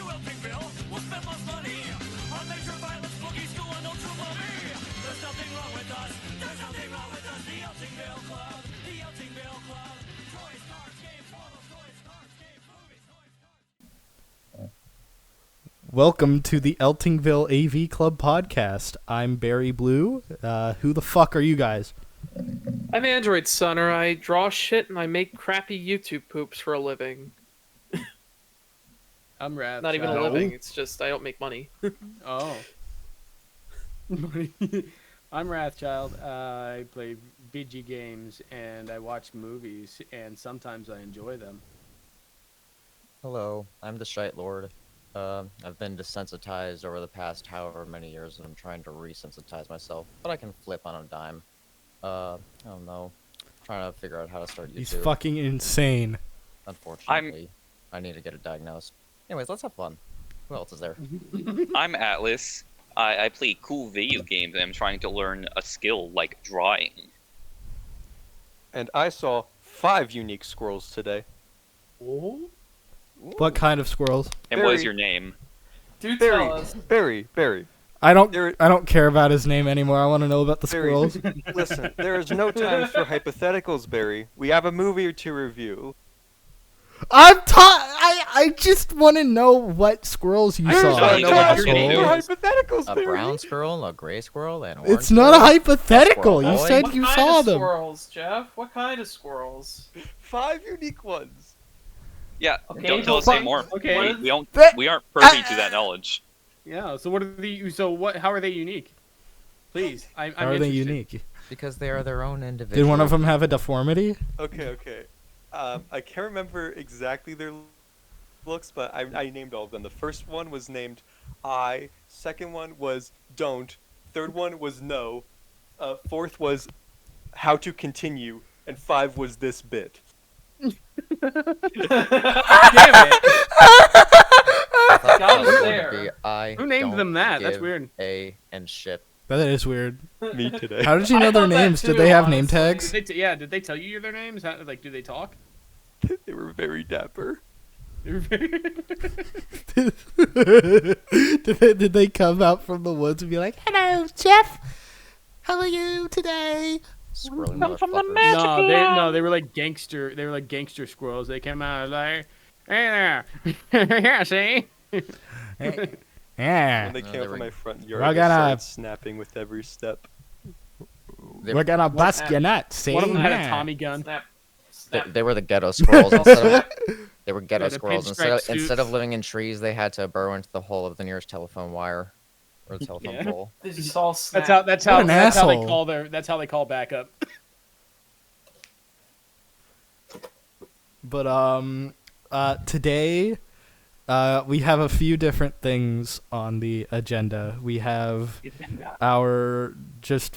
Eltingville, we'll spend less money on major violence, boogie, school, and ultra money. There's nothing wrong with us. There's nothing wrong with us. The Eltingville Club. The Eltingville Club. Toys, cards, games, models, toys, cards, games, movies, toys, cards. Welcome to the Eltingville AV Club podcast. I'm Barry Blue. Who the fuck are you guys? I'm Android Sunner. I draw shit and I make crappy YouTube poops for a living. I'm Wrath. Not even a Child. living, it's just I don't make money. Oh. I'm Wrathchild. I play VG games and I watch movies and sometimes I enjoy them. Hello, I'm the Shite Lord. I've been desensitized over the past however many years, and I'm trying to resensitize myself, but I can flip on a dime. I don't know. Trying to figure out how to start YouTube. He's fucking insane. Unfortunately, I need to get it diagnosed. Anyways, let's have fun. Who else is there? I'm Atlas. I play cool video games and I'm trying to learn a skill like drawing. And I saw 5 unique squirrels today. Oh? What kind of squirrels? And what is your name? Do tell us. Barry. I don't There- care about his name anymore. I want to know about the Barry, squirrels. Listen, there is no time for hypotheticals, Barry. We have a movie to review. I just want to know what squirrels you There's saw. I no know what time you're for gonna do. hypotheticals, A Barry. brown squirrel, a gray squirrel, and orange It's not a squirrel? hypothetical. You Squirrel said What you kind saw of them. squirrels, Jeff? What kind of squirrels? 5 unique ones. Yeah, Okay, don't tell us but- anymore. okay. We aren't privy to that knowledge. Yeah, so what are the how are they unique? Please. I'm How are they interested. unique? Because they are their own individual. Did one of them have a deformity? Okay. I can't remember exactly their looks, but I named all of them. The first one was named I. Second one was don't. Third one was no. Fourth was how to continue. And 5 was this bit. Damn it. I thought Got that was it going there. to be I Who named don't them that? That's give weird. A and ship. That is weird. Me today. How did you know I their thought that names? Did too, they have name honestly. tags? Did they tell you their names? Do they talk? They were very dapper. Did they come out from the woods and be like, "Hello, Jeff. How are you today?" Squirrely From the motherfuckers. No, they were like gangster. They were like gangster squirrels. They came out like, "Hey there, yeah, see." Yeah. When they No, came they up were- in my front We're yard, they gonna- started snapping with every step. We're gonna bust your nuts. See? One of them had a Yeah. Tommy gun. They were the ghetto squirrels. They were ghetto Yeah, the squirrels. pinstripe Instead of suits. living in trees, they had to burrow into the hole of the nearest telephone wire or the telephone Yeah. pole. They just all snap. That's how an they asshole. call that's how they call backup. But today we have a few different things on the agenda. We have our just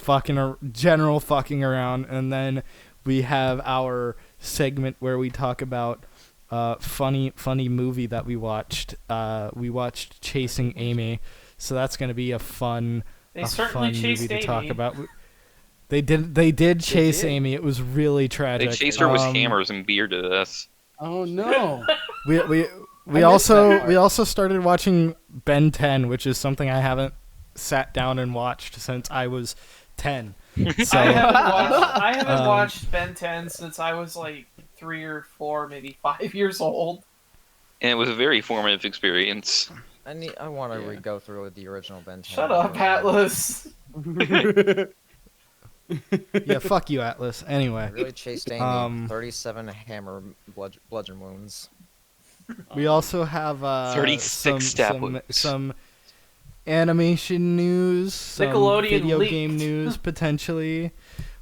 general fucking around, and then we have our segment where we talk about funny movie that we watched. We watched Chasing Amy, so that's gonna be a fun They certainly movie chased to talk Amy. about. They did chase did. Amy. It was really They tragic. chased her with Um, hammers and beer to this. Oh no! We missed also that part. we also started watching Ben 10, which is something I haven't sat down and watched since I was 10. So I haven't Um, watched Ben 10 since I was like 3 or 4, maybe 5 years old. And it was a very formative experience. I want to go through the original Ben 10. Shut up, Atlas. yeah, fuck you, Atlas. I Anyway, really chased Amy. Um, 37 hammer bludgeon wounds. we also have 36 stab some wounds. some animation news, some Nickelodeon video leaked. game news potentially.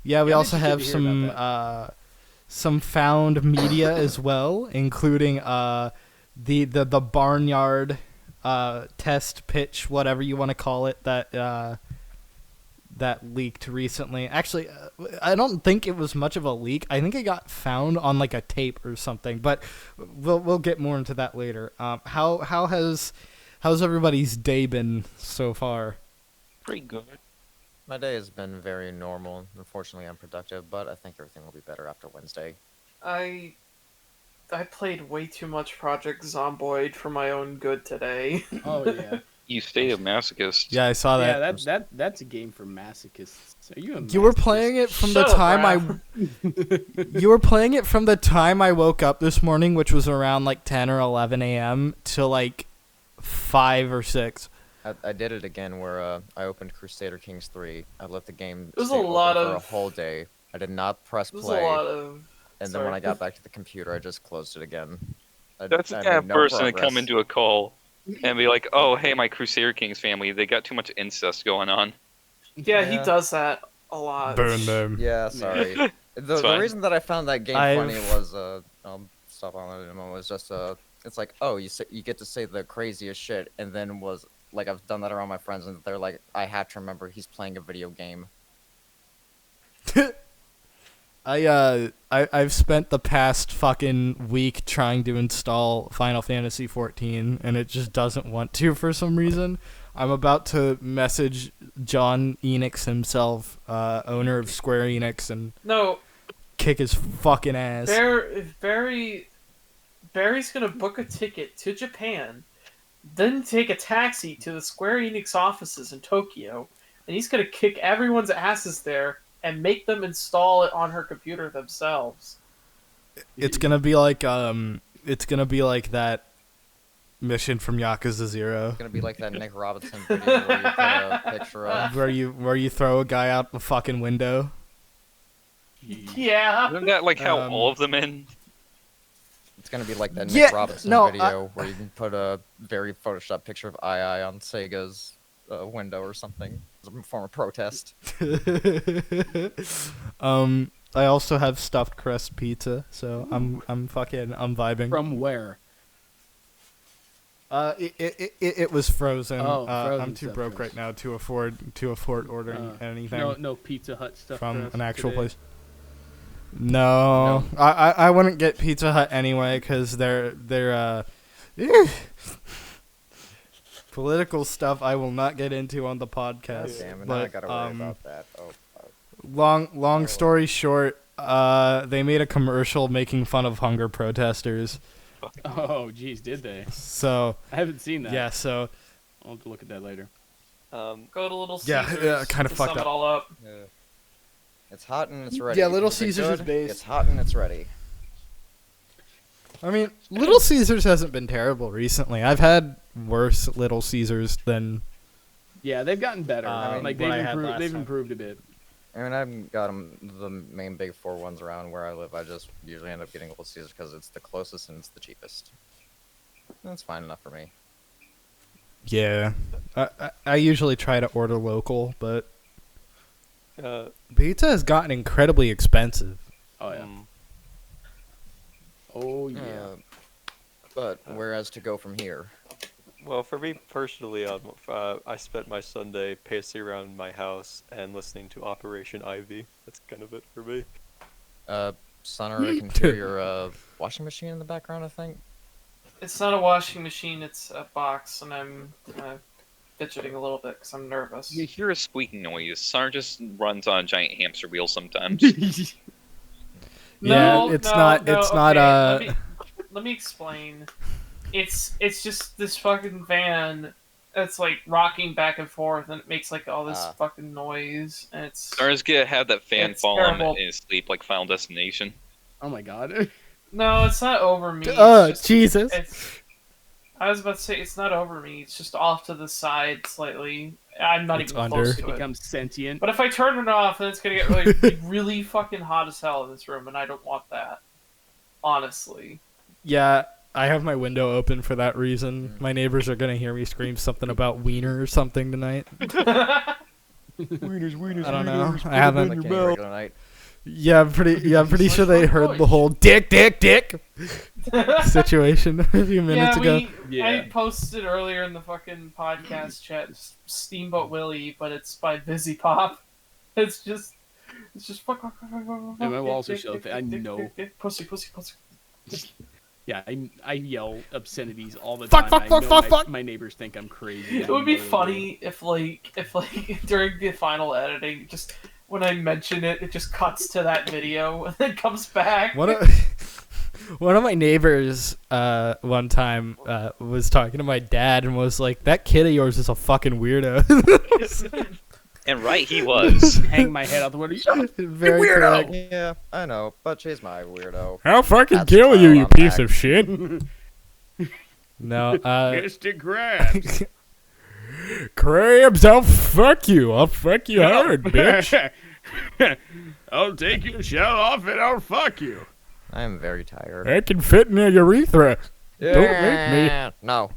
Yeah, we Yeah, also it's good have to hear about some found media as well, including the barnyard test pitch, whatever you want to call it, that leaked recently. Actually, I don't think it was much of a leak. I think it got found on like a tape or something. But we'll get more into that later. How's everybody's day been so far? Pretty good. My day has been very normal. Unfortunately, unproductive, but I think everything will be better after Wednesday. I I played way too much Project Zomboid for my own good today. Oh yeah. You stay a masochist. Yeah, I saw that. Yeah, that's a game for masochists. Are you a You were masochist? playing it from the Shut up, time Raph. You were playing it from the time I woke up this morning, which was around like 10 or 11 a.m. to like 5 or 6. I did it again where I opened Crusader Kings 3. I let the game It was stay a open lot for a of- whole day. I did not press There's play, a lot of. and then when sorry. I got back to the computer, I just closed it again. That's the I kind of made no person to progress. come into a call and be like, "Oh, hey, my Crusader Kings family, they got too much incest going on." Yeah, he Yeah. does that a lot. Burn them. Yeah, sorry. the fine. reason that I found that game I've- funny was I'll stop on that in a moment. Was just it's like, oh, you get to say the craziest shit, and then was like I've done that around my friends, and they're like, I have to remember he's playing a video game. I've spent the past fucking week trying to install Final Fantasy 14 and it just doesn't want to for some reason. I'm about to message John Enix himself, owner of Square Enix, and No, kick his fucking ass. Barry's gonna book a ticket to Japan, then take a taxi to the Square Enix offices in Tokyo, and he's gonna kick everyone's asses there and make them install it on her computer themselves. It's gonna be like that mission from Yakuza 0 It's gonna be like that Nick Robinson video where you put a picture of. where you throw a guy out the fucking window. Yeah. Isn't that like how Um, all of them end? It's gonna be like that Yeah, Nick Robinson no, video where you can put a very photoshopped picture of II on Sega's window or something as a form of protest. I also have stuffed crust pizza, so I'm vibing. From where? It was frozen. Oh, frozen I'm too stuffed broke crust. right now to afford ordering anything No Pizza Hut stuff from an actual today. place. No, I wouldn't get Pizza Hut anyway because they're political stuff I will not get into on the podcast. Damn it, now but I gotta worry about that. Oh, fuck. long story short, they made a commercial making fun of hunger protesters. Oh, geez, did they? So I haven't seen that. yeah, so I'll have to look at that later. Go to Little Yeah, Caesars. yeah, kinda to fucked sum up. it all up. Yeah. It's hot and it's ready. Yeah, Little Is it Caesars is good? based- It's hot and it's ready. I mean, Little Caesars hasn't been terrible recently. I've had worse Little Caesars than Yeah, they've gotten better. Um, like what I had last they've time. improved a bit. I mean, I've got 'em- the main big four ones around where I live. I just usually end up getting Little Caesars because it's the closest and it's the cheapest. That's fine enough for me. yeah. I usually try to order local, but Uh, pizza has gotten incredibly expensive. Oh yeah. mm, Oh yeah. But whereas to go from here? well, for me personally, I spent my Sunday pacing around my house and listening to Operation Ivy. That's kind of it for me. Sonner, I can hear your washing machine in the background, I think. It's not a washing machine, it's a box, and I'm fidgeting a little bit because I'm nervous. You hear a squeaking noise. Sar just runs on a giant hamster wheel sometimes. Yeah, it's not- okay, let me explain. It's just this fucking van that's like rocking back and forth, and it makes like all this Ah. fucking noise, and it's Sar's gonna have that fan It's fall on terrible. in his sleep like Final Destination. Oh my god. no, it's not over me. It's just- Jesus. I was about to say it's not over me. It's just off to the side slightly. I'm not It's even under. close It to it. becomes sentient. But if I turn it off, then it's gonna get really, really fucking hot as hell in this room, and I don't want that. Honestly. Yeah, I have my window open for that reason. My neighbors are gonna hear me scream something about wiener or something tonight. Wieners, I don't know. I Like haven't. any regular night. Yeah, I'm pretty sure they Like, heard oh, the whole dick situation a few minutes ago. Yeah. I posted earlier in the fucking podcast chat Steamboat Willie, but it's by Busy Pop. It's just fuck. And my walls are so thick, I know. Pussy. Yeah, I yell obscenities all the Fuck, time. fuck, fuck, I know fuck, my, fuck. my neighbors think I'm crazy. It would be funny if like during the final editing, just when I mention it, it just cuts to that video and then comes back. One of One of my neighbors one time was talking to my dad and was like, "That kid of yours is a fucking weirdo." And right, he was. Hang my head out the window. Very correct. Yeah, I know, but she's my weirdo. I'll fucking That's kill you, how you I'm piece back. of shit. No, Mr. Krabs. Crabs, I'll fuck you. I'll fuck you hard, bitch. I'll take your shell off and I'll fuck you. I am very tired. I can fit in a urethra. Don't make me. No.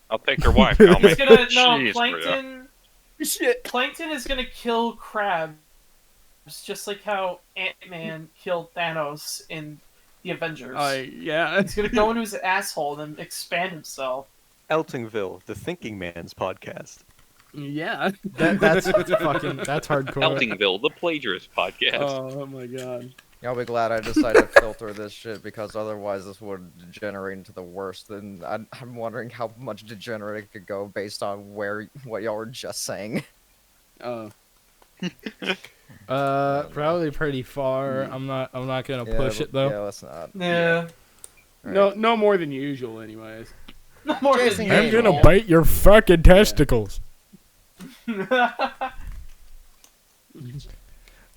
I'll take your wife. I'll He's make gonna no cheese for ya. Plankton. Shit. Plankton is gonna kill crabs, just like how Ant-Man killed Thanos in the Avengers. Yeah. He's gonna go into his asshole and then expand himself. Eltingville, the Thinking Man's podcast. Yeah. That's hardcore. Eltingville, the Plagiarist podcast. Oh my god. Y'all be glad I decided to filter this shit because otherwise this would degenerate into the worst. And I'm wondering how much degenerate it could go based on what y'all were just saying. Probably pretty far. I'm not gonna push it though. Yeah, let's not. Yeah. No more than usual, anyways. No more than Jason, I'm Hey, gonna man. bite your fucking testicles.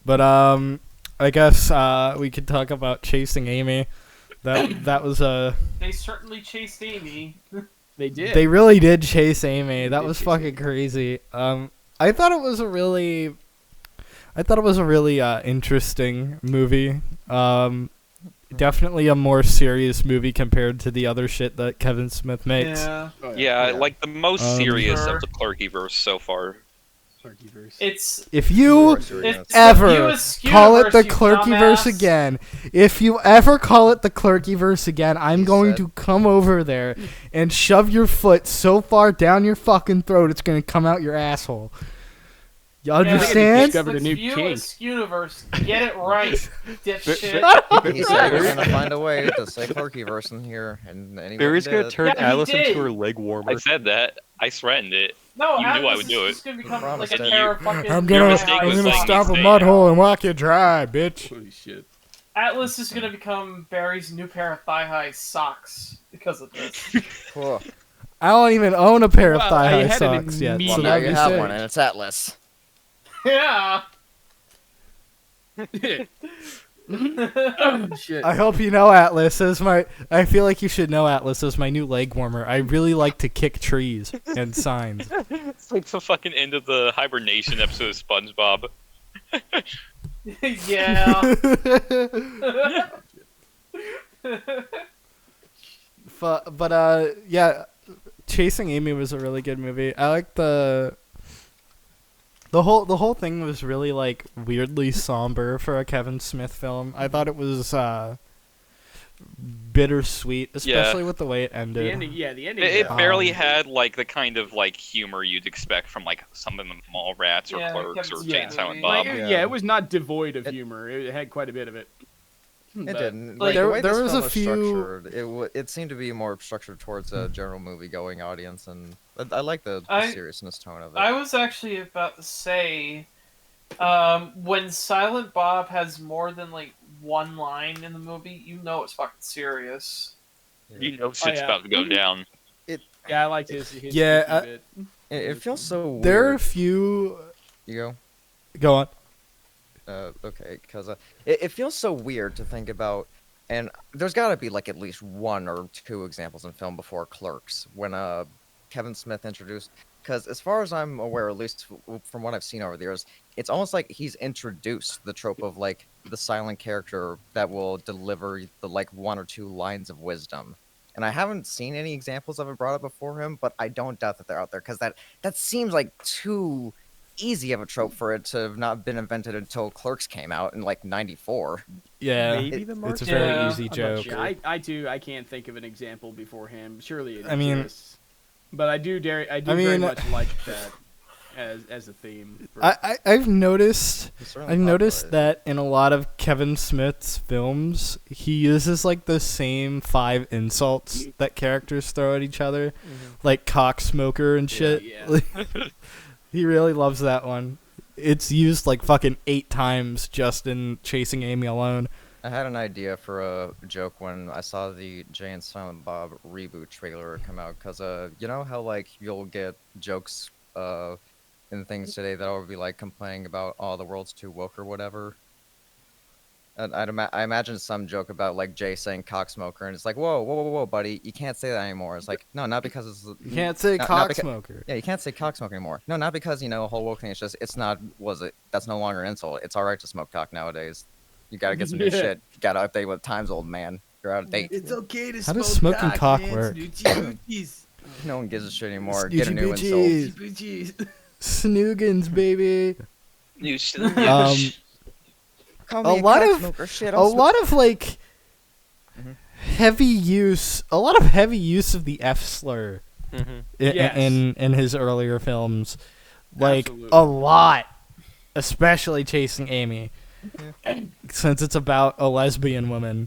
But I guess we could talk about chasing Amy. That was They certainly chased Amy. They did. they really did chase Amy. That was fucking crazy. I thought it was a really interesting movie. Definitely a more serious movie compared to the other shit that Kevin Smith makes. Yeah. Oh, Yeah, like the most serious Sure. of the Clerkyverse so far. Clerkyverse. It's If you it's ever you as call it the Skewniverse, you Clerkyverse dumbass. again, if you ever call it the Clerkyverse again, I'm He going said- to come over there and shove your foot so far down your fucking throat it's gonna come out your asshole. You understand? discovered a It's new you kink. as Skewniverse. Get it right, dipshit. He said we're gonna find a way to say Clerkyverse in here, and anyway, Barry's gonna turn Yeah, he Alice did. into her leg warmer. I said that. I threatened it. No, You knew I Atlas would is do it. just gonna become Promised like a it. pair of fucking. I'm Your gonna mistake was saying stomp a he's mud saying- hole and walk you dry, bitch. Holy shit. Atlas is gonna become Barry's new pair of thigh-high socks because of this. Cool. I don't even own a pair of Well, I thigh-high had an socks yet. immediate- So Well, now that'd you be have sick. one, and it's Atlas. Yeah. Oh, shit. I hope you know Atlas is my. I feel like you should know Atlas is my new leg warmer. I really like to kick trees and signs. It's like the fucking end of the hibernation episode of SpongeBob. Yeah. But yeah, Chasing Amy was a really good movie. I like the whole thing was really like weirdly somber for a Kevin Smith film. I thought it was bittersweet, especially with the way it ended. The ending, yeah, the ending. It barely Um, had like the kind of like humor you'd expect from like some of the Mallrats or Yeah, Clerks Kevin or Smith Jane and Silent movie. Bob. Like, Yeah. yeah, it was not devoid of It- humor. It had quite a bit of it. It But- didn't. like, the there- way there this was film a few- structured, it seemed to be more structured towards a general movie-going audience, and I like the I- seriousness tone of it. I was actually about to say, when Silent Bob has more than like one line in the movie, you know it's fucking serious. You know shit's yeah. about to go down. Yeah, I liked his Yeah, cheeky bit. It feels so weird. There are a few. You go. Go on. Okay, because it feels so weird to think about, and there's got to be like at least one or two examples in film before Clerks when Kevin Smith introduced. Because as far as I'm aware, at least from what I've seen over the years, it's almost like he's introduced the trope of like the silent character that will deliver the like one or two lines of wisdom. And I haven't seen any examples of it brought up before him, but I don't doubt that they're out there because that seems like too easy of a trope for it to have not been invented until Clerks came out in like '94. Yeah, Maybe the it's a Martian? very Yeah. easy I'm not joke. sure. I can't think of an example before him. Surely it I mean- exists. But I do very mean, much like that as a theme. For, I've noticed. It's certainly I've noticed populated. that in a lot of Kevin Smith's films, he uses like the same 5 insults that characters throw at each other, like cock smoker and shit. yeah. He really loves that one. It's used like fucking 8 times just in Chasing Amy alone. I had an idea for a joke when I saw the Jay and Silent Bob reboot trailer come out, cause you know how like you'll get jokes in things today that will be like complaining about, oh, the world's too woke or whatever. And I imagine some joke about like Jay saying cocksmoker, and it's like, whoa, whoa, whoa, whoa, buddy, you can't say that anymore. It's like, no, not because it's You can't say not cocksmoker. yeah, you can't say cocksmoker anymore. No, not because the whole woke thing. It's just it's not that's no longer an insult. It's all right to smoke cock nowadays. You gotta get some new Yeah. shit. You gotta update with times, old man. You're out of date. It's okay to How does smoking cock work? No one gives a shit anymore. Snoochie Get a new insult. boochies. Snoogans, baby. You should. Call A me lot of- cocksmoker, shit, A I'm lot of like Mhm. heavy use. A lot of heavy use of the F slur Yes. in his earlier films, like Absolutely. a lot, especially Chasing Amy, since it's about a lesbian woman.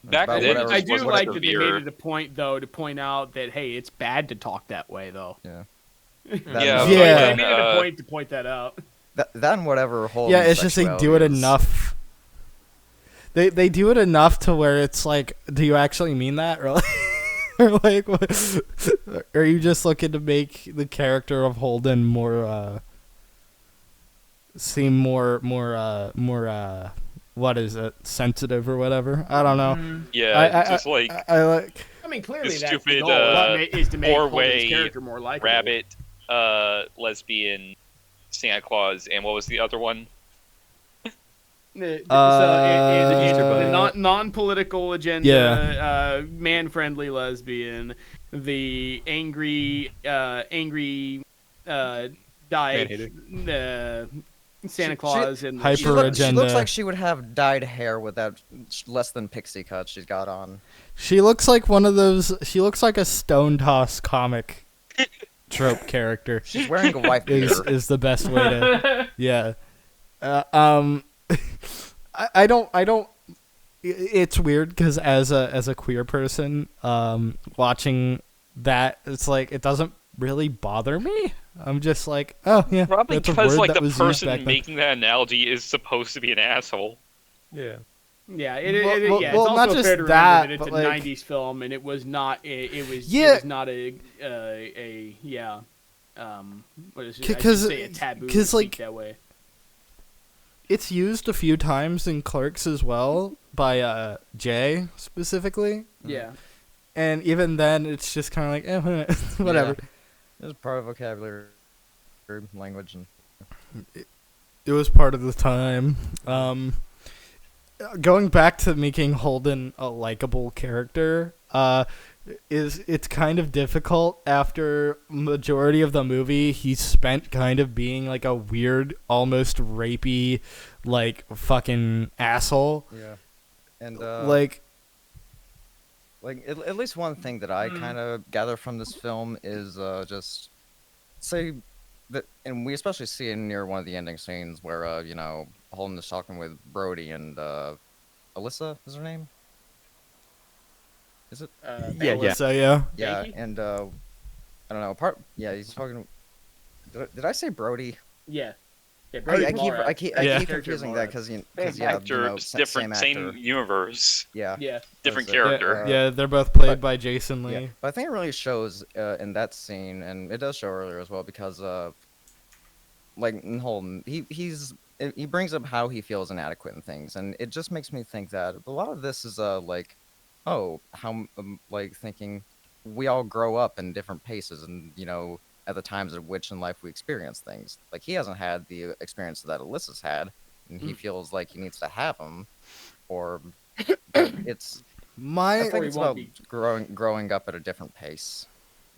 Back about then, whatever- I it do was like that they severe. made it a point, though, to point out that, hey, it's bad to talk that way, though. Yeah. Yeah, Yeah. They made it uh, a point to point that out. That and whatever whole. Yeah, it's just they do it sexuality is- enough. They do it enough to where it's like, do you actually mean that, or like, or like, what, are you just looking to make the character of Holden more seem more what is it, sensitive or whatever? I don't know. Yeah, just like I like. I mean, clearly the that's stupid, the goal, is to make Holden's four-way character more likable. rabbit, lesbian, Santa Claus, and what was the other one? The Easter Bunny. non-political agenda, Yeah. man-friendly lesbian, the angry dyke, Santa Claus, and Hyper She looks agenda. like she would have dyed hair with that less than pixie cut she's got on. She looks like one of those. She looks like a Stone Toss comic trope character. She's wearing a wife beater. Is the best way to. Yeah. I don't. It's weird because as a queer person, watching that, it's like it doesn't really bother me. I'm just like, oh yeah, Probably that's a because word like that the was used back person then. making that analogy is supposed to be an asshole. Yeah. yeah, Well, it's well, also not just fair to remember that, that it's but, a like- '90s film, and it was not. It was not a what is it? I should 'Cause- say a taboo. 'cause, to like, speak that way. It's used a few times in Clerks as well by Jay specifically, Yeah. and even then, it's just kind of like whatever. Yeah. It's part of vocabulary, language, and It was part of the time. Going back to making Holden a likable character, it's kind of difficult after majority of the movie he's spent kind of being like a weird, almost rapey, like fucking asshole. yeah, and Like at least one thing that I kind of gather from this film is just say that, and we especially see it near one of the ending scenes where Holden is talking with Brody and Alyssa is her name. Is it? Yeah. So yeah. Yeah, Yankee? and I don't know. He's talking. Did I say Brody? Yeah. Yeah, I Brody keep Mallrats. I keep Yeah. confusing that because Same yeah, actor, different, same actor. same universe, Yeah. Yeah. different That's it. character. Yeah, they're both played by Jason Lee. Yeah, but I think it really shows in that scene, and it does show earlier as well, because like in Holden, he brings up how he feels inadequate in things, and it just makes me think that a lot of this is like, oh, how like thinking we all grow up in different paces, and at the times at which in life we experience things. Like he hasn't had the experience that Alyssa's had, and he feels like he needs to have them, or but it's. I My think Or it's he won't about be. growing up at a different pace,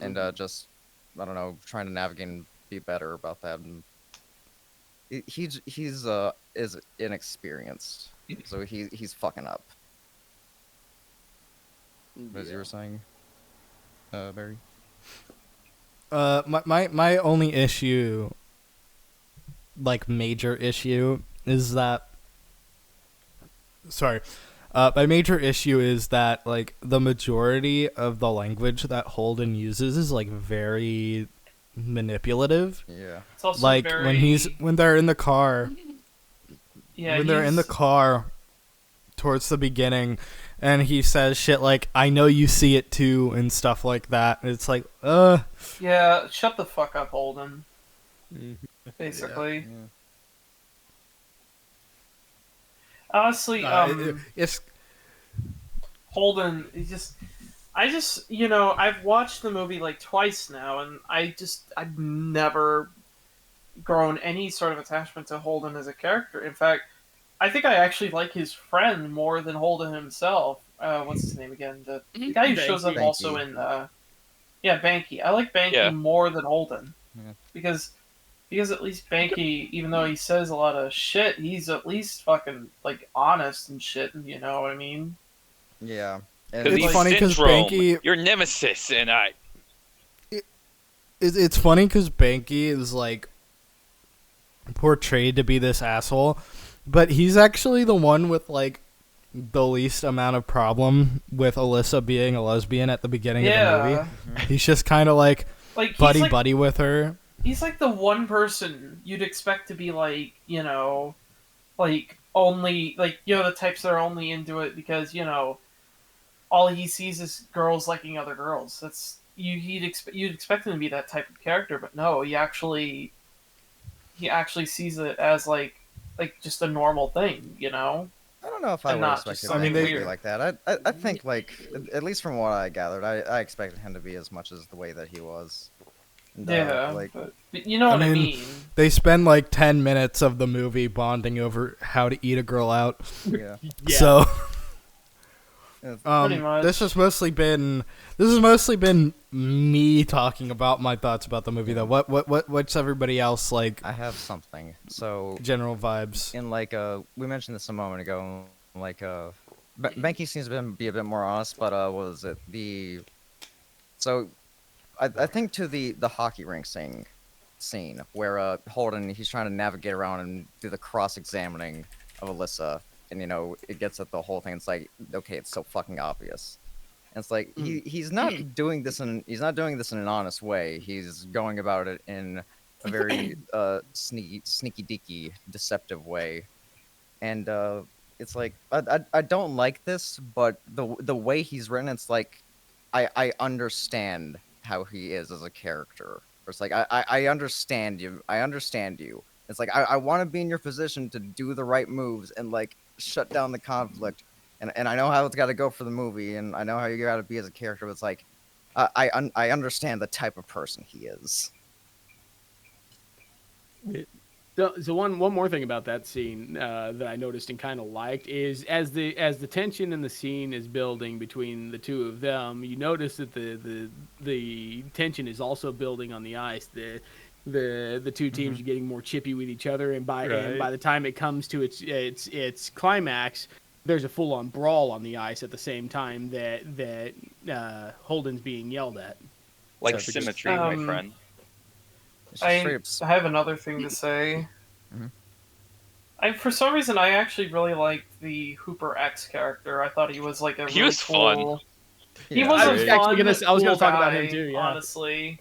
and just I don't know, trying to navigate and be better about that. And he's is inexperienced, so he's fucking up. As you were saying, Barry. My only issue, like major issue, is that. Sorry. My major issue is that like the majority of the language that Holden uses is like very manipulative. Yeah. It's also Like very, when they're in the car, yeah, when they're in the car, towards the beginning, and he says shit like, "I know you see it too," and stuff like that. And it's like, Yeah, shut the fuck up, Holden. Mhm. Basically. Yeah. Honestly, it's Holden, I've watched the movie like twice now, and I've never grown any sort of attachment to Holden as a character. In fact, I think I actually like his friend more than Holden himself. What's his name again? The guy who shows up Banky. also in Banky. I like Banky Yeah. more than Holden Yeah. because at least Banky, even though he says a lot of shit, he's at least fucking like honest and shit. You know what I mean? Yeah. Because It's he's funny 'cause Syndrome, Banky- your nemesis, and it's funny because Banky is like portrayed to be this asshole, but he's actually the one with like the least amount of problem with Alyssa being a lesbian at the beginning of the movie. He's just kind of like Like buddy with her. he's like the one person you'd expect to be like, like only like the types that are only into it because all he sees is girls liking other girls. That's you'd expect him to be that type of character, but no, he actually sees it as like just a normal thing, I don't know if I And would not expect just it something to be weird. like that. I think, like, at least from what I gathered, I expected him to be as much as the way that he was. And, Yeah, like, but you know what I mean- mean. They spend like 10 minutes of the movie bonding over how to eat a girl out. yeah. Yeah. So Pretty much. this has mostly been me talking about my thoughts about the movie though. What's everybody else like I have something. So, general vibes? in like we mentioned this a moment ago, like Benki seems to be a bit more honest, but what was it, so I think to the hockey rink scene where Holden, he's trying to navigate around and do the cross-examining of Alyssa, and it gets at the whole thing. It's like, okay, it's so fucking obvious. And it's like he's not doing this in an honest way. He's going about it in a very sneaky deaky, deceptive way. And it's like I don't like this, but the way he's written, it's like I understand how he is as a character. Or it's like I understand you. I understand you. It's like I want to be in your position to do the right moves and like shut down the conflict. And I know how it's got to go for the movie, and I know how you got to be as a character. But it's like I understand the type of person he is. So one more thing about that scene that I noticed and kind of liked is as the tension in the scene is building between the two of them, you notice that the tension is also building on the ice. The two teams are getting more chippy with each other, and by the time it comes to its climax, there's a full on brawl on the ice at the same time that Holden's being yelled at. like So symmetry, my Um, friend. It's just straight up I have another thing to say. Mhm. For some reason, I actually really liked the Hooper X character. I thought he was like a He really was fun. cool. He Yeah, was I a was fun, actually I was cool gonna talk about him guy, too. Yeah. honestly.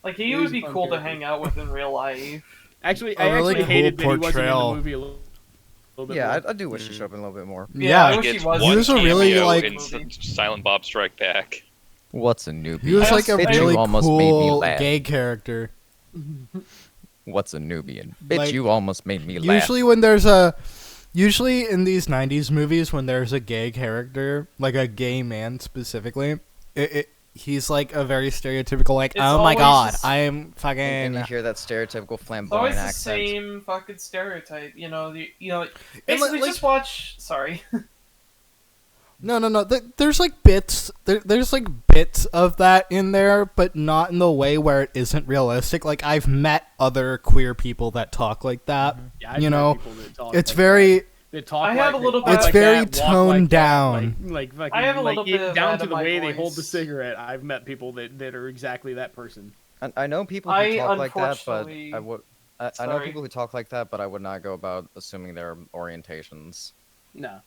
Like he He would was a be fun cool to character. hang out with in real life. Actually, A I really actually cool hated that he wasn't in the portrayal. movie a little bit Yeah, more. I do wish he showed up in a little bit more. Yeah, I Yeah, wish he Gets was. He one was a really, cameo like- in Silent Bob Strike Back. What's a newbie? He was I like a also- really you almost made me cool laugh. gay character. What's a Nubian? Bitch, Like, you almost made me laugh. Usually in these 90s movies when there's a gay character, like a gay man specifically, he's like a very stereotypical like, It's oh my always god, this- I'm fucking and you hear that stereotypical It's flamboyant always the accent. same fucking stereotype, And, basically like- just watch. Sorry. No. There's like bits. There's like bits of that in there, but not in the way where it isn't realistic. Like I've met other queer people that talk like that. Yeah, I've You met know, people that talk It's like very. that talk I have like a little that, bit talk It's like very that, walk toned like that, down. like fucking, I have a little like, bit of down that to in the my way they hold the voice. cigarette. I've met people that are exactly that person. I know people who I talk like that, but unfortunately- I would. I know Sorry. people who talk like that, but I would not go about assuming their orientations. No.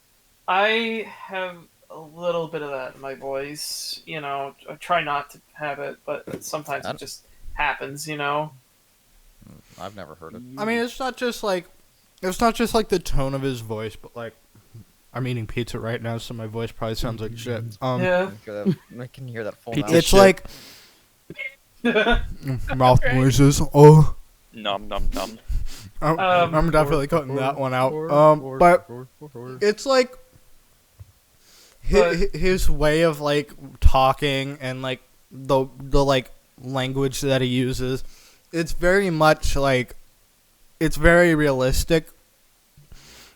I have a little bit of that in my voice. I try not to have it, but sometimes it just happens. I've never heard it. I mean, it's not just like the tone of his voice, but like, I'm eating pizza right now, so my voice probably sounds like shit. Yeah. I can hear that full Pizza mouth. It's shit. like mouth noises. Oh, Nom nom nom. I'm definitely cutting that one out. But it's like his way of like talking and like the like language that he uses. It's very much like it's very realistic.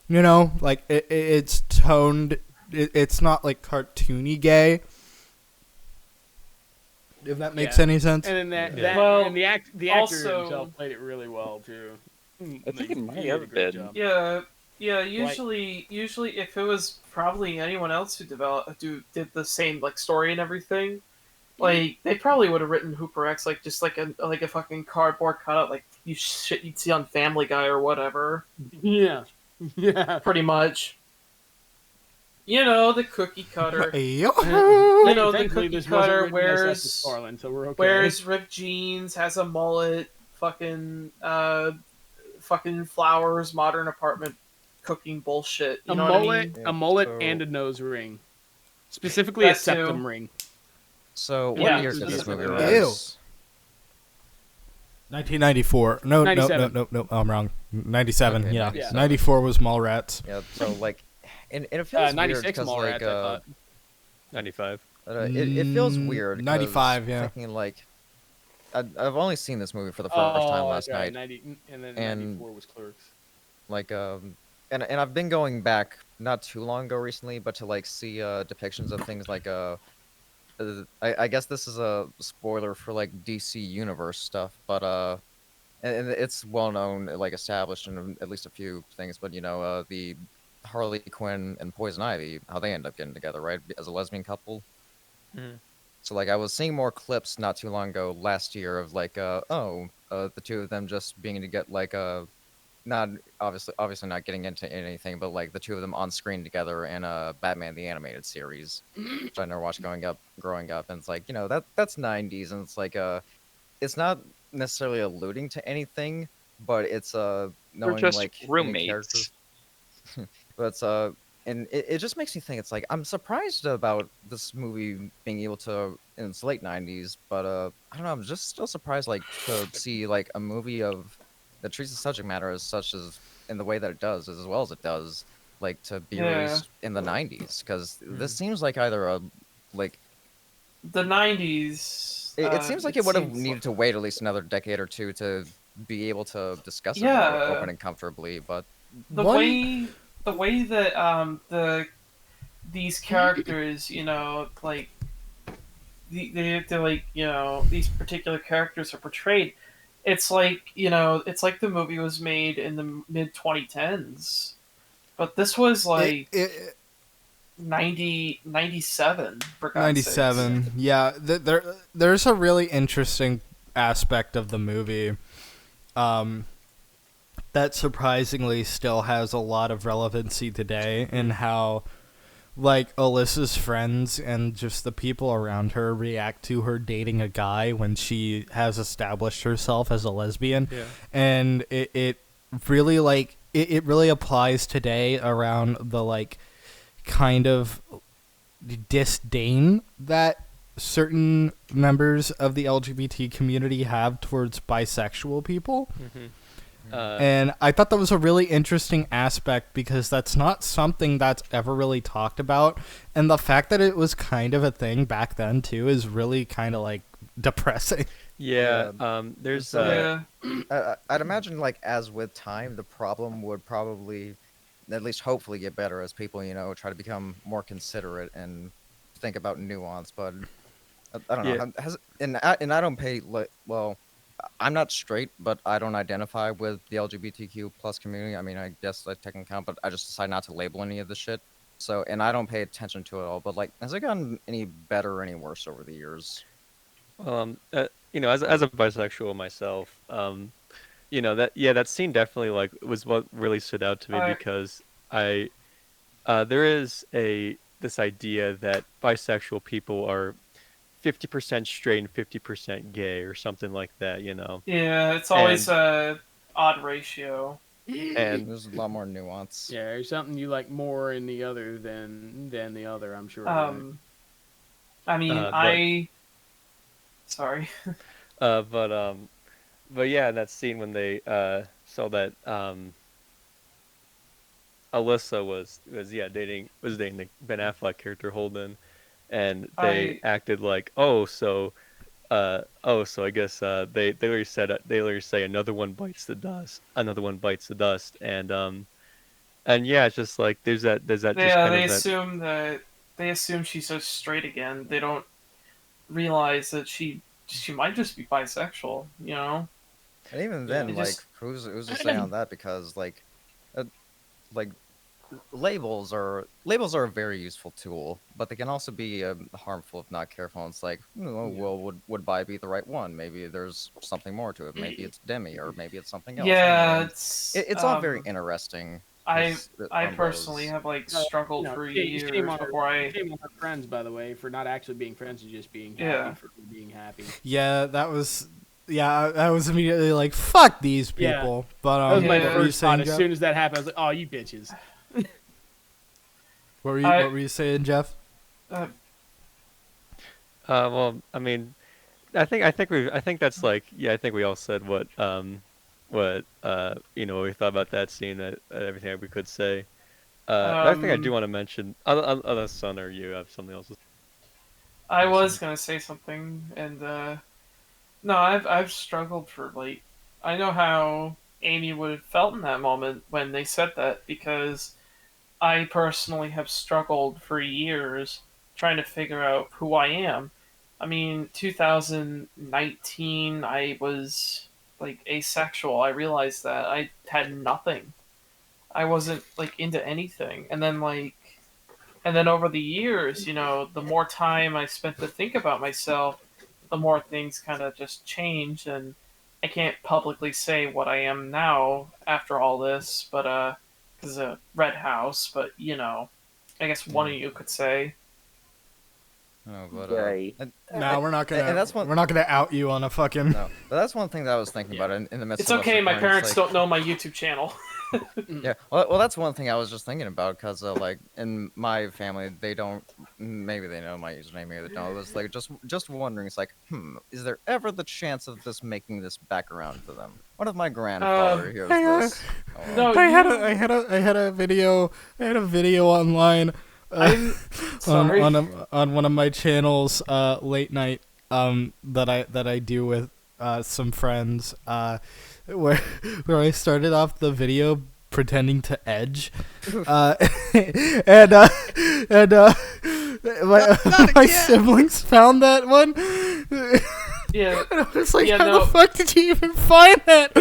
You know, like it's toned. It's not like cartoony gay. If that makes any sense. And then Well, and the actor also- himself played it really well too. I think it might he did a have great been. job. Yeah. Usually if it was probably anyone else who did the same like story and everything, like they probably would have written Hooper X like just like a fucking cardboard cutout like shit you'd see on Family Guy or whatever. Yeah. Yeah. Pretty much. You know, the cookie cutter. Yo. You know, the Thankfully, cookie this wasn't cutter written by Seth wears MacFarlane, so we're okay. wears ripped jeans, has a mullet, fucking flowers, modern apartment cooking bullshit. You a know mullet, what I mean? a mullet, So- and a nose ring, specifically That a septum too. ring. So, what Yeah. year did this movie Ew. release? 1994. No, 97. no. I'm wrong. 97. Okay, Yeah. 97. 94 was Mallrats. Yeah, so like, and it feels weird 96 because Mallrats, like, I thought. 95. it feels weird. 'cause 95, yeah. Thinking like, I've only seen this movie for the first time last that's right, night. 90, and then And- 94 was Clerks. Like, and I've been going back not too long ago recently, but to like see depictions of things like I guess this is a spoiler for like DC Universe stuff, but and it's well known, like established in at least a few things, but you know, the Harley Quinn and Poison Ivy, how they end up getting together, right, as a lesbian couple. Mhm. So like I was seeing more clips not too long ago last year of like the two of them just being to get like not obviously not getting into anything, but like the two of them on screen together in Batman the Animated Series, which I never watched growing up, and it's like, you know, that's 90s, and it's like it's not necessarily alluding to anything, but it's knowing just like any roommates. characters. But it's and it just makes me think, it's like I'm surprised about this movie being able to, in its late 90s, but I don't know, I'm just still surprised like to see like a movie of that treats the subject matter as such as in the way that it does, as well as it does, like to be Yeah. released in the 90s, because this seems like either a like The 90s. it seems like it would have seems needed to wait at least another decade or two to be able to discuss it Yeah. more open and comfortably, but the way that these characters, you know, like they're like, you know, these particular characters are portrayed. It's like, you know, it's like the movie was made in the mid 2010s, but this was like 97 for God's sakes. 97. Yeah, there's a really interesting aspect of the movie that surprisingly still has a lot of relevancy today, in how like Alyssa's friends and just the people around her react to her dating a guy when she has established herself as a lesbian. Yeah. And it really like it really applies today around the like kind of disdain that certain members of the LGBT community have towards bisexual people. And I thought that was a really interesting aspect, because that's not something that's ever really talked about. And the fact that it was kind of a thing back then, too, is really kind of, like, depressing. Yeah. There's So, Yeah. I'd imagine, like, as with time, the problem would probably, at least hopefully, get better as people, you know, try to become more considerate and think about nuance. But I don't know. Yeah. And I don't pay, like, well, I'm not straight, but I don't identify with the LGBTQ plus community. I mean, I guess I technically count, but I just decide not to label any of this shit. So, and I don't pay attention to it all. But like, has it gotten any better or any worse over the years? you know, as a bisexual myself, you know, that scene definitely like was what really stood out to me, because there is this idea that bisexual people are 50% straight and 50% gay or something like that, you know. Yeah, it's always a odd ratio. And There's a lot more nuance. Yeah, there's something you like more in the other than the other. I'm sure. I mean, but sorry. but yeah, in that scene when they saw that Alyssa was dating the Ben Affleck character Holden, and they acted like, so I guess they literally say another one bites the dust, and yeah, it's just like there's that just Yeah, kind they of that. assume that she's so straight again. They don't realize that she might just be bisexual. You know. And even Yeah, then, it like, just- who's to say on that? Because uh, like labels are a very useful tool, but they can also be harmful if not careful. And it's like, well, would bi be the right one? Maybe there's something more to it. Maybe it's demi, or maybe it's something else. Yeah, And it's all very interesting. I on personally those. have like struggled for years before I. Shame on our friends, by the way, for not actually being friends and just being happy Yeah. for being happy. Yeah, that was. Yeah, I was immediately like, "Fuck these Yeah. people." But That was my Yeah. what were you first thought. saying, As Jeff? soon as that happened, I was like, "Oh, you bitches." What I- were you saying, Jeff? Well, I mean, I think that's like, yeah, I think we all said what what we thought about that scene, that everything that we could say. Another thing I do want to mention, unless Son or you have something else. I was gonna say something, and no, I've struggled for like, I know how Amy would have felt in that moment when they said that, because I personally have struggled for years trying to figure out who I am. I mean, 2019, I was like asexual. I realized that I had nothing. I wasn't like into anything, and then over the years, the more time I spent to think about myself, the more things kind of just changed, and I can't publicly say what I am now after all this, but because a red house, but I guess one of you could say. No, but No, we're not gonna. and that's one. We're not gonna out you on a fucking. No, but that's one thing that I was thinking about in the midst. It's of us okay, my recording, parents it's like, don't know my YouTube channel. Yeah, well, that's one thing I was just thinking about, because like in my family, they don't. Maybe they know my username, maybe they don't. It was like just wondering. It's like, is there ever the chance of this making this back around to them? What if my grandfather hears hang on. this? Oh, No, I had a video online I'm sorry. on one of my channels late night that I do with some friends where I started off the video pretending to edge and my siblings found that one. Yeah, And I was like, Yeah, how no. the fuck did you even find that?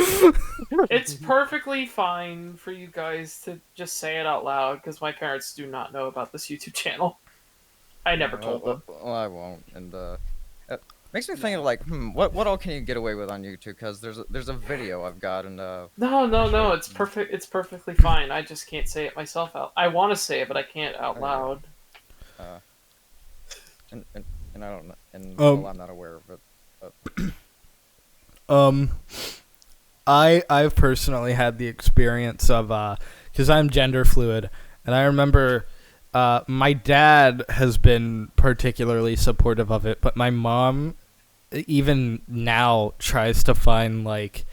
it's perfectly fine for you guys to just say it out loud, because my parents do not know about this YouTube channel. I never told them. Well, I won't. And it makes me think of like, what all can you get away with on YouTube? Because there's a video I've got, and No, it's perfect. It's perfectly fine. I just can't say it myself out. I want to say it, but I can't out loud. and I don't know, and Um, well, I'm not aware of it. I've personally had the experience of because I'm gender fluid, and I remember my dad has been particularly supportive of it, but my mom even now tries to find like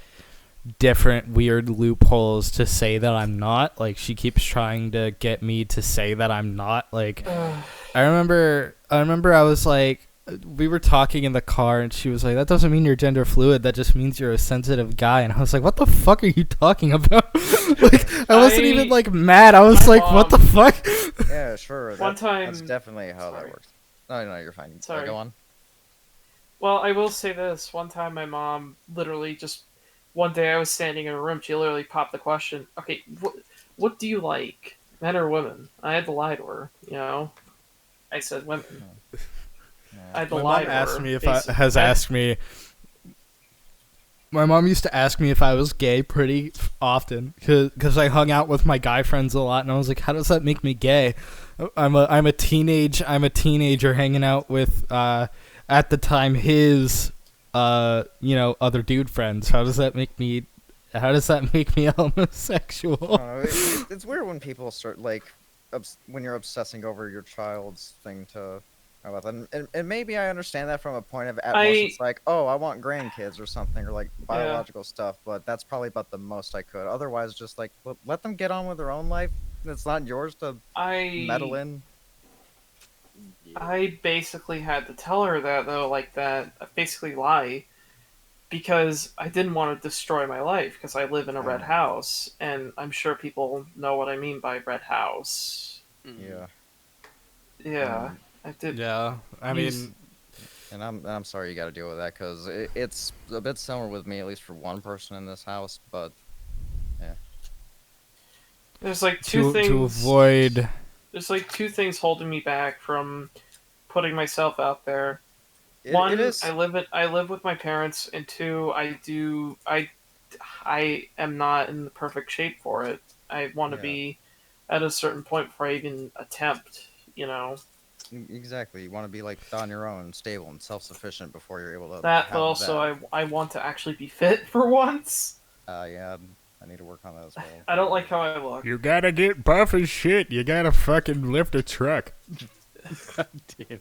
different weird loopholes to say that I'm not. Like, she keeps trying to get me to say that I'm not. Like, I remember I was like, we were talking in the car, and she was like, that doesn't mean you're gender fluid, that just means you're a sensitive guy. And I was like, what the fuck are you talking about? Like, I wasn't even like mad. I was my like, what the fuck? Yeah, sure. One That's time- definitely how Sorry. that works. No, you're fine. Sorry. Go on. Well, I will say this. One time my mom literally just... One day I was standing in a room, she literally popped the question, okay, what do you like, men or women? I had to lie to her, I said women. I had to My lie mom to asked her. me if basi- my mom used to ask me if I was gay pretty often, because I hung out with my guy friends a lot, and I was like, how does that make me gay? I'm a teenager hanging out with at the time his other dude friends. How does that make me How does that make me homosexual? I don't know, it's weird when people start like when you're obsessing over your child's thing to about that. And maybe I understand that from a point of at most it's like, oh, I want grandkids or something, or like biological stuff, but that's probably about the most I could. Otherwise, just like let them get on with their own life. It's not yours to meddle in. I basically had to tell her that though, like that, basically lie, because I didn't want to destroy my life because I live in a red house, and I'm sure people know what I mean by red house. Yeah. Yeah, I did. Yeah, I mean, and I'm sorry you got to deal with that because it's a bit similar with me, at least for one person in this house. But yeah, there's like two things to avoid. There's like two things holding me back from putting myself out there. One, it is. I live with my parents, and two, I am not in the perfect shape for it. I want to be at a certain point before I even attempt, you know. Exactly. You want to be like on your own, stable and self-sufficient before you're able to. That, but also I want to actually be fit for once. Yeah, I need to work on that as well. I don't like how I look. You gotta get buff as shit. You gotta fucking lift a truck. God damn.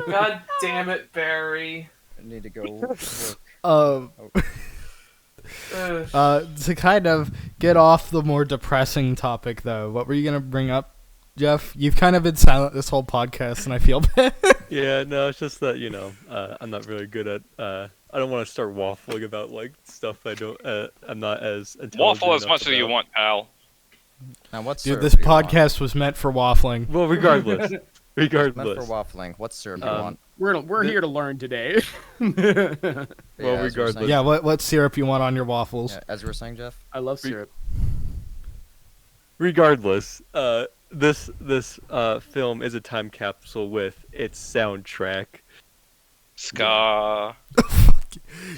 God damn it, Barry. I need to go work. To kind of get off the more depressing topic, though, what were you gonna bring up, Jeff? You've kind of been silent this whole podcast, and I feel bad. Yeah, no, it's just that I'm not really good at. I don't want to start waffling about like stuff I don't. I'm not as Waffle as much as you want, pal. Now, what's Dude, this podcast was meant for waffling. Well, regardless. Meant for waffling. What syrup you want? We're here to learn today. Well, regardless. Yeah, what syrup you want on your waffles? Yeah, as you were saying, Jeff. I love syrup. Regardless, this film is a time capsule with its soundtrack. Ska.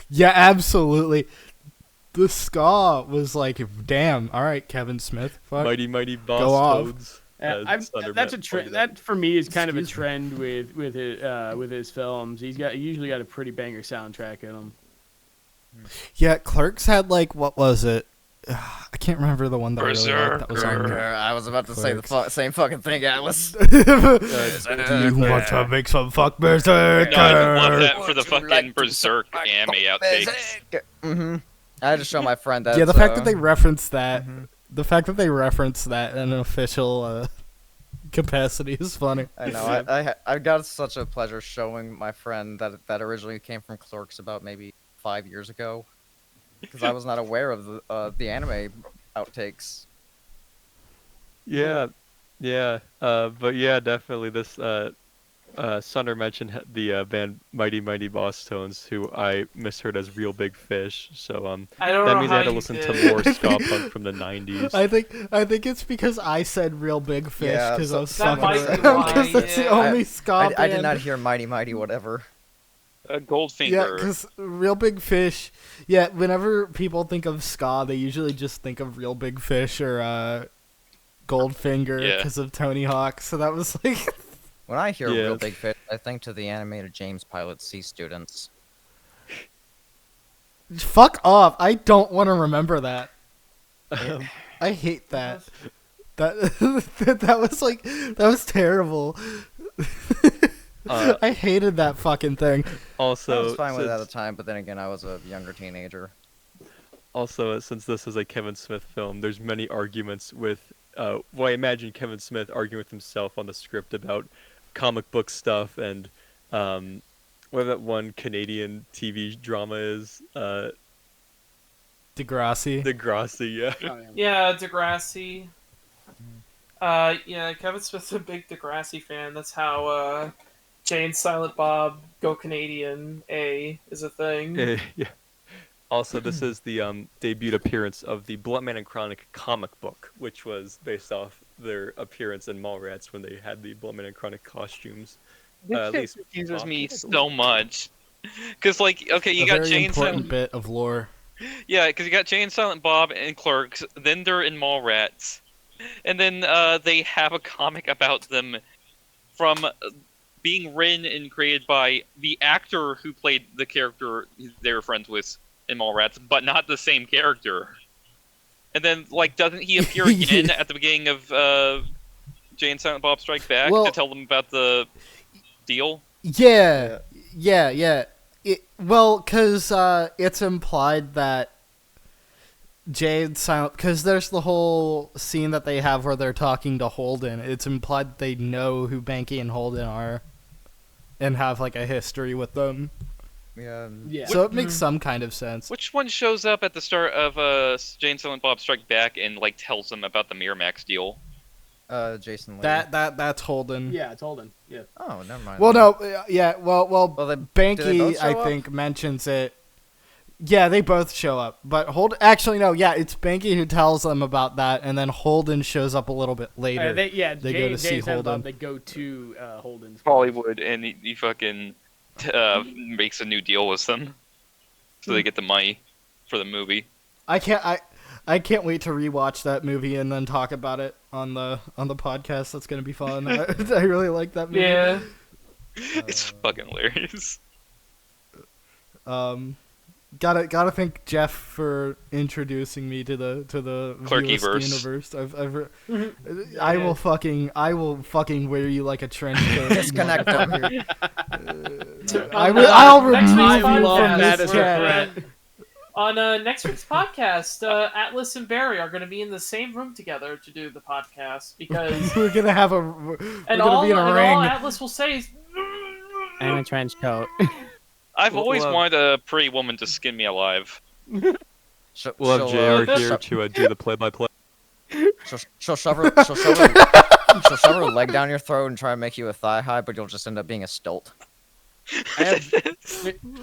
Yeah, absolutely. The ska was like, damn. All right, Kevin Smith. Fuck. Mighty Mighty Boss Go off. Toads. That's a trend. That for me is kind of a trend with his films. He usually got a pretty banger soundtrack in them. Yeah, Clerks had like, what was it? I can't remember the one that I really liked that was on there. I was about to say the same fucking thing, Atlas. Do you want to make some fuck berserker? No, I love that for the fucking Berserk anime outtakes. Mm-hmm. I had to show my friend that. Yeah, the fact that they referenced that, the fact that they referenced that in an official capacity is funny. I know. I got such a pleasure showing my friend that originally came from Clerks about maybe 5 years ago, because I was not aware of the anime outtakes. Yeah, but yeah, definitely this. Sunder mentioned the band Mighty Mighty Boss Tones, who I misheard as Real Big Fish. So I don't that know means how I had to you listen did. to more ska punk from the '90s. I think it's because I said Real Big Fish because I was that fucking might be around, why, 'cause that's the yeah. only ska I band. did not hear Mighty Mighty whatever. Goldfinger. Yeah, because Real Big Fish. Yeah, whenever people think of ska, they usually just think of Real Big Fish or Goldfinger because of Tony Hawk. So that was like. When I hear Real Big Fish, I think to the animated James Pilot Sea Students. Fuck off! I don't want to remember that. I hate that. That was like that was terrible. I hated that fucking thing. Also, I was fine with it at the time, but then again, I was a younger teenager. Also, since this is a Kevin Smith film, there's many arguments with. Well, I imagine Kevin Smith arguing with himself on the script about comic book stuff and what that one Canadian TV drama is. Degrassi. Degrassi, yeah. Oh, yeah. Yeah, Degrassi. Yeah, Kevin Smith's a big Degrassi fan. That's how Jay and Silent Bob Go Canadian A is a thing. Yeah. Also, this is the debut appearance of the Bluntman and Chronic comic book, which was based off their appearance in Mallrats when they had the Bluntman and Chronic costumes. This shit confuses me so much. Because, like, okay, you got very Jay and important Silent... bit of lore. Yeah, because you got Jay and Silent Bob and Clerks, then they're in Mallrats, and then they have a comic about them from being written and created by the actor who played the character they were friends with in Mallrats, but not the same character. And then, like, doesn't he appear again at the beginning of Jay and Silent Bob Strike Back Well- to tell them about the deal? Yeah. Well, because it's implied that Jade Silent, because there's the whole scene that they have where they're talking to Holden. It's implied that they know who Banky and Holden are, and have like a history with them. Yeah. Yeah. So it makes some kind of sense. Which one shows up at the start of Jay and Silent Bob Strike Back and like tells them about the Miramax deal? Jason Lee. That's Holden. Yeah, it's Holden. Yeah. Oh, never mind. Well, no, yeah. Well, Well, do they Banky, both show I up? think, mentions it. Yeah, they both show up, but actually no. Yeah, it's Banky who tells them about that, and then Holden shows up a little bit later. They They Jay, go to Jay see and Silent Bob, Holden. They go to Holden's Hollywood, and he fucking makes a new deal with them, so they get the money for the movie. I can't wait to rewatch that movie and then talk about it on the podcast. That's gonna be fun. I really like that movie. Yeah. It's fucking hilarious. Gotta thank Jeff for introducing me to the Clerkyverse. universe. I will fucking wear you like a trench coat. Disconnect them. I'll Next remove week's you love from that this as a chat. threat. On next week's podcast, Atlas and Barry are going to be in the same room together to do the podcast because, We're gonna have we're and gonna all, be in a and ring. all Atlas will say is, I'm a trench coat. I've always We'll have- wanted a pretty woman to skin me alive. She'll, We'll have she'll, JR here to do the play-by-play. she'll shove her leg down your throat and try to make you a thigh high, but you'll just end up being a stilt. I have,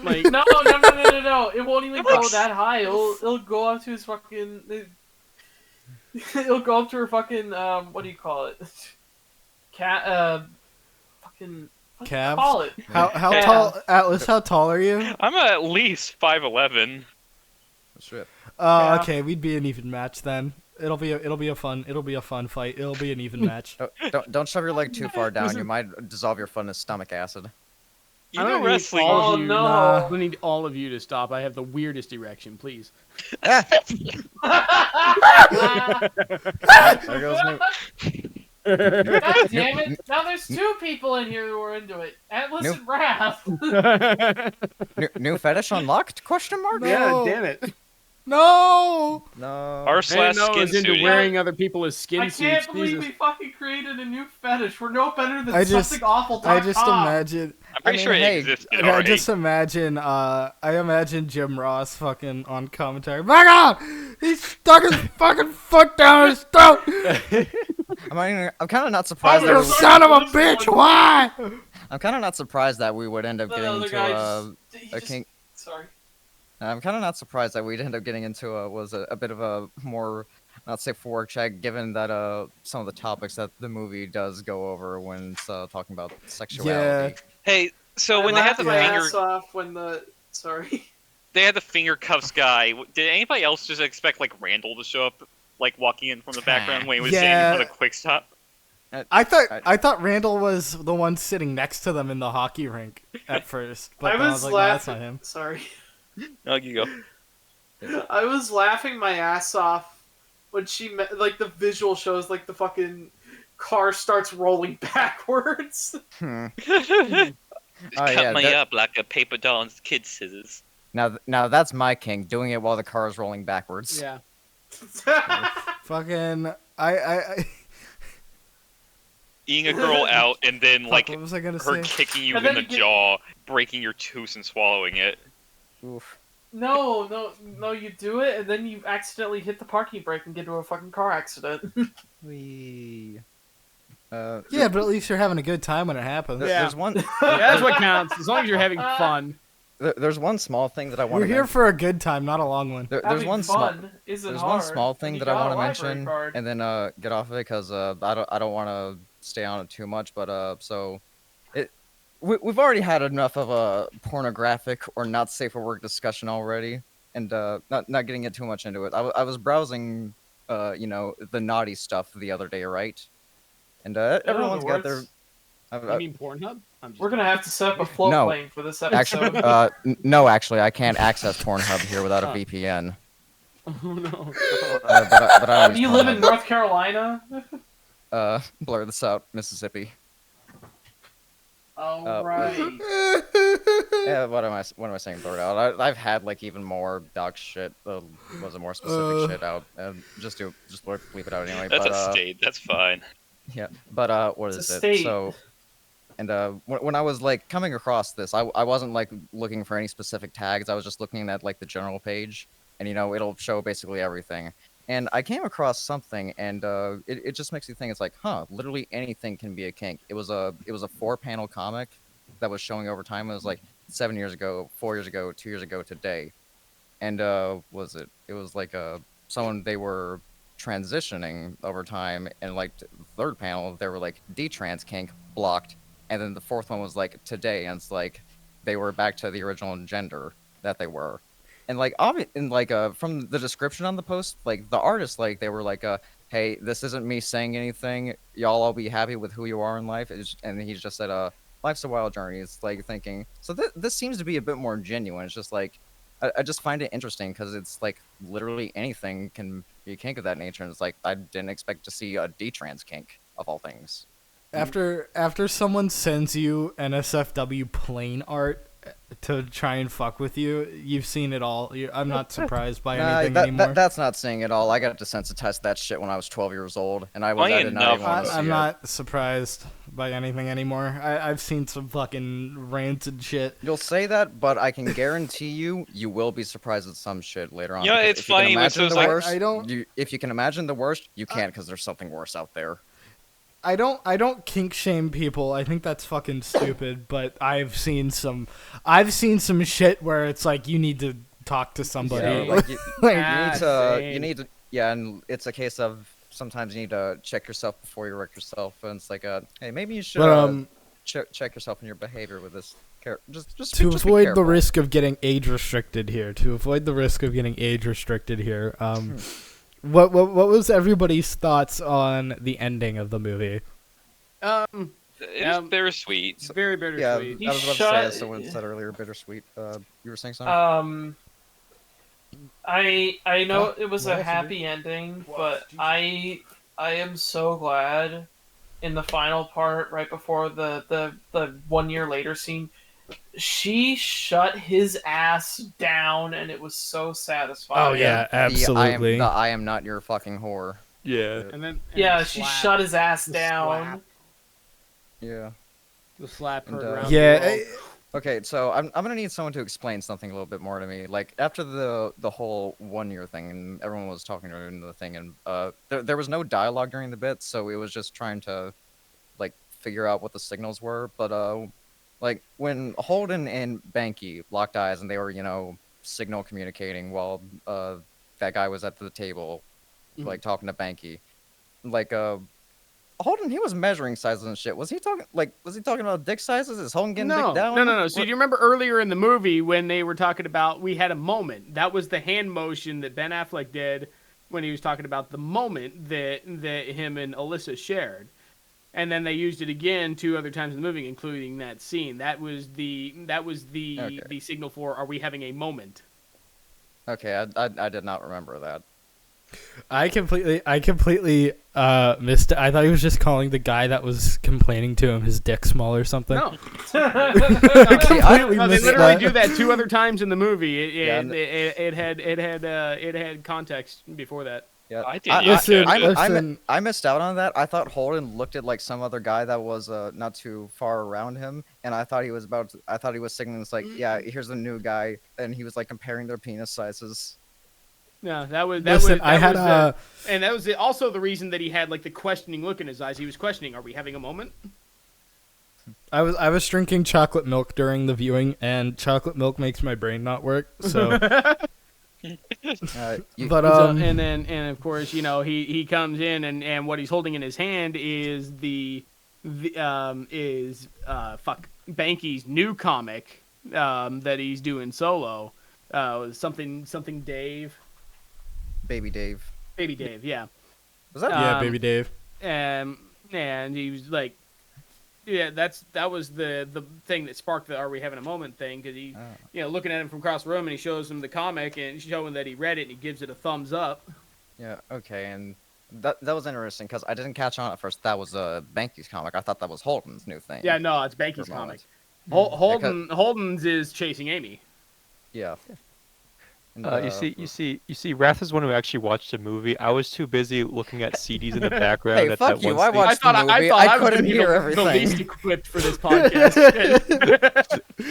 like, no, it won't even go that high. It'll go up to his fucking, it'll go up to her fucking, what do you call it? Fucking, what do you Calves? call it? How Yeah. tall, Atlas? How tall are you? I'm at least 5'11". Shit. Yeah. Okay, we'd be an even match then. It'll be a fun fight. It'll be an even match. Don't shove your leg too far down. You might dissolve your fun in stomach acid. You I know don't need wrestling. all Oh, of you. no. I need all of you to stop. I have the weirdest erection, please. There goes new. God damn it! Now there's two people in here who are into it. Atlas Nope. and Wrath. New fetish unlocked? Question mark? No. Yeah, damn it. No. No. R I slash know skin is into suit. wearing other people as skin I can't suits. believe Jesus. we fucking created a new fetish. We're no better than I just somethingawful.com. imagine. I'm pretty I sure mean, it hey, existed I already. just imagine. I imagine Jim Ross fucking on commentary. My God, he stuck his fucking foot down his throat. I'm kind of not surprised. You son of a bitch! Why? I'm kind of not surprised that we would end up The getting other into guy a just king. Sorry. I'm kind of not surprised that we'd end up getting into a bit of a more, not safe for work check, given that some of the topics that the movie does go over when it's talking about sexuality. Hey, so I when they had laughed the my finger, ass off when the sorry. they had the finger cuffs guy. Did anybody else just expect like Randall to show up, like walking in from the background when he was Yeah. standing for the quick stop? I thought Randall was the one sitting next to them in the hockey rink at first, but I then was like, no, that's laughing. not him. Sorry. Oh, you go. I was laughing my ass off when like the visual shows like the fucking car starts rolling backwards. Hmm. Cut yeah, me that- up like a paper doll and kid scissors. Now that's my king, doing it while the car is rolling backwards. Yeah. Fucking I Eating a girl out and then fuck, like what was I gonna her say? kicking you And in then the you get- jaw, breaking your tooth and swallowing it. Oof. No, you do it and then you accidentally hit the parking brake and get into a fucking car accident. We. Yeah, but at least you're having a good time when it happens. Yeah. There's one. Yeah, that's what counts. As long as you're having fun. There's one small thing that I want We're to here mention. for a good time, not a long one. There's Having one small. fun isn't There's hard. one small thing and that you I got want to a library mention, card. and then get off of it because I don't want to stay on it too much. But we've already had enough of a pornographic or not safe for work discussion already, and not getting it too much into it. I was browsing, the naughty stuff the other day, right? And everyone's got their. You mean Pornhub? We're gonna have to set up a float No. plane for this Actually, episode. no, actually, I can't access Pornhub here without a VPN. Oh no. But I don't use You live in Pornhub. North Carolina? Blur this out, Mississippi. Oh, right. Yeah, what am I saying? Blur it out. I've had like even more doc shit. Was a more specific shit out. Just bleep it out anyway. That's but, a state. That's fine. Yeah, but what It's is a it? state. So, and when I was like coming across this, I wasn't like looking for any specific tags. I was just looking at like the general page, and it'll show basically everything. And I came across something, and it just makes me think. It's like, huh, literally anything can be a kink. It was a 4-panel comic that was showing over time. It was like 7 years ago, 4 years ago, 2 years ago, today, and was it? It was like someone they were transitioning over time, and like the third panel they were like detrans kink blocked, and then the fourth one was like today, and it's like they were back to the original gender that they were. And like from the description on the post, like the artist, like they were like hey, this isn't me saying anything, y'all all be happy with who you are in life. And he just said life's a wild journey. It's like thinking, so this seems to be a bit more genuine. It's just like I just find it interesting because it's like literally anything can be a kink of that nature, and it's like I didn't expect to see a D-trans kink of all things. After someone sends you NSFW plane art to try and fuck with you, you've seen it all. I'm not surprised by anything anymore. That's not saying it all. I got desensitized to that shit when I was 12 years old, and I Funny did not even enough, want to see I'm it. not surprised by anything anymore. I've seen some fucking rancid shit. You'll say that, but I can guarantee you will be surprised at some shit later on. You know, because it's if you can funny, imagine it's the like- worst, I don't- if you can imagine the worst, you can't because there's something worse out there. I don't kink shame people. I think that's fucking stupid, but I've seen some shit where it's like you need to talk to somebody. Yeah, like Same. you need to, yeah, and it's a case of sometimes you need to check yourself before you wreck yourself, and it's like hey, maybe you should But check yourself in your behavior with this character. Just to be avoid the careful. risk of getting age restricted here, what was everybody's thoughts on the ending of the movie? It was bittersweet. It's very Yeah, bittersweet. I was about to say, as someone said earlier, bittersweet. You were saying something? I know it was What a else happy ending, but I am so glad in the final part, right before the 1 year later scene, she shut his ass down, and it was so satisfying. Oh yeah, absolutely. I am not your fucking whore. Yeah. And Yeah, the she slap, shut his ass the down. slap. Yeah. The slap And, heard around Yeah, the world. Okay, so I'm gonna need someone to explain something a little bit more to me. Like after the whole 1 year thing, and everyone was talking during the thing, and there was no dialogue during the bit, so it was just trying to like figure out what the signals were. But like when Holden and Banky locked eyes and they were signal communicating while that guy was at the table, like talking to Banky, like Holden, he was measuring sizes and shit. Was he talking about dick sizes? Is Holden getting dick down? No. So do you remember earlier in the movie when they were talking about we had a moment? That was the hand motion that Ben Affleck did when he was talking about the moment that him and Alyssa shared. And then they used it again 2 other times in the movie, including that scene. That was the Okay. signal for are we having a moment? Okay, I did not remember that. I completely missed it. I thought he was just calling the guy that was complaining to him his dick small or something. No. Completely No, they missed literally that. do that 2 other times in the movie. Yeah, It had context before that. Yeah, I did. Listen, yeah, listen. I missed out on that. I thought Holden looked at like some other guy that was not too far around him, and I thought he was signaling. It's like, yeah, here's a new guy, and he was like comparing their penis sizes. No, that was Listen, that I had was, and that was also the reason that he had like the questioning look in his eyes. He was questioning, "Are we having a moment?" I was drinking chocolate milk during the viewing, and chocolate milk makes my brain not work. So, but and of course, he comes in and what he's holding in his hand is Banky's new comic that he's doing solo. Something Dave. Baby Dave. Baby Dave, yeah. Was that? yeah, baby Dave. And he was like, that was the thing that sparked the "Are we having a moment" thing, because he, looking at him from across the room, and he shows him the comic and showing that he read it, and he gives it a thumbs up. Yeah. Okay. And that was interesting because I didn't catch on at first. That was Banky's comic. I thought that was Holden's new thing. Yeah, no, it's Banky's for a comic. moment. Holden's is Chasing Amy. Yeah. And, you see, Wrath is one who actually watched the movie. I was too busy looking at CDs in the background. Hey, at fuck that you! one I stage. watched the movie. I couldn't hear the everything. least equipped for this podcast.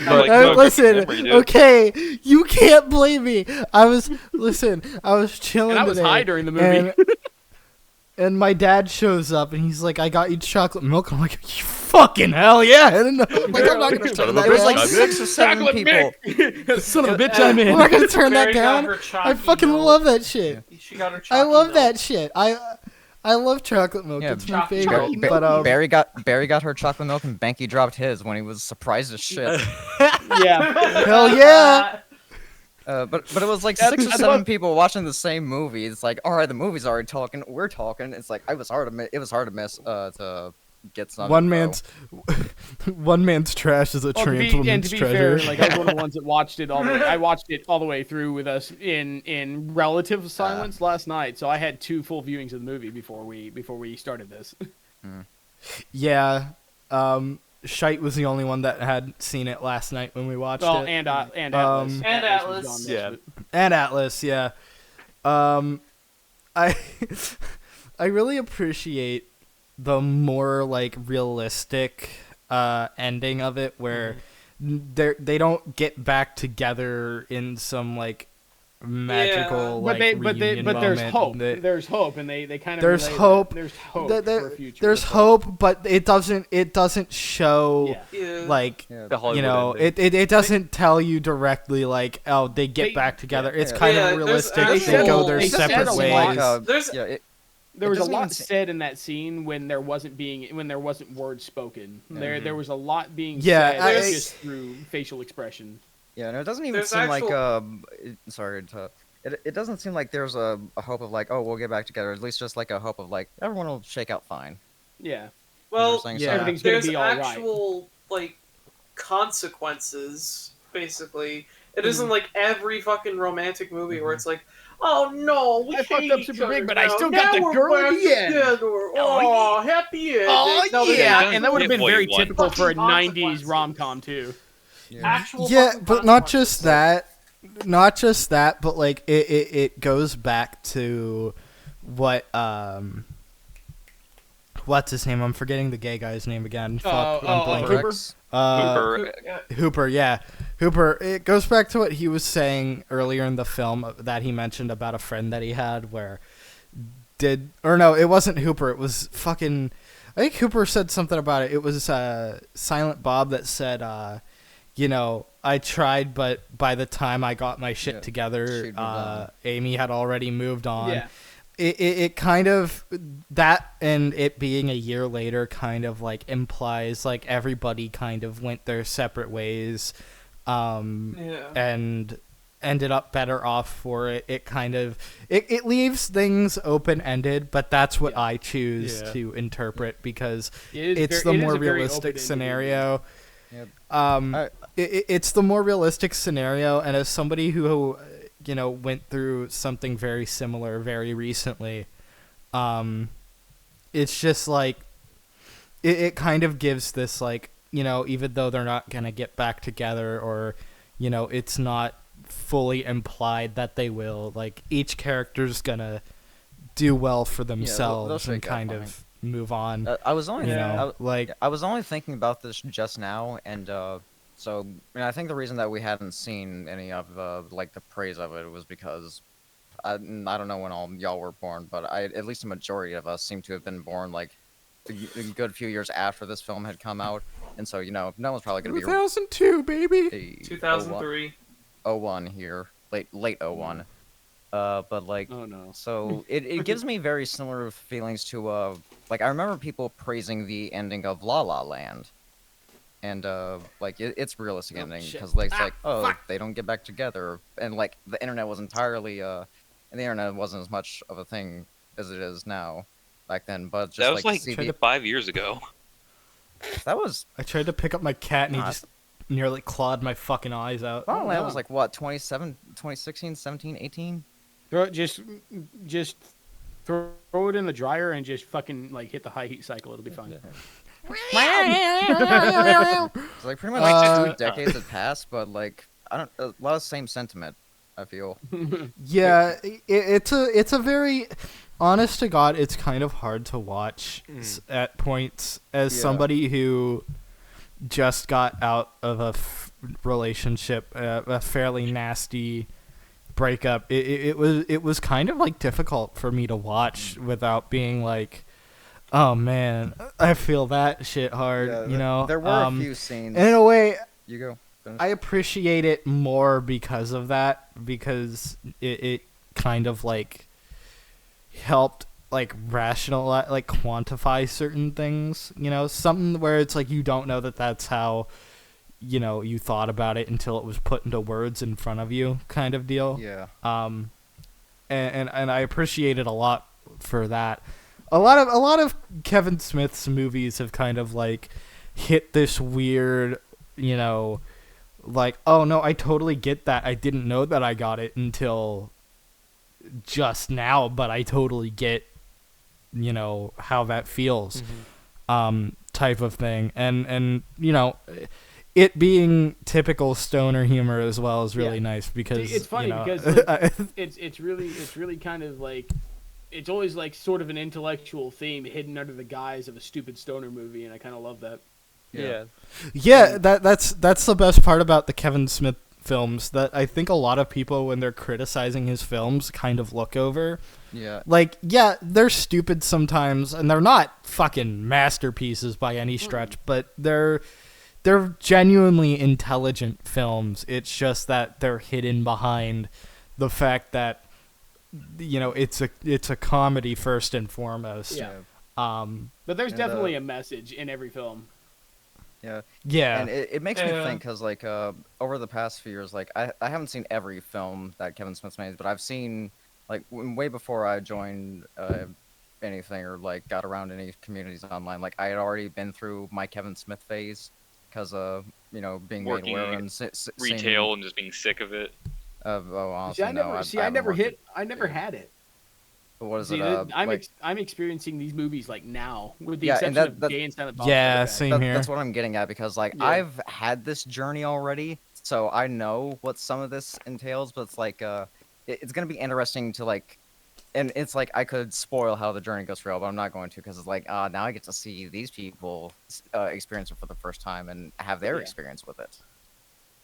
Like, no, Listen, memory, dude. okay, you can't blame me. I was chilling And I was today, high during the movie. and my dad shows up and he's like, "I got you chocolate milk." I'm like, "You fucking hell yeah!" And like, I'm not gonna turn that There's down. like 6 or 7 people. Son of a bitch, I'm in. I'm not gonna turn that Mary got down. her I chalky fucking milk. love that shit. She got her I chalky love milk. that shit. I love chocolate milk. Yeah, It's my chocolate favorite. milk. But Barry got her chocolate milk and Banky dropped his when he was surprised as shit. Yeah. hell yeah. But it was like That's- 6 or I 7 love- people watching the same movie. It's like, all right, the movie's already talking. We're talking. It's like it was hard to miss to get some. One info. man's trash is a trans to woman's be treasure. fair, like I was one of the ones that watched it all the way. I watched it all the way through with us in relative silence last night. So I had 2 full viewings of the movie before we started this. Yeah. Shite was the only one that had seen it last night when we watched Well, it. and Atlas. And Atlas was Atlas. gone Yeah. most of it. And Atlas, yeah. I I really appreciate the more like realistic ending of it, where they don't get back together in some like magical But like but reunion there's moment. hope. They- There's hope, and they kind of There's relay hope. That. There's hope Th- there- for a future. there's hope, but it doesn't show Yeah. Yeah. like Yeah. The Hollywood ending. it doesn't tell you directly like, oh, they get They- back together. It's yeah. kind Yeah, of there's realistic. They actual- go their they said separate a lot. ways. There's- There was a doesn't even lot se- said in that scene when there wasn't words spoken. There was a lot being Yeah, said I- just through facial expression. Yeah, no, it doesn't even There's seem like actual- sorry to. It doesn't seem like there's a hope of like, oh, we'll get back together. At least just like a hope of like everyone will shake out fine. Yeah. Well, saying, Yeah. so- Everything's gonna there's be all right. actual like consequences. Basically, it isn't like every fucking romantic movie where it's like, oh no, we I fucked hate up each super other big, but I now. still got Now the we're girl at back the end." together. Oh, happy ending. Oh No, there's yeah, actual- and that would have been Get what very you want. typical for a Fucking '90s consequences. rom-com too. actual Yeah, fucking but not just consequences. that, but like it goes back to what what's his name? I'm forgetting the gay guy's name again. Fuck, I'm blanking. Cooper? Rex? Cooper, Hooper, yeah. Hooper, it goes back to what he was saying earlier in the film that he mentioned about a friend that he had where it wasn't Hooper, it was fucking, I think Hooper said something about it. It was Silent Bob that said, I tried, but by the time I got my shit Yeah, together, she'd moved on. Amy had already moved on. Yeah. It kind of, that and it being a year later kind of like implies like everybody kind of went their separate ways and ended up better off for it. It kind of it leaves things open-ended, but that's what I choose Yeah. to interpret because It is it's very- the it is more a very realistic open-ended scenario. Yep. It's the more realistic scenario, and as somebody who went through something very similar very recently, it's just like it kind of gives this like, even though they're not gonna get back together, or it's not fully implied that they will, like each character's gonna do well for themselves and shake out kind fine. of move on. I was only I I was only thinking about this just now, and so I think the reason that we hadn't seen any of like the praise of it was because I don't know when all y'all were born, but at least a majority of us seem to have been born like a good few years after this film had come out, and so no one's probably gonna be 2002, baby. a 2003. 01 here, late 01. But like, Oh no. so it gives me very similar feelings to like I remember people praising the ending of La La Land, and like it's realistic ending shit. because like it's like they don't get back together, and like the internet was entirely and the internet wasn't as much of a thing as it is now back then, but just that was like to see 25 years ago. That was I tried to pick up my cat and he Nah, just nearly clawed my fucking eyes out. oh, that was no. like what 2016, 17, 18. Just throw it in the dryer and just fucking like hit the high heat cycle. It'll be fine. It's like pretty much Uh, 2 decades had passed, but like I don't a lot of same sentiment. I feel. Yeah, it's a very honest to God. It's kind of hard to watch at points as Yeah. somebody who just got out of a relationship, a fairly nasty breakup. It was kind of like difficult for me to watch without being like, oh man, I feel that shit hard. Yeah, you know, there were a few scenes. and in a way, You go. Finish. I appreciate it more because of that, because it kind of like helped like rationalize, like quantify certain things, you know, something where it's like you don't know that that's how, you know, you thought about it until it was put into words in front of you, kind of deal. Yeah. And I appreciate it a lot for that. A lot of Kevin Smith's movies have kind of like hit this weird, you know, like, oh no, I totally get that. I didn't know that I got it until just now, but I totally get, you know, how that feels, type of thing. And you know, it being typical stoner humor as well is really nice because It's funny you know, because like, it's really kind of like it's always like sort of an intellectual theme hidden under the guise of a stupid stoner movie, and I kind of love that. Yeah. yeah, that's the best part about the Kevin Smith films that I think a lot of people, when they're criticizing his films, kind of look over. Yeah. Like, yeah, they're stupid sometimes, and they're not fucking masterpieces by any stretch, but they're genuinely intelligent films. It's just that they're hidden behind the fact that, you know, it's a comedy first and foremost. Yeah. But there's And, definitely a message in every film. Yeah. yeah, And it makes me think because like over the past few years, like I haven't seen every film that Kevin Smith's made, but I've seen like way before I joined anything or like got around any communities online. Like I had already been through my Kevin Smith phase because you know, being made Working aware and retail and just being sick of it. Honestly, I no, never haven't worked had it. What is See, it? I'm experiencing these movies like now, with the Yeah, exception and of that- Gay and Silent Bob yeah, Strike Back. same here. That's what I'm getting at because like Yeah. I've had this journey already, so I know what some of this entails. But it's like it's gonna be interesting to like, and it's like I could spoil how the journey goes for real, but I'm not going to because it's like now I get to see these people experience it for the first time and have their Yeah. experience with it.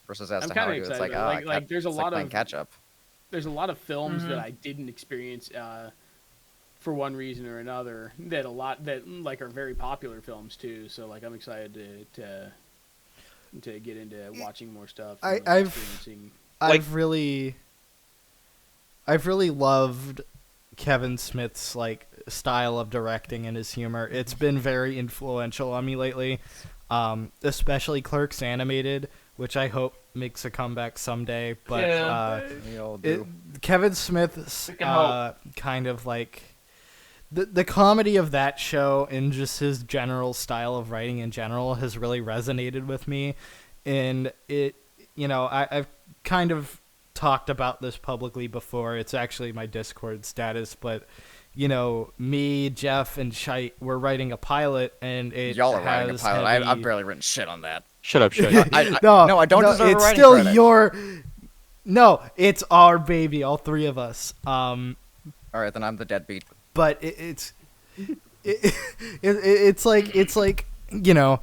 Versus as I'm to how kinda I do it, it's excited like about it. Like, there's a lot playing of catch up. There's a lot of films Mhm. that I didn't experience for one reason or another that like are very popular films too. So like I'm excited to get into watching more stuff. and I've experiencing. I've really loved Kevin Smith's like style of directing and his humor. It's been very influential on me lately, especially Clerks Animated, which I hope makes a comeback someday. But Yeah. We all do. Kevin Smith's We can hope. kind of like the comedy of that show and just his general style of writing in general has really resonated with me. And it, you know, I've kind of talked about this publicly before. It's actually my Discord status, but you know, me, Jeff, and Shite, we're writing a pilot, and it Y'all are writing a has pilot. heavy- I've barely written shit on that. Shut up, shut up. No, I don't deserve it's a writing still credit. your. No, it's our baby, all three of us. All right, then I'm the deadbeat. But it's like you know,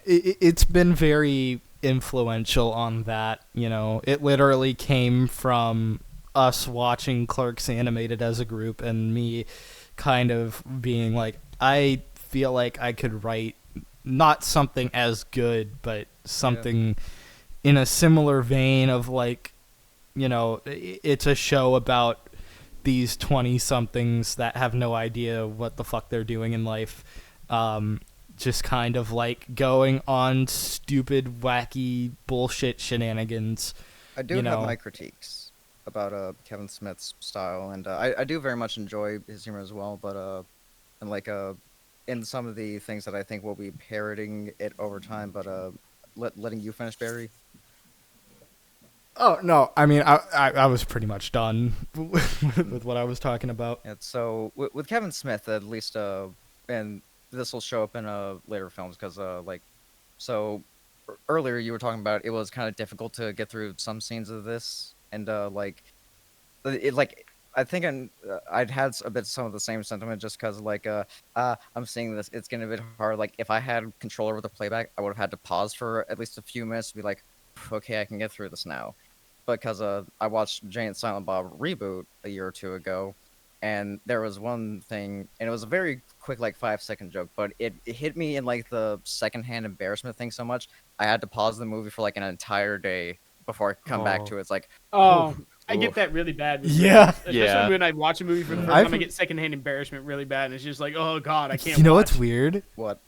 it's been very influential on that. You know, it literally came from us watching Clerks Animated as a group and me kind of being like, I feel like I could write not something as good, but something in a similar vein of like, you know, it's a show about these 20-somethings that have no idea what the fuck they're doing in life. Just kind of like going on stupid, wacky bullshit shenanigans. I do you have know. my critiques about Kevin Smith's style, and I do very much enjoy his humor as well. But and like in some of the things that I think will be parroting it over time, but letting you finish, Barry. Oh no, I mean I was pretty much done with what I was talking about. And so with Kevin Smith, at least, and this will show up in later films because so earlier you were talking about it was kind of difficult to get through some scenes of this, and like I think I'd had a bit some of the same sentiment just because I'm seeing this, it's getting a bit hard. Like if I had control over the playback, I would have had to pause for at least a few minutes to be like, okay, I can get through this now. Because I watched Jay and Silent Bob reboot a year or two ago, and there was one thing, and it was a very quick, like 5-second joke, but it hit me in like the secondhand embarrassment thing so much, I had to pause the movie for like an entire day before I come back to it. It's like, Oh, oof, I get oof. that really bad. With Yeah. movies, especially Yeah. when I watch a movie for the first time, I get secondhand embarrassment really bad, and it's just like, oh god, I can't. You know watch. what's weird? What?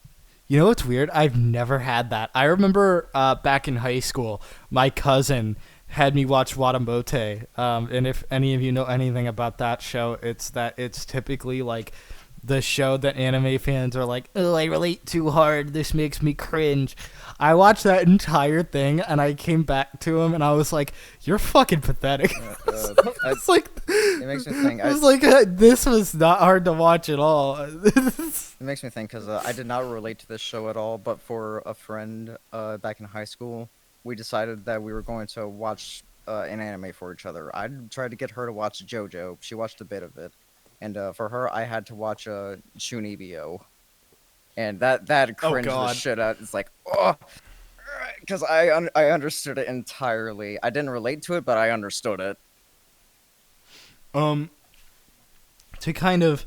You know what's weird? I've never had that. I remember back in high school, my cousin had me watch Watamote. And if any of you know anything about that show, it's typically like the show that anime fans are like, oh, I relate too hard. This makes me cringe. I watched that entire thing, and I came back to him, and I was like, you're fucking pathetic. It's like, It makes me think. I was like, this was not hard to watch at all. It makes me think because I did not relate to this show at all, but for a friend back in high school, we decided that we were going to watch an anime for each other. I tried to get her to watch JoJo. She watched a bit of it, and for her, I had to watch Shunibyo, and that cringed the God. shit out. It's like, oh, because I understood it entirely. I didn't relate to it, but I understood it. To kind of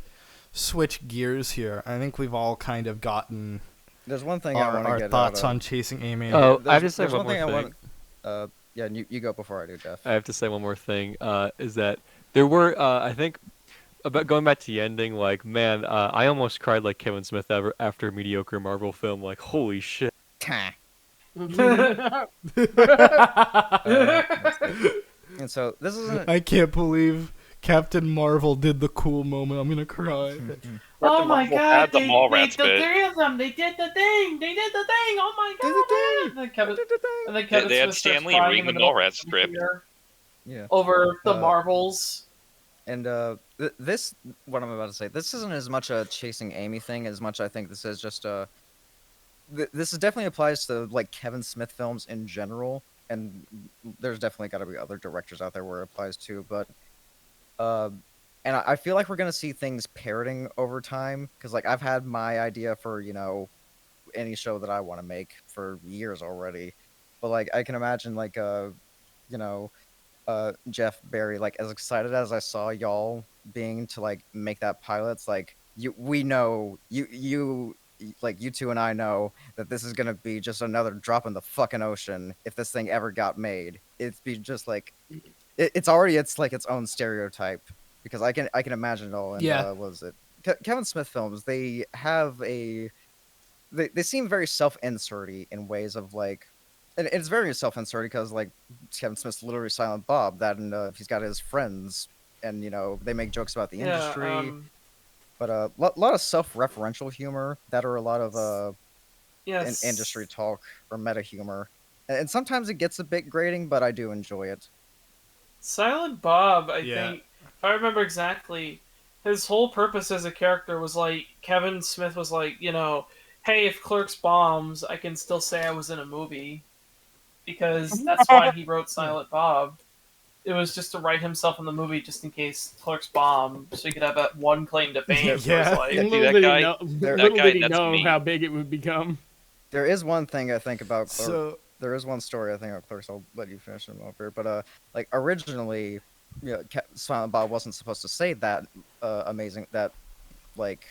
switch gears here, I think we've all kind of gotten There's one thing I want to our get thoughts out of. on Chasing Amy. Oh, I There's- have to say there's one more thing I thing. want. Yeah, you go before I do, Jeff. I have to say one more thing. Is that there were I think about going back to the ending. Like, man, I almost cried like Kevin Smith after a mediocre Marvel film. Like, holy shit. And so this isn't. I can't believe Captain Marvel did the cool moment. I'm gonna cry. Oh my Marvel god, had the they, Mallrats the bit. three of them, they did the thing! They did the thing! Oh my god! And then Kevin They had Smith starts Stan Lee crying reading in the middle of Mallrats the script. theater Yeah. over the Uh, Marvels. And this, what I'm about to say, this isn't as much a chasing Amy thing as much I think this is just this is definitely applies to like Kevin Smith films in general, and there's definitely got to be other directors out there where it applies to, but and I feel like we're gonna see things parroting over time because like I've had my idea for any show that I want to make for years already, but like I can imagine like you know. Jeff, Barry, like as excited as I saw y'all being to like make that pilot, it's like we know you like you two and I know that this is gonna be just another drop in the fucking ocean if this thing ever got made. It'd be just like it's already like its own stereotype because I can imagine it all. And Yeah. what was it? Kevin Smith films, they have they seem very self-inserty in ways of like. And it's very self-inserted because, like, Kevin Smith's literally Silent Bob. That and he's got his friends, and they make jokes about the industry. But a lot of self-referential humor that are a lot of yes. industry talk or meta humor, and sometimes it gets a bit grating, but I do enjoy it. Silent Bob, I Yeah. think, if I remember exactly, his whole purpose as a character was like, Kevin Smith was like, hey, if Clerks bombs, I can still say I was in a movie. Because that's why he wrote Silent Bob. It was just to write himself in the movie just in case Clerks bomb, so he could have that one claim to fame for Yeah. his life. See, Little that did guy- he know, that little guy, did he that's know me. how big it would become. There is one thing I think about Clerks. So There is one story I think about Clerks. I'll let you finish it over. But like originally, Silent Bob wasn't supposed to say that amazing, that like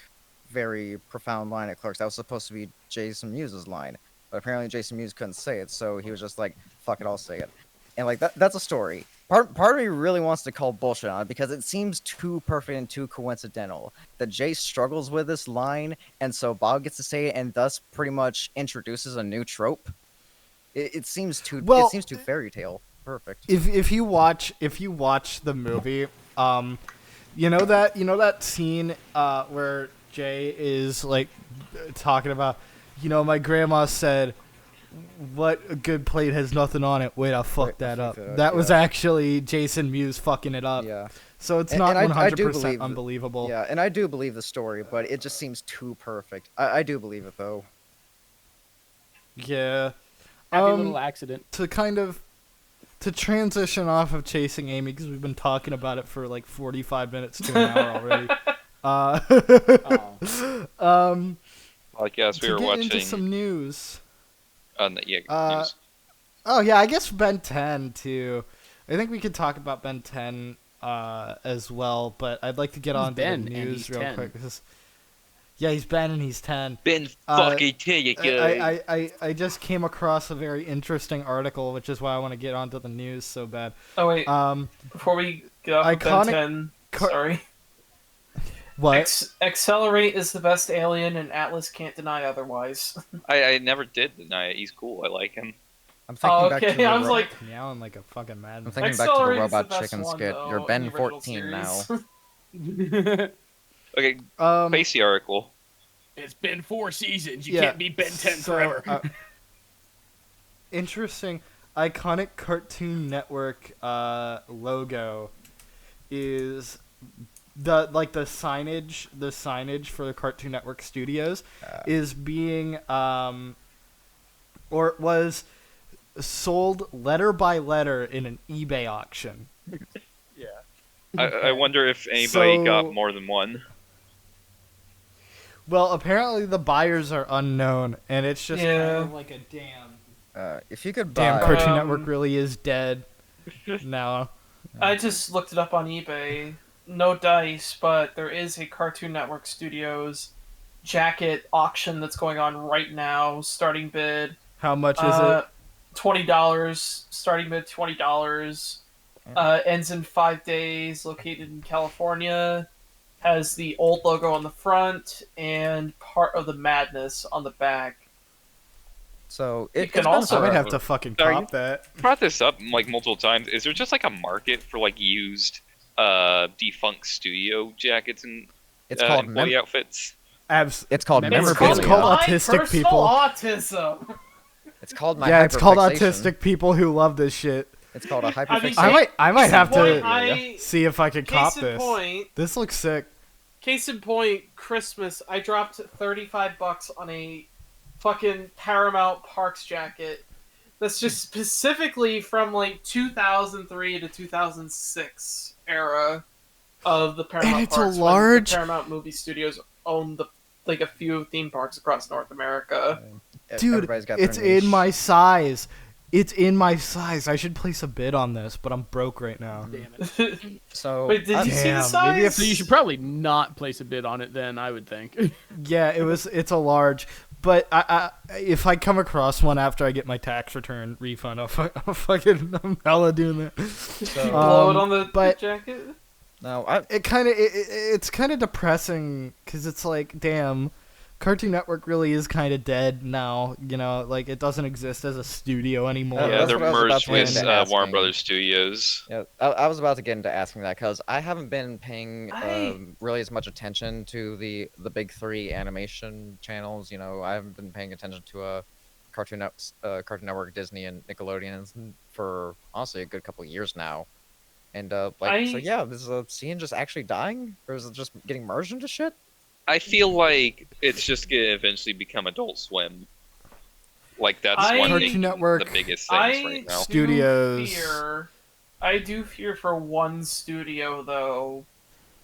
very profound line at Clerks. That was supposed to be Jason Mewes' line, but apparently Jason Mewes couldn't say it, so he was just like, "Fuck it, I'll say it." And like that's a story. Part of me really wants to call bullshit on it because it seems too perfect and too coincidental that Jay struggles with this line, and so Bob gets to say it, and thus pretty much introduces a new trope. It seems too. Well, it seems too fairy tale. Perfect. if you watch the movie, you know that scene where Jay is like talking about, my grandma said, "What a good plate has nothing on it." Wait, I fucked that up. That was actually Jason Mewes fucking it up. Yeah. So it's And not I 100% do believe unbelievable. Yeah, and I do believe the story, but it just seems too perfect. I do believe it though. Yeah. Happy little accident. To transition off of Chasing Amy, because we've been talking about it for like 45 minutes to an hour already. I guess we to were get watching into some news. news. Oh yeah, I guess Ben 10 too. I think we could talk about Ben 10 as well, but I'd like to get on to the news real 10. quick. Yeah, he's Ben and he's 10. Ben fucking 10, you guys. I just came across a very interesting article, which is why I want to get onto the news so bad. Oh wait, before we get off of Ben 10, sorry. What? Accelerate is the best alien, and Atlas can't deny otherwise. I never did deny it. He's cool. I like him. I'm thinking back to the I was like, meowing like a fucking madman. I'm thinking back to the Accelerate is the robot best chicken one, skit. though, You're in Ben the original 14 now. series. Okay, face the article. It's been 4 seasons. You can't be Ben 10 forever. Interesting. Iconic Cartoon Network logo is the signage for the Cartoon Network studios is being or was sold letter by letter in an eBay auction. Yeah. I wonder if anybody got more than one. Well, apparently the buyers are unknown, and it's just kind of like a damn. If you could buy, damn, Cartoon Network really is dead now. I just looked it up on eBay. No dice, but there is a Cartoon Network Studios jacket auction that's going on right now. Starting bid. How much is it? $20. Starting bid $20. Ends in 5 days. Located in California. Has the old logo on the front and part of the madness on the back. So it can also. I might have to fucking cop that. I brought this up like multiple times. Is there just like a market for like used defunct studio jackets and employee outfits? It's called memorabilia. It's called autistic people. Autism. It's called my it's called autistic people who love this shit. It's called a hyperfixation. I might have to see if I could cop this. This looks sick. Case in point, Christmas, I dropped $35 on a fucking Paramount Parks jacket. That's just specifically from like 2003 to 2006 era of the Paramount and it's Parks. A large. The Paramount Movie Studios owned a few theme parks across North America. Dude, it's in my size. It's in my size. I should place a bid on this, but I'm broke right now. Damn it. So wait, did you see the size? So you should probably not place a bid on it then, I would think. Yeah, it's a large. But if I come across one after I get my tax return refund, I'm hella doing that. So, blow it on the jacket? No, it's kind of depressing because it's like, damn, Cartoon Network really is kind of dead now. Like it doesn't exist as a studio anymore. Yeah, they're merged with Warner Brothers Studios. Yeah, I was about to get into asking that because I haven't been paying really as much attention to the big three animation channels. I haven't been paying attention to Cartoon Network, Disney, and Nickelodeon for honestly a good couple of years now. And so is the scene just actually dying, or is it just getting merged into shit? I feel like it's just gonna eventually become Adult Swim. Like that's one Cartoon Network, the biggest things right now. Studios. I do fear for one studio though,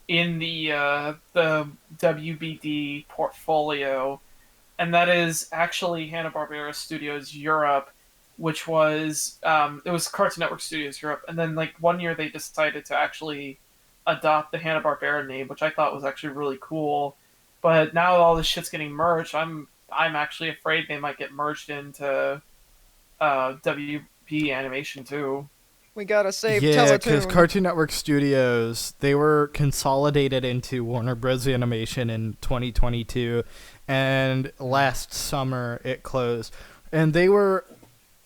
in the WBD portfolio, and that is actually Hanna-Barbera Studios Europe, which was it was Cartoon Network Studios Europe, and then like 1 year they decided to actually adopt the Hanna-Barbera name, which I thought was actually really cool. But now all this shit's getting merged. I'm actually afraid they might get merged into WB Animation too. We gotta save Teletoon. Because Teletoon. Cartoon Network Studios, they were consolidated into Warner Bros. Animation in 2022, and last summer it closed. And they were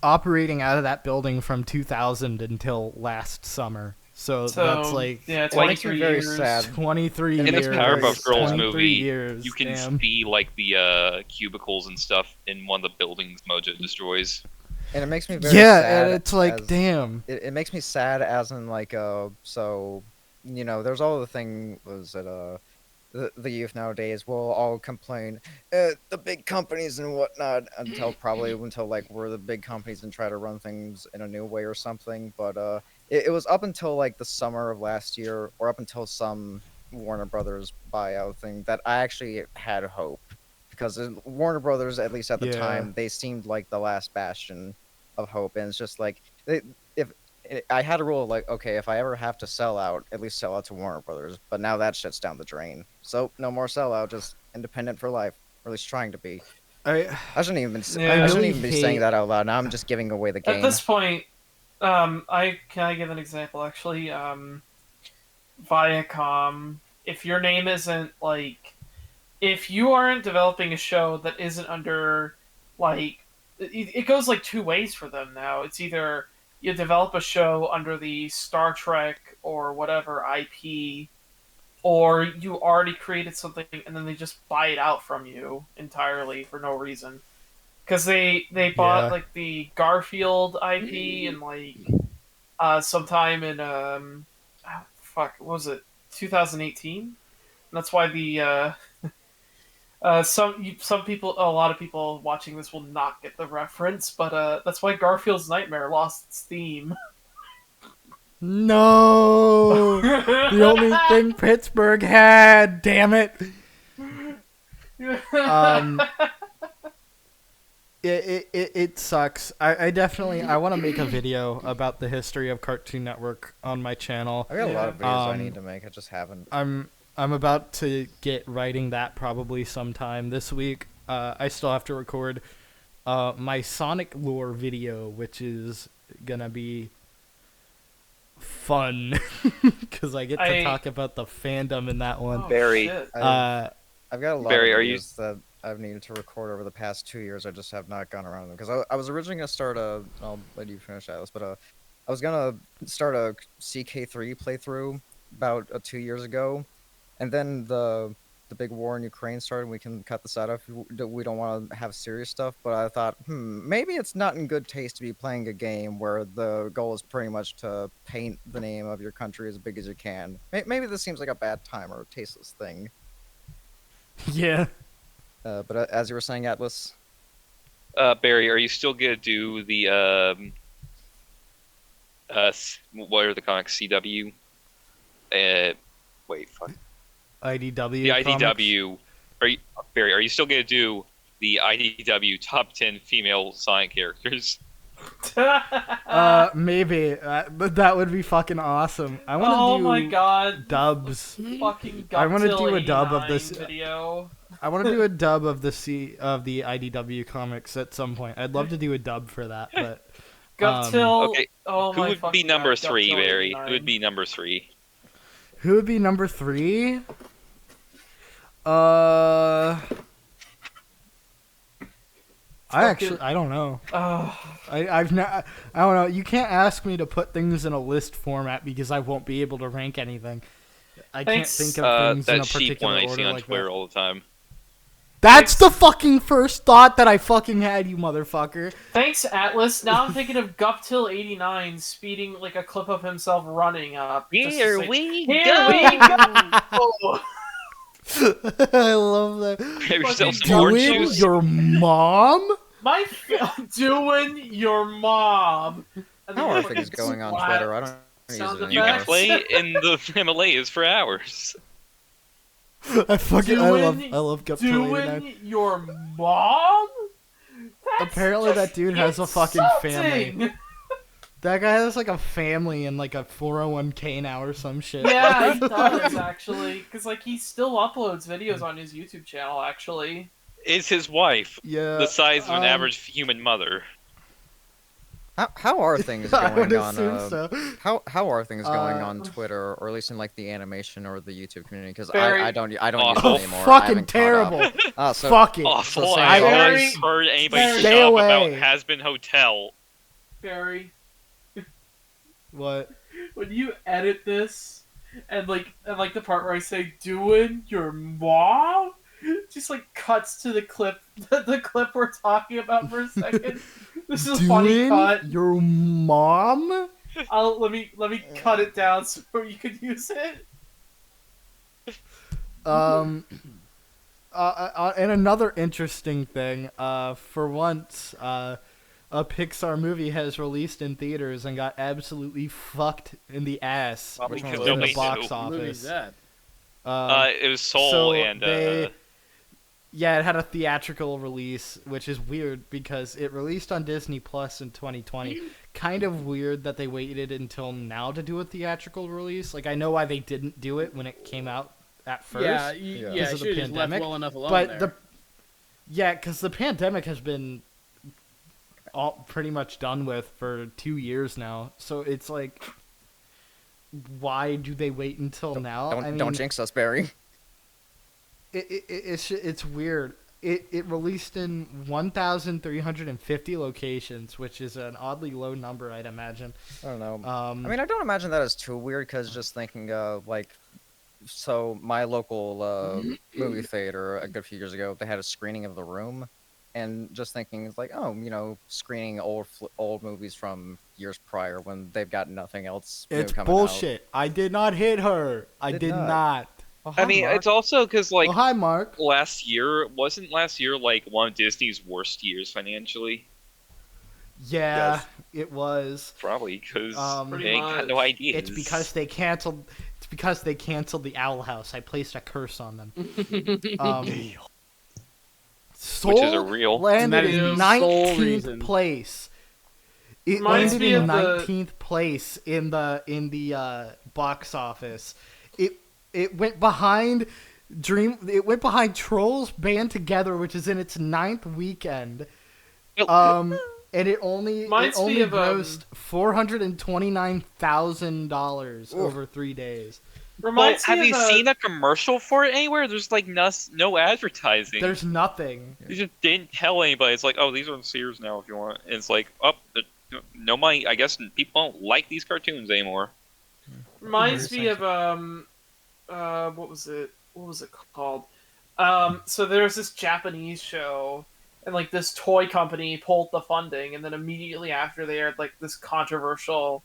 operating out of that building from 2000 until last summer. So So that's like yeah, It makes 23 me very years. sad. 23 In years. this Powerpuff Girls 23 movie, years. you can damn. see like the cubicles and stuff in one of the buildings Mojo destroys. And it makes me very Yeah, sad. and it's like, as- damn. It makes me sad as in like so there's all the thing was that the youth nowadays will all complain the big companies and whatnot until like we're the big companies and try to run things in a new way or something. But it was up until like the summer of last year or up until some Warner Brothers buyout thing that I actually had hope because Warner Brothers, at least at the Yeah. time, they seemed like the last bastion of hope. And it's just like if I had a rule like, okay, if I ever have to sell out, at least sell out to Warner Brothers. But now that shit's down the drain. So no more sellout, just independent for life, or at least trying to be. I shouldn't even Yeah. I shouldn't really even be hate- saying that out loud. Now I'm just giving away the game. At this point, I give an example actually. Viacom, if your name isn't like, if you aren't developing a show that isn't under, like, it goes like two ways for them now. It's either you develop a show under the Star Trek or whatever IP, or you already created something and then they just buy it out from you entirely for no reason. Because they bought Yeah. like the Garfield IP and like sometime in what was it, 2018? That's why the some people, a lot of people watching this will not get the reference, but that's why Garfield's Nightmare lost its theme. No! The only thing Pittsburgh had, damn it. It sucks. I definitely I want to make a video about the history of Cartoon Network on my channel. I got a lot of videos I Um, need to make. I just haven't. I'm about to get writing that probably sometime this week. I still have to record my Sonic lore video, which is gonna be fun because I get to talk about the fandom in that one. Oh, Barry. shit. I've got a lot Barry, of are you- videos that I've needed to record over the past 2 years. I just have not gone around them because I was originally gonna start a. I'll let you finish, Alice. But I was gonna start a CK3 playthrough about 2 years ago, and then the big war in Ukraine started. We can cut this out if we don't want to have serious stuff. But I thought, maybe it's not in good taste to be playing a game where the goal is pretty much to paint the name of your country as big as you can. Maybe this seems like a bad time or a tasteless thing. Yeah. But as you were saying, Atlas. Barry, are you still gonna do the what are the comics? CW? Wait, fuck. IDW. The comics? IDW. Barry? Are you still gonna do the IDW top 10 female Sonic characters? Maybe. But that would be fucking awesome. I want to oh do my god, dubs. fucking I wanna Guptil do a dub of 89 this- video. I want to do a dub of the IDW comics at some point. I'd love to do a dub for that, but Guptil. Okay, Oh Who my would be fucking number God, 3, Guptil Barry? 89. Who would be number 3? who would be number 3? I don't know. Oh, I don't know. You can't ask me to put things in a list format because I won't be able to rank anything. I Thanks. can't think of things in a That sheep particular one I order see on like Twitter that. all the time. That's the fucking first thought that I fucking had, you motherfucker. thanks, Atlas. Now I'm thinking of Guptil 89 speeding like a clip of himself running up. just to Here say, we Here go! we go! I love that. Have yourself Fucking some orange Doing juice. your mom? Doing your mom. And How then are fucking things going on splat. Twitter? I don't use Sound it You can anymore. play in the Himalayas for hours. I Doing- love Guptil 89. Doing your mom? That's Apparently that just dude has a fucking family. insulting. That guy has like a family and like a 401k now or some shit. Yeah, he does actually, because like he still uploads videos on his YouTube channel. Actually, Is his wife Yeah. the size of an um, average human mother? How are things I would going on? assume so. How are things going Uh, on Twitter, or at least in like the animation or the YouTube community? Because Very- I don't use it Awful. anymore. I Fucking haven't caught terrible. up. So Fuck it. Awful. so I say- haven't Very- heard anybody very- shut Stay up away. about Has Been Hotel. Barry, What? when you edit this, and the part where I say "doing your mom," just like cuts to the clip, the clip we're talking about for a second. This is a funny Doing cut. your mom? Let me cut it down so you could use it. And another interesting thing, for once, a Pixar movie has released in theaters and got absolutely fucked in the ass Probably Which one because was in the nobody this? box knew. What movie is office. that? It was Soul so and yeah, it had a theatrical release, which is weird because it released on Disney Plus in 2020. Kind of weird that they waited until now to do a theatrical release. Like, I know why they didn't do it when it came out at first. Yeah, Yeah. yeah. Because of Should the have just left pandemic, well enough alone but there. because the pandemic has been all pretty much done with for 2 years now. So it's like, why do they wait until now? Don't jinx us, Barry. It's weird. It released in 1,350 locations, which is an oddly low number, I'd imagine. I don't know. Um, I mean, I don't imagine that as too weird because just thinking, so my local movie theater a good few years ago, they had a screening of The Room, and just thinking it's like, oh, screening old movies from years prior when they've got nothing else new it's coming bullshit. I did not hit her. I Did did not. not. out. Oh, I mean, Mark. it's also because like Oh, hi, Mark. last year like one of Disney's worst years financially. Yeah, Yes. it was. Probably because Pretty they ain't got no much. ideas. It's because they canceled. It's because they canceled the Owl House. I placed a curse on them. Soul Which is a real- landed And that is in the sole 19th reason. place. It Reminds landed me in of the- 19th place in the box office. It went behind It went behind Trolls Band Together, which is in its 9th weekend. And it only Reminds me of, grossed $429,000 over 3 days. Well, Reminds have me you of seen a commercial for it anywhere? There's like no advertising. There's nothing. They just didn't tell anybody. It's like, oh, these are in Sears now if you want. And it's like, oh, no money. I guess people don't like these cartoons anymore. Reminds me of what was it? What was it called? So there's this Japanese show, and like this toy company pulled the funding, and then immediately after they aired like this controversial,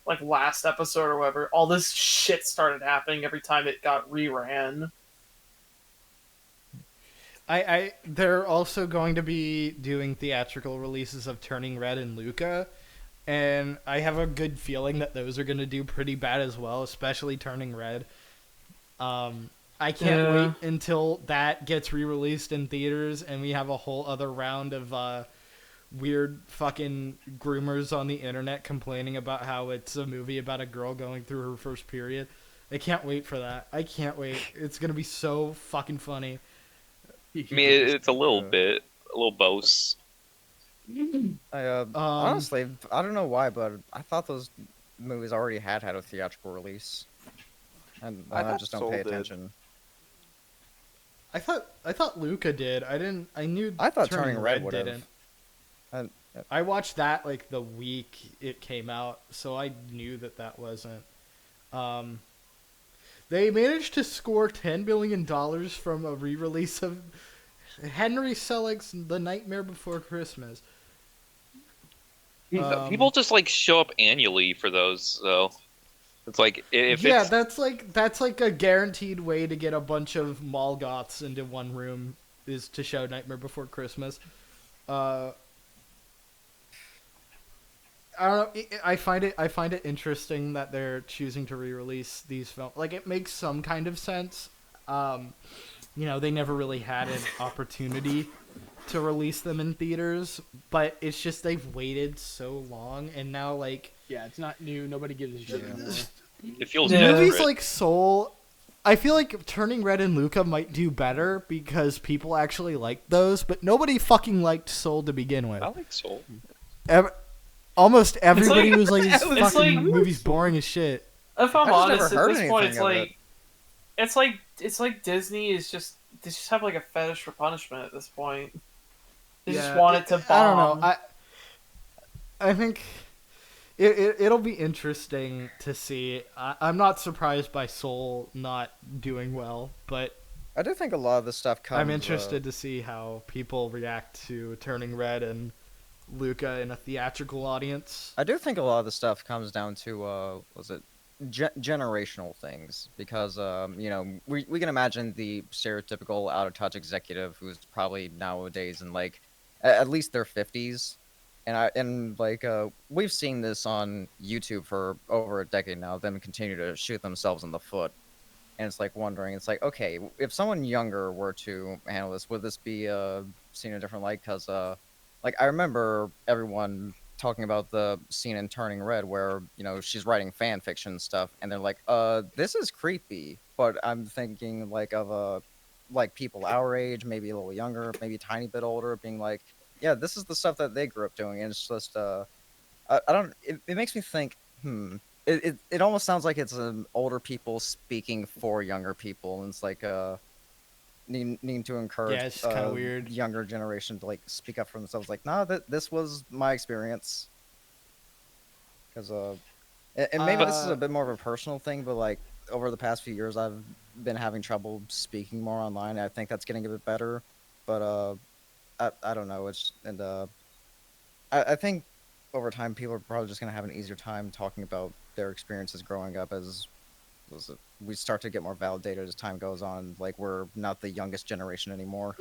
like last episode or whatever, all this shit started happening every time it got reran. They're also going to be doing theatrical releases of Turning Red and Luca, and I have a good feeling that those are going to do pretty bad as well, especially Turning Red. I can't wait until that gets re-released in theaters and we have a whole other round of weird fucking groomers on the internet complaining about how it's a movie about a girl going through her first period. I can't wait for that. I can't wait. It's going to be so fucking funny. I mean, it's a little boss. Honestly, I don't know why, but I thought those movies already had a theatrical release, and I I thought just don't Soul pay did. attention. I thought Luca did. I knew I thought Turning Red would have. didn't. I watched that like the week it came out, so I knew that wasn't. They managed to score $10 billion from a re-release of Henry Selick's The Nightmare Before Christmas. People just like show up annually for those, though. It's like if Yeah, it's that's like a guaranteed way to get a bunch of mall goths into one room is to show Nightmare Before Christmas. I don't know. I find it interesting that they're choosing to re-release these films. Like, it makes some kind of sense. They never really had an opportunity to release them in theaters, but it's just they've waited so long, and now Yeah, it's not new. Nobody gives a shit anymore. it feels movies different. like Soul. I feel like Turning Red and Luca might do better because people actually like those, but nobody fucking liked Soul to begin with. I like Soul. Almost everybody was like, "This it's fucking like- movie's boring as shit." If I'm I just honest, never at heard this point, anything it's like Disney is just they just have like a fetish for punishment at this point. They just Yeah, want it to bomb. I don't know. I think It'll be interesting to see. I'm not surprised by Soul not doing well, but I do think a lot of this stuff comes. I'm interested to see how people react to Turning Red and Luca in a theatrical audience. I do think a lot of the stuff comes down to was it generational things because you know we can imagine the stereotypical out of touch executive who's probably nowadays in like at least their 50s, and like we've seen this on YouTube for over a decade now. Them continue to shoot themselves in the foot, and it's like wondering. It's like, okay, if someone younger were to handle this, would this be seen in a different light? Because like I remember everyone talking about the scene in Turning Red where, you know, she's writing fan fiction stuff and they're like, this is creepy. But I'm thinking like of like people our age, maybe a little younger, maybe a tiny bit older, being like, yeah, this is the stuff that they grew up doing. And it's just I don't it makes me think, it almost sounds like it's older people speaking for younger people, and it's like need to encourage Yeah, it's kind of weird. Younger generation to like speak up for themselves. Like, nah, this was my experience. Because and maybe this is a bit more of a personal thing, but like over the past few years, I've been having trouble speaking more online. I think that's getting a bit better, but I don't know. I think over time, people are probably just gonna have an easier time talking about their experiences growing up as we start to get more validated as time goes on. Like, we're not the youngest generation anymore.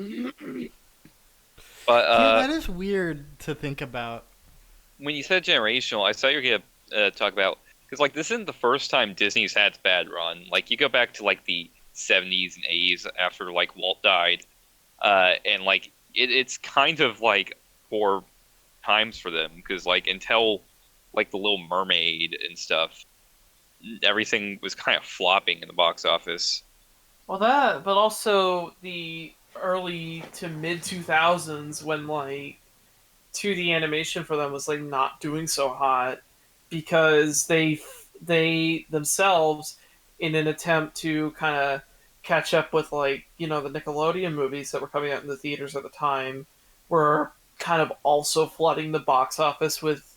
But that is weird to think about. when you said generational, I thought you were gonna talk about, because like this isn't the first time Disney's had its bad run. Like you go back to like the 70s and 80s after like Walt died, and like it's kind of like poor times for them, because like until like the Little Mermaid and stuff, everything was kind of flopping in the box office. Well, that, but also the early to mid 2000s when like 2D animation for them was like not doing so hot because they themselves, in an attempt to kind of catch up with like, you know, the Nickelodeon movies that were coming out in the theaters at the time, were kind of also flooding the box office with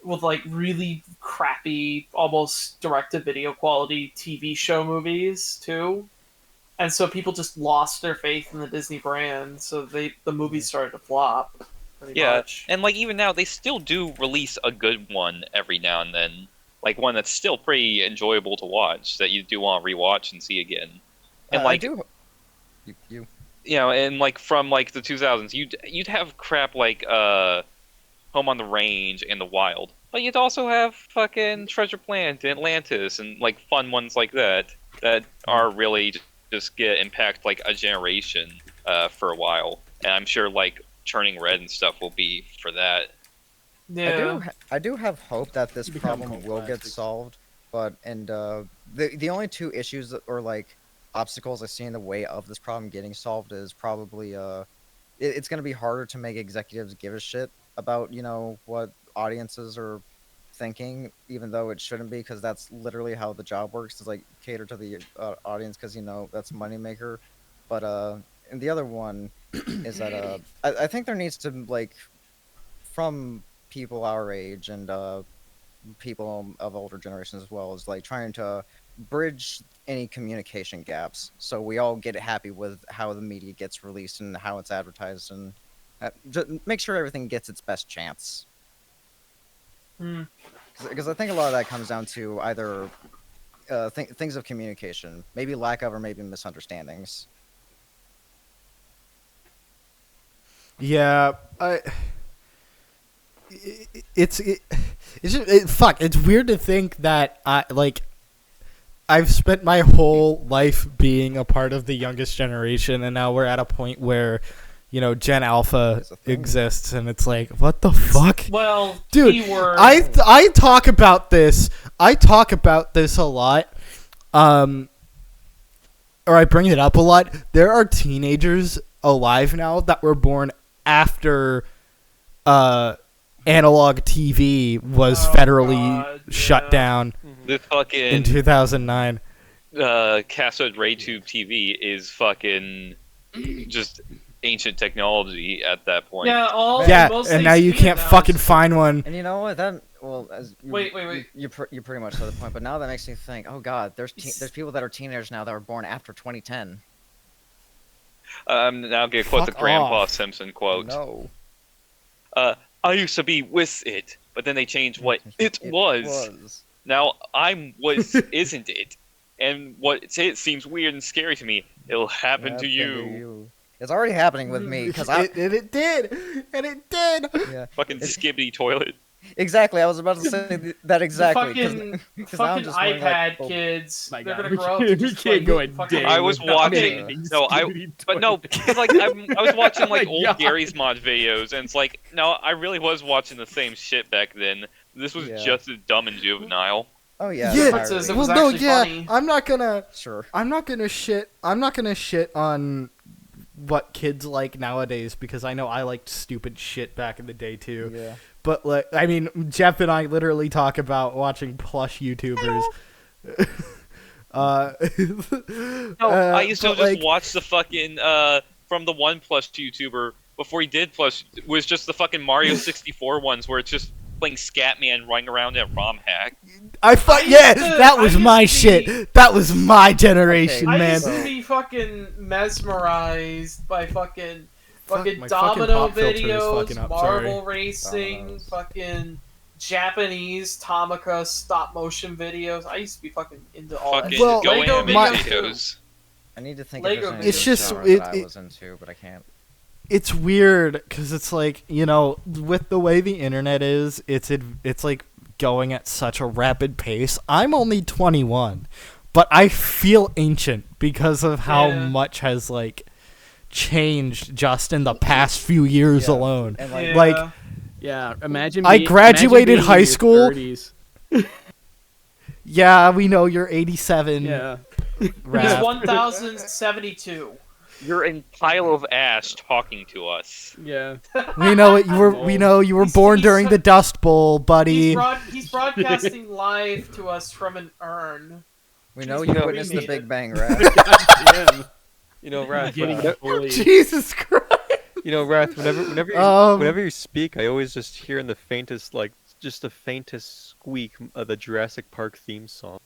like really crappy, almost direct-to-video quality TV show movies too, and so people just lost their faith in the Disney brand. So the movies started to flop. Pretty much. And like even now, they still do release a good one every now and then, like one that's still pretty enjoyable to watch that you do want to rewatch and see again. And like, I do. you know, and like from like the 2000s, you'd have crap like Home on the Range and The Wild, but you'd also have fucking Treasure Planet and Atlantis and like fun ones like that are really just impact like a generation for a while. And I'm sure like Turning Red and stuff will be for that. Yeah. I do have hope that this Become problem cult will get classics. solved, but the only two issues or like obstacles I see in the way of this problem getting solved is probably it's going to be harder to make executives give a shit about, you know, what audiences are thinking, even though it shouldn't be, because that's literally how the job works, is like cater to the audience, because, you know, that's a moneymaker. But and the other one is that I think there needs to, like, from people our age and people of older generations as well, is like trying to bridge any communication gaps so we all get happy with how the media gets released and how it's advertised, and just make sure everything gets its best chance. Because I think a lot of that comes down to either things of communication, maybe lack of, or maybe misunderstandings. Yeah, it's fuck. It's weird to think that I've spent my whole life being a part of the youngest generation, and now we're at a point where, you know, Gen Alpha exists, and it's like, what the fuck? Well, Dude, keyword. I talk about this. I talk about this a lot, or I bring it up a lot. There are teenagers alive now that were born after analog TV was federally shut down The fucking in 2009. cathode ray tube TV is fucking just ancient technology at that point. Yeah, Yeah, most and things now you being can't now fucking is- find one. And you know what? That well, as you, Wait. you pretty much said the point, but now that makes me think. Oh God, there's people that are teenagers now that were born after 2010. Now get quote the Fuck Grandpa off. Simpson quote. No. I used to be with it, but then they changed what it was. Now I'm was isn't it? And what it seems weird and scary to me. It'll happen to you. It's already happening with me because it did. Yeah. Fucking skibbity toilet. Exactly. I was about to say that exactly. The fucking iPad kids. My They're God. gonna grow up. You to just can't play go a fucking- day I was without watching. getting No, but no, because like I was watching like my old God. Gary's Mod videos, and it's like, no, I really was watching the same shit back then. This was Yeah. just as dumb and juvenile. Oh yeah. Yeah. entirely. It Well, was no, actually yeah. funny. I'm not gonna Sure. shit on what kids like nowadays because I know I liked stupid shit back in the day too. Yeah. But like, I mean, Jeff and I literally talk about watching plush YouTubers. No, I used to but, just like, watch the fucking from the one plush YouTuber before he did plush was just the fucking Mario 64 ones where it's just playing Scatman running around in a ROM hack. That was my used to be- shit. That was my generation, Okay, I man. used to be fucking mesmerized by fucking Fuck, my fucking domino pop filter is videos, fucking up, marble sorry. racing, Dominoes. fucking Japanese Tamaka stop motion videos. I used to be fucking into all that Fucking shit. Well, Go Lego Ham my- videos. I need to think Lego if there's any It's just- genre it- that I it- was into, but I can't. It's weird because it's like, you know, with the way the internet is, it's like going at such a rapid pace. I'm only 21, but I feel ancient because of how Yeah. much has like changed just in the past few years Yeah. alone. And Yeah. like, Yeah, imagine. I graduated imagine being high in your school. 30s. Yeah, we know you're 87. Yeah. He's Raph. 1072. You're in pile of ash talking to us. Yeah. We know it. We know you were He's- born he's during so- the Dust Bowl, buddy. He's broadcasting live to us from an urn. We know You you know, witnessed we the made Big it. Bang, right? Damn. You know, Wrath. Getting bullied. Jesus Christ. You know, Wrath. Whenever you speak, I always just hear in the faintest, like, just the faintest squeak of the Jurassic Park theme song.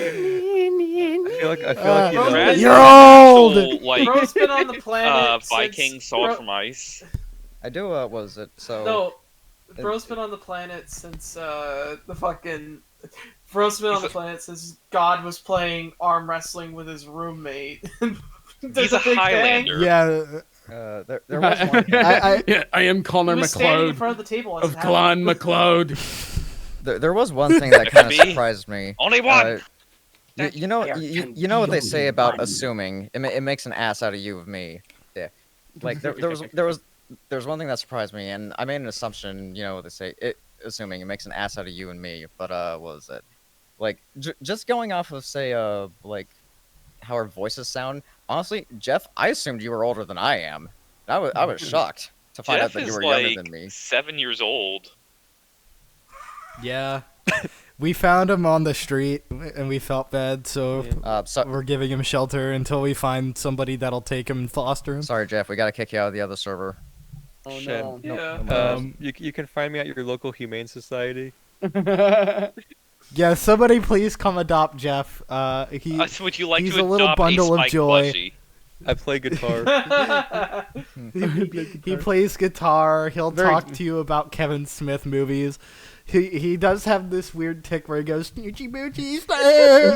I feel like you know. Bro, You're old. Actual, like, Bro's been on the planet Viking since... salt Bro- from ice. I do. Was it so? No, Bro's been on the planet since Bro's been on the planet since God was playing arm wrestling with his roommate. He's a Highlander. Yeah. There was one. Yeah, I am He Connor was standing in McLeod front of the table as of it happened. Clan McLeod. There was one thing that kind of Be. surprised me. Only one. You know, you know what they say about assuming. It makes an ass out of you of me. Yeah. Like there was one thing that surprised me, and I made an assumption. You know what they say? Assuming it makes an ass out of you and me. But what was it? Like just going off of say like how our voices sound. Honestly, Jeff, I assumed you were older than I am. I was shocked to find out Jeff that you is were like younger than me. 7 years old. Yeah. We found him on the street and we felt bad, so So, we're giving him shelter until we find somebody that'll take him and foster him. sorry, Jeff. We gotta kick you out of the other server. Oh Shit. no. Yeah. You can find me at your local humane society. Yeah, somebody please come adopt Jeff. Would you like he's to a little adopt bundle a of Spike joy. plushie? I play guitar. he plays guitar. He'll Very- talk to you about Kevin Smith movies. He does have this weird tick where he goes snoochie boochies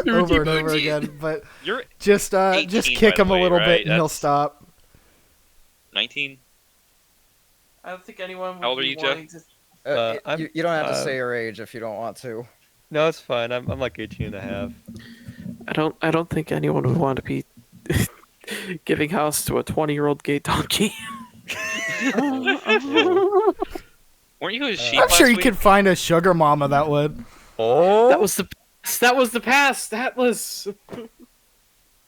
over and over again. But You're just 18, kick by him the a way, little right? bit and he'll That's- stop. 19. I don't think anyone would How old are be you, Jeff? wanting to... You don't have to I'm- say your age if you don't want to. No, it's fine. I'm like 18 and a half. I don't think anyone would want to be giving house to a 20-year-old gay donkey. Weren't you a sheep I'm sure last you week? could find a sugar mama that would. Oh, That was the past. That was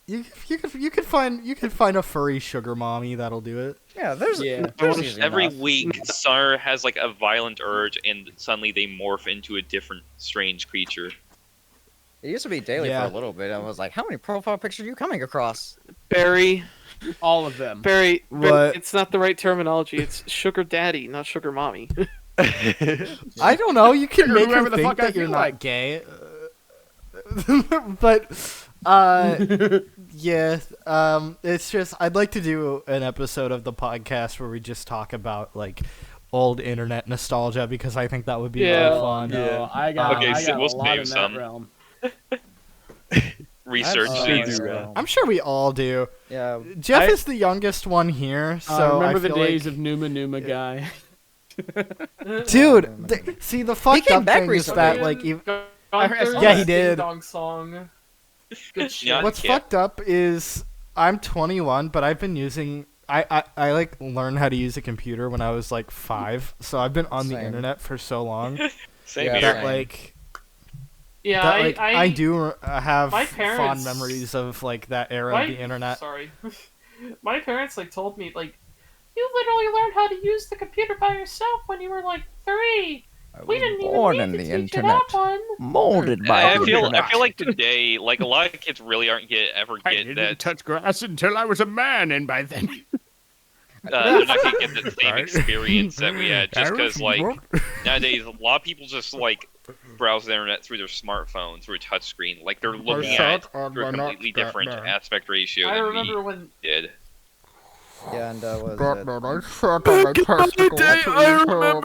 You could find a furry sugar mommy that'll do it. Yeah, there's easy Every enough. week, Summer has like a violent urge, and suddenly they morph into a different, strange creature. It used to be daily Yeah. for a little bit. I was like, how many profile pictures are you coming across? Barry. All of them. Barry, What? it's not the right terminology. It's sugar daddy, not sugar mommy. I don't know. You can make whoever her the think fuck I that you're feel not like. gay. But yeah, it's just I'd like to do an episode of the podcast where we just talk about like old internet nostalgia because I think that would be Yeah. really fun. No, I got, Okay, I so got we'll a lot save in some. that realm. Research Oh, these. yeah. I'm sure we all do. Yeah. Jeff is the youngest one here, so remember I the feel days like, of Numa guy. dude. See, the fucked came up back thing is recently. that like Yeah, he did. Ding Dong song. Good shit. Yeah. what's Yeah. fucked up is I'm 21, but I've been using I like learned how to use a computer when I was like 5, so I've been on the Same. internet for so long Same Yeah, here. that same. like Yeah, that like I do have my fond parents- memories of like that era my, of the internet. Sorry, my parents like told me like, you literally learned how to use the computer by yourself when you were like 3. We didn't even need to teach you that one. molded I feel like today, like a lot of kids really aren't ever I get didn't that. touch grass until I was a man, and by then. They're not gonna get the same experience that we had just because like nowadays a lot of people just like browse the internet through their smartphone through a touchscreen, like they're looking at it through a completely different aspect ratio I than remember we when did. Yeah, and was it? I remember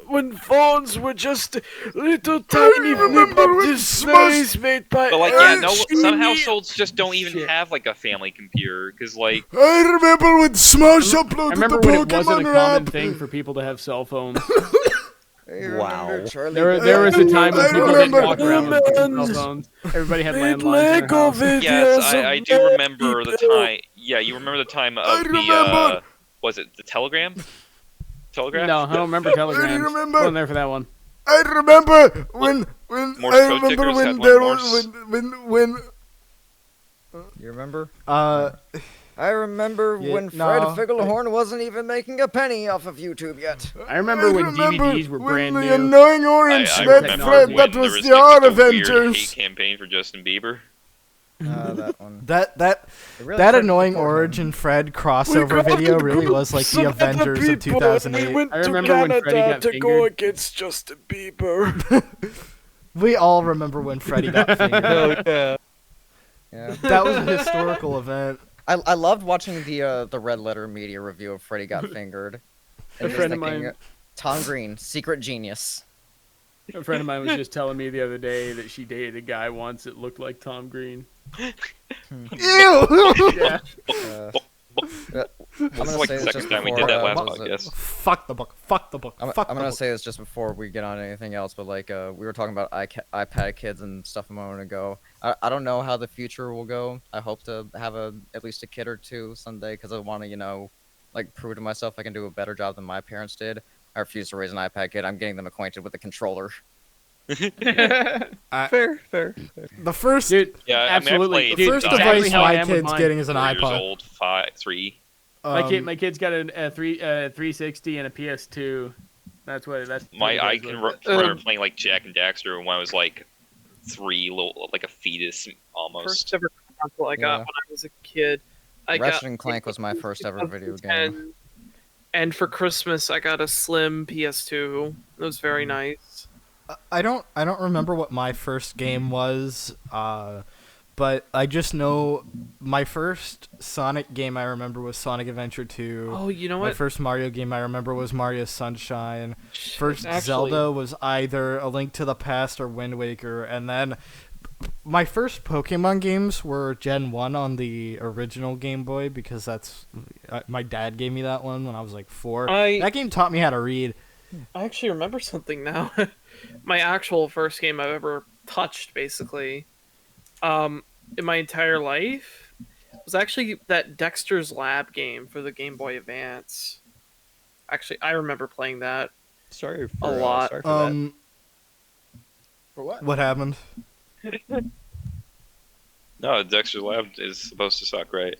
when phones were just little tiny flip-up displays made by But like, yeah, some LG. households just don't even have like a family computer because like I remember when Smash I uploaded remember the when it wasn't Pokemon a common rap. thing for people to have cell phones. Wow. There was a time when I people didn't remember walk around with humans cell phones. Everybody had made landlines in their Lego house. videos yes, I of do remember the people. time. Yeah, you remember the time of I the remember. was it the telegram? Telegraph? No, I don't remember telegrams. remember. Wasn't there for that one. I remember when Morse I code remember tickers when had there one was Morse. when You remember? I remember Yeah, when Fred no. Figglehorn wasn't even making a penny off of YouTube yet. I remember when DVDs were when brand the new. annoying orange I met remember Fred. when That there was was the like, Art a weird hate Avengers. campaign for Justin Bieber. That one. That It really that started annoying before him. Orange and Fred crossover video really was like the Avengers of 2008. We went I to remember when Freddie Canada got to go fingered. against Justin Bieber. We all remember when Freddy got fingered. yeah. Yeah. That was a historical event. I loved watching the Red Letter Media review of Freddy Got Fingered. And A just friend of thinking, mine- Tom Green, secret genius. A friend of mine was just telling me the other day that she dated a guy once that looked like Tom Green. Ew! Yeah. I'm This gonna is like say the this second just time we before, did that last was it- podcast. Fuck the book. Fuck the book. I'm Fuck the gonna book. say this just before we get on to anything else, but like we were talking about iPad kids and stuff a moment ago. I don't know how the future will go. I hope to have at least a kid or two someday because I want to like prove to myself I can do a better job than my parents did. I refuse to raise an iPad kid. I'm getting them acquainted with the controller. Fair. The first Dude, Yeah, absolutely. I mean, the I first played exactly device how I my am with kid's mine. getting is an 4 years iPod. old, 3. My kid's got a 360 and a PS2. That's what I it can is. remember playing like Jack and Daxter when I was like 3, like a fetus almost. First ever console I got Yeah. when I was a kid. I Ratchet got and Clank was my first ever video game. 2010, and for Christmas I got a slim PS2. It was very nice. I don't remember what my first game was, but I just know my first Sonic game I remember was Sonic Adventure 2. Oh, you know My what? first Mario game I remember was Mario Sunshine. First Actually- Zelda was either A Link to the Past or Wind Waker, and then my first Pokemon games were Gen 1 on the original Game Boy because that's my dad gave me that one when I was like 4. That game taught me how to read. I actually remember something now. My actual first game I've ever touched, basically, in my entire life, was actually that Dexter's Lab game for the Game Boy Advance. Actually, I remember playing that. Sorry for A lot. Sorry for that. For what? What happened? No, Dexter's Lab is supposed to suck, right?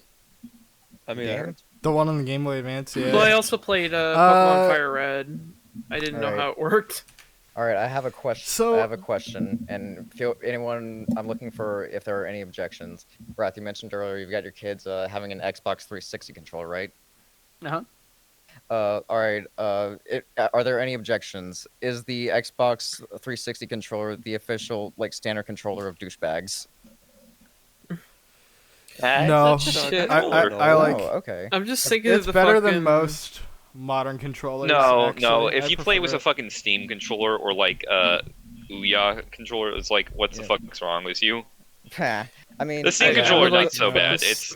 I mean, I heard The one on the Game Boy Advance, yeah. Well, I also played Pokemon Fire Red. I didn't know Alright. how it worked. All right, I have a question. So- I have a question, and feel anyone. I'm looking for if there are any objections. Wrath, you mentioned earlier you've got your kids having an Xbox 360 controller, right? Uh-huh. All right. Are there any objections? Is the Xbox 360 controller the official like standard controller of douchebags? No, shit. I like. Oh, okay. I'm just thinking It's of the better fucking... than most modern controllers. No, actually. no. I If you play with prefer a fucking Steam controller or like Ouya controller, it's like, what's the fuck's wrong with you? I mean, The Steam Yeah, controller I would like not so to know bad. this. It's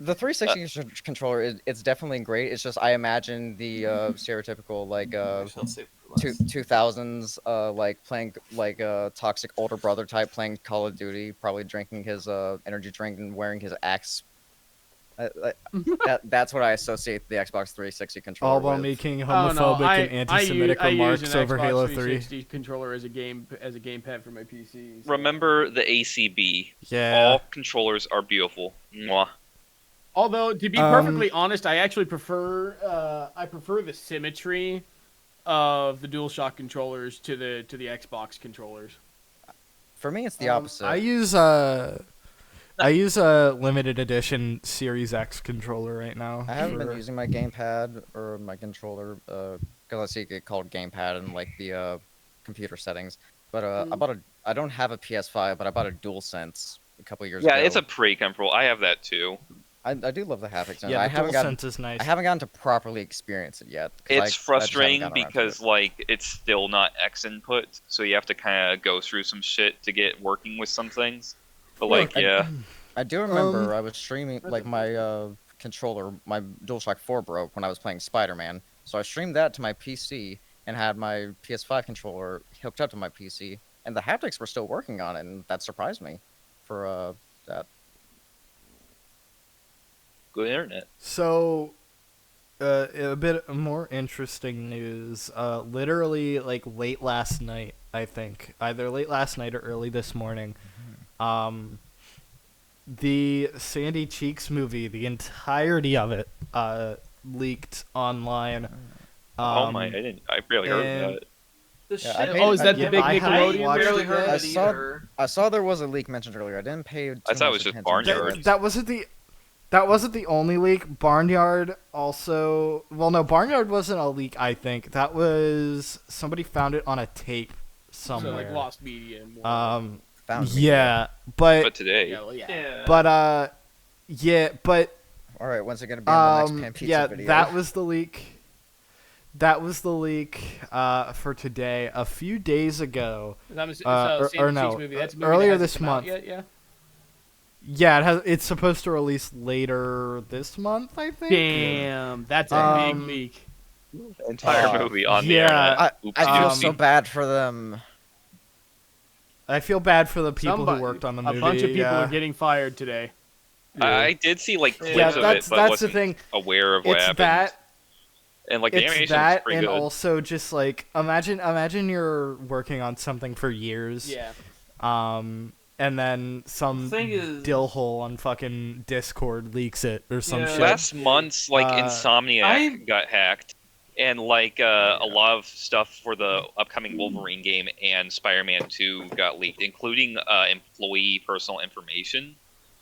the 360 controller is it's definitely great. It's just I imagine the stereotypical like Actually, I'll save it for last. 2000s like playing like a toxic older brother type playing Call of Duty, probably drinking his energy drink and wearing his axe. That's what I associate the Xbox 360 controller all while with. making Oh, no, homophobic and anti-Semitic I use remarks an over Xbox Halo 3. 360 controller as a gamepad for my PC. so- remember the ACB. Yeah. All controllers are beautiful. Mwah. Although, to be perfectly honest, I actually prefer the symmetry of the DualShock controllers to the Xbox controllers. For me, it's the opposite. I use a limited edition Series X controller right now. I haven't been using my gamepad or my controller because I see it get called gamepad in like the computer settings. But I don't have a PS5, but I bought a DualSense a couple years ago. Yeah, it's a pretty comfortable. I have that too. I do love the haptics. Yeah, I the haven't gotten DualSense is nice. I haven't gotten to properly experience it yet. 'cause I It's just haven't frustrating gotten around to because it. like it's still not X input, so you have to kind of go through some shit to get working with some things. But like, yeah, I do remember I was streaming like my controller, my DualShock 4 broke when I was playing Spider-Man, so I streamed that to my PC and had my PS5 controller hooked up to my PC, and the haptics were still working on it, and that surprised me for that. good internet. So, a bit more interesting news. Literally, like late last night, I think, either late last night or early this morning, the Sandy Cheeks movie, the entirety of it, leaked online. Oh my, I barely heard and- about it. The Yeah, shit. I paid- Oh, is that yeah, the big I haven't Nickelodeon? I watched barely it heard yet. of I it saw- either. I saw there was a leak mentioned earlier. I didn't pay. Too I thought it much was just attention to Barnyard. it. That wasn't the only leak. Barnyard also. Well, no, Barnyard wasn't a leak. I think that was somebody found it on a tape So somewhere. like lost media and more. Found me. Yeah, But today, yeah, well, yeah. Yeah. but All right, when's it gonna be on the next Pan Pizza yeah, video? that was the leak. That was the leak for today. A few days ago. It's or Sandy no, Cheeks movie. That's a movie earlier that hasn't this come out month. Yet, yeah. Yeah, it's supposed to release later this month, I think. Damn, that's a big Um, leak. entire movie on the yeah. internet. I feel Oopsie so doopsie. bad for them. I feel bad for the people Somebody- who worked on the movie. A bunch of people yeah. are getting fired today. I did see like clips Yeah, of it, that's but the wasn't thing. aware of what It's happened. that. And like the It's animation that, was pretty and good. also just like imagine you're working on something for years. Yeah. And then some Thing is- dill hole on fucking Discord leaks it or some Yeah. shit. Last month's like Insomniac I- got hacked, and like a lot of stuff for the upcoming Wolverine game and Spider-Man 2 got leaked, including employee personal information.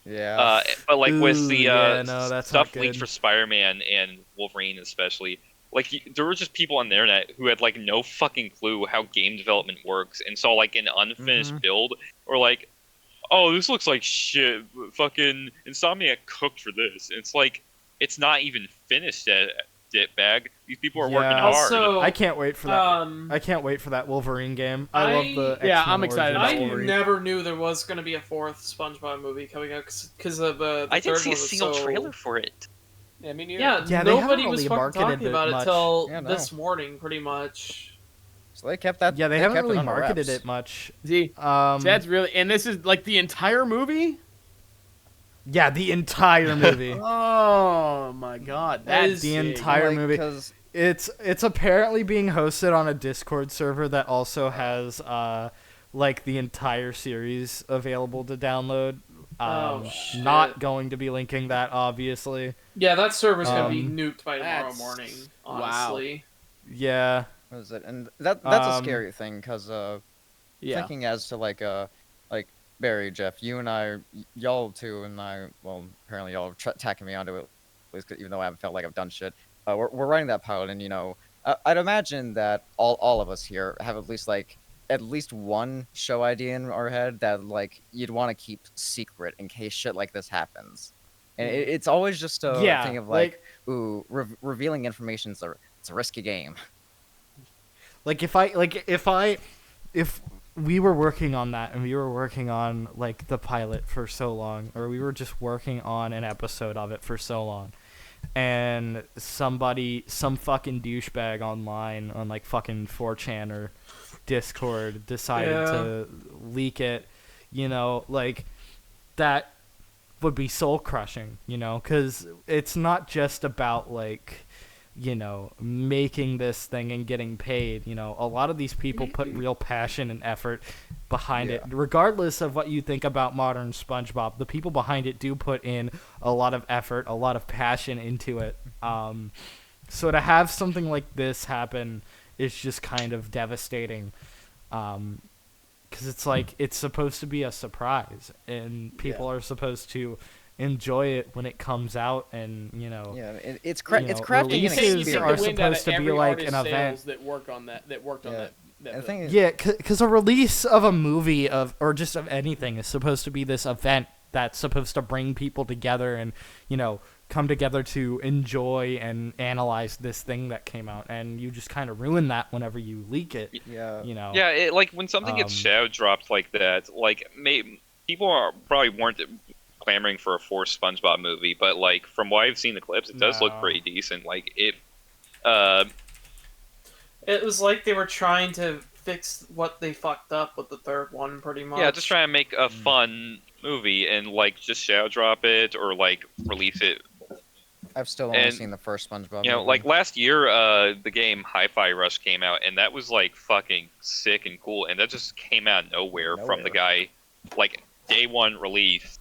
Yeah. But like with the yeah, no, that's stuff not leaked good. for Spider-Man and Wolverine especially, like there were just people on the internet who had like no fucking clue how game development works and saw like an unfinished build or like, oh, this looks like shit. Fucking Insomniac cooked for this. And it's like it's not even finished yet. Ditbag. These people are working Yeah. hard. Also, I can't wait for that. um, I can't wait for that Wolverine game. I love the Yeah, X-Men I'm excited Origins about I Wolverine. never knew there was going to be a fourth SpongeBob movie coming out because of the I third didn't see a one was single so... trailer for it. Yeah, I mean, Yeah, Yeah, they nobody haven't was really fucking marketed talking it about it much. till Yeah, no. this morning, pretty much. So they kept that. Yeah, they haven't kept it really under marketed wraps. it much. See, that's really, and this is like the entire movie. Yeah, the entire movie. Oh my god, That that's is the big. entire Like, movie. 'cause- It's apparently being hosted on a Discord server that also has like the entire series available to download. Oh, shit. Not going to be linking that, obviously. Yeah, that server's going to be nuked by tomorrow That's- morning, wow. honestly. Yeah. Is it? And that's a Um, scary thing because Yeah. thinking as to like Barry, Jeff, you and y'all too, and I. Well, apparently y'all are tacking me onto it, at least even though I haven't felt like I've done shit. We're writing that pilot, and I'd imagine that all of us here have at least one show idea in our head that like you'd want to keep secret in case shit like this happens. And it's always just a Yeah, thing of like- ooh, revealing information it's a risky game. Like if we were working on that and we were working on like the pilot for so long, or we were just working on an episode of it for so long, and some fucking douchebag online on like fucking 4chan or Discord decided to leak it, like that would be soul crushing, because it's not just about like making this thing and getting paid. A lot of these people put real passion and effort behind it. Regardless of what you think about modern SpongeBob, the people behind it do put in a lot of effort, a lot of passion into it. So to have something like this happen is just kind of devastating. Because it's like, it's supposed to be a surprise, and people are supposed to enjoy it when it comes out, and it's crafting an releases experience. are supposed to be like an event that worked on that The thing is, because a release of a movie or just of anything is supposed to be this event that's supposed to bring people together and come together to enjoy and analyze this thing that came out, and you just kind of ruin that whenever you leak it. Yeah, like when something gets shadow dropped like that, like people probably weren't clamoring for a forced SpongeBob movie, but like from what I've seen the clips, it does look pretty decent. Like it was like they were trying to fix what they fucked up with the third one, pretty much. Yeah, just trying to make a fun movie and like just shadow drop it or like release it. I've still only seen the first SpongeBob movie. Like last year, the game Hi-Fi Rush came out, and that was like fucking sick and cool, and that just came out of nowhere. From the guy, like day one release,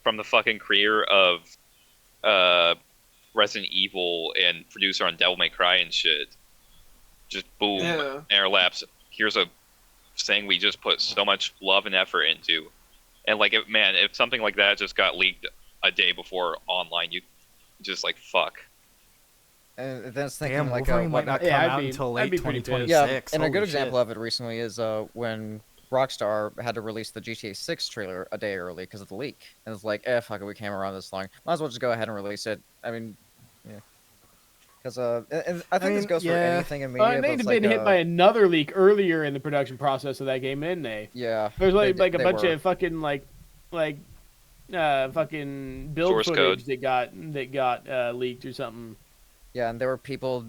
from the fucking creator of Resident Evil and producer on Devil May Cry and shit. Just boom, in our laps. Here's a thing we just put so much love and effort into, and like, if something like that just got leaked a day before online, you just like fuck. And then it's thinking Damn, like Wolverine might not come out until late 2026. Yeah, and a good example of it recently is when Rockstar had to release the GTA 6 trailer a day early because of the leak. And it's like, fuck it, we came around this long. Might as well just go ahead and release it. I mean, yeah. Because and I think this goes for anything in media. They'd been hit by another leak earlier in the production process of that game, didn't they? Yeah. There's a bunch of fucking fucking build source footage code that got leaked or something. Yeah, and there were people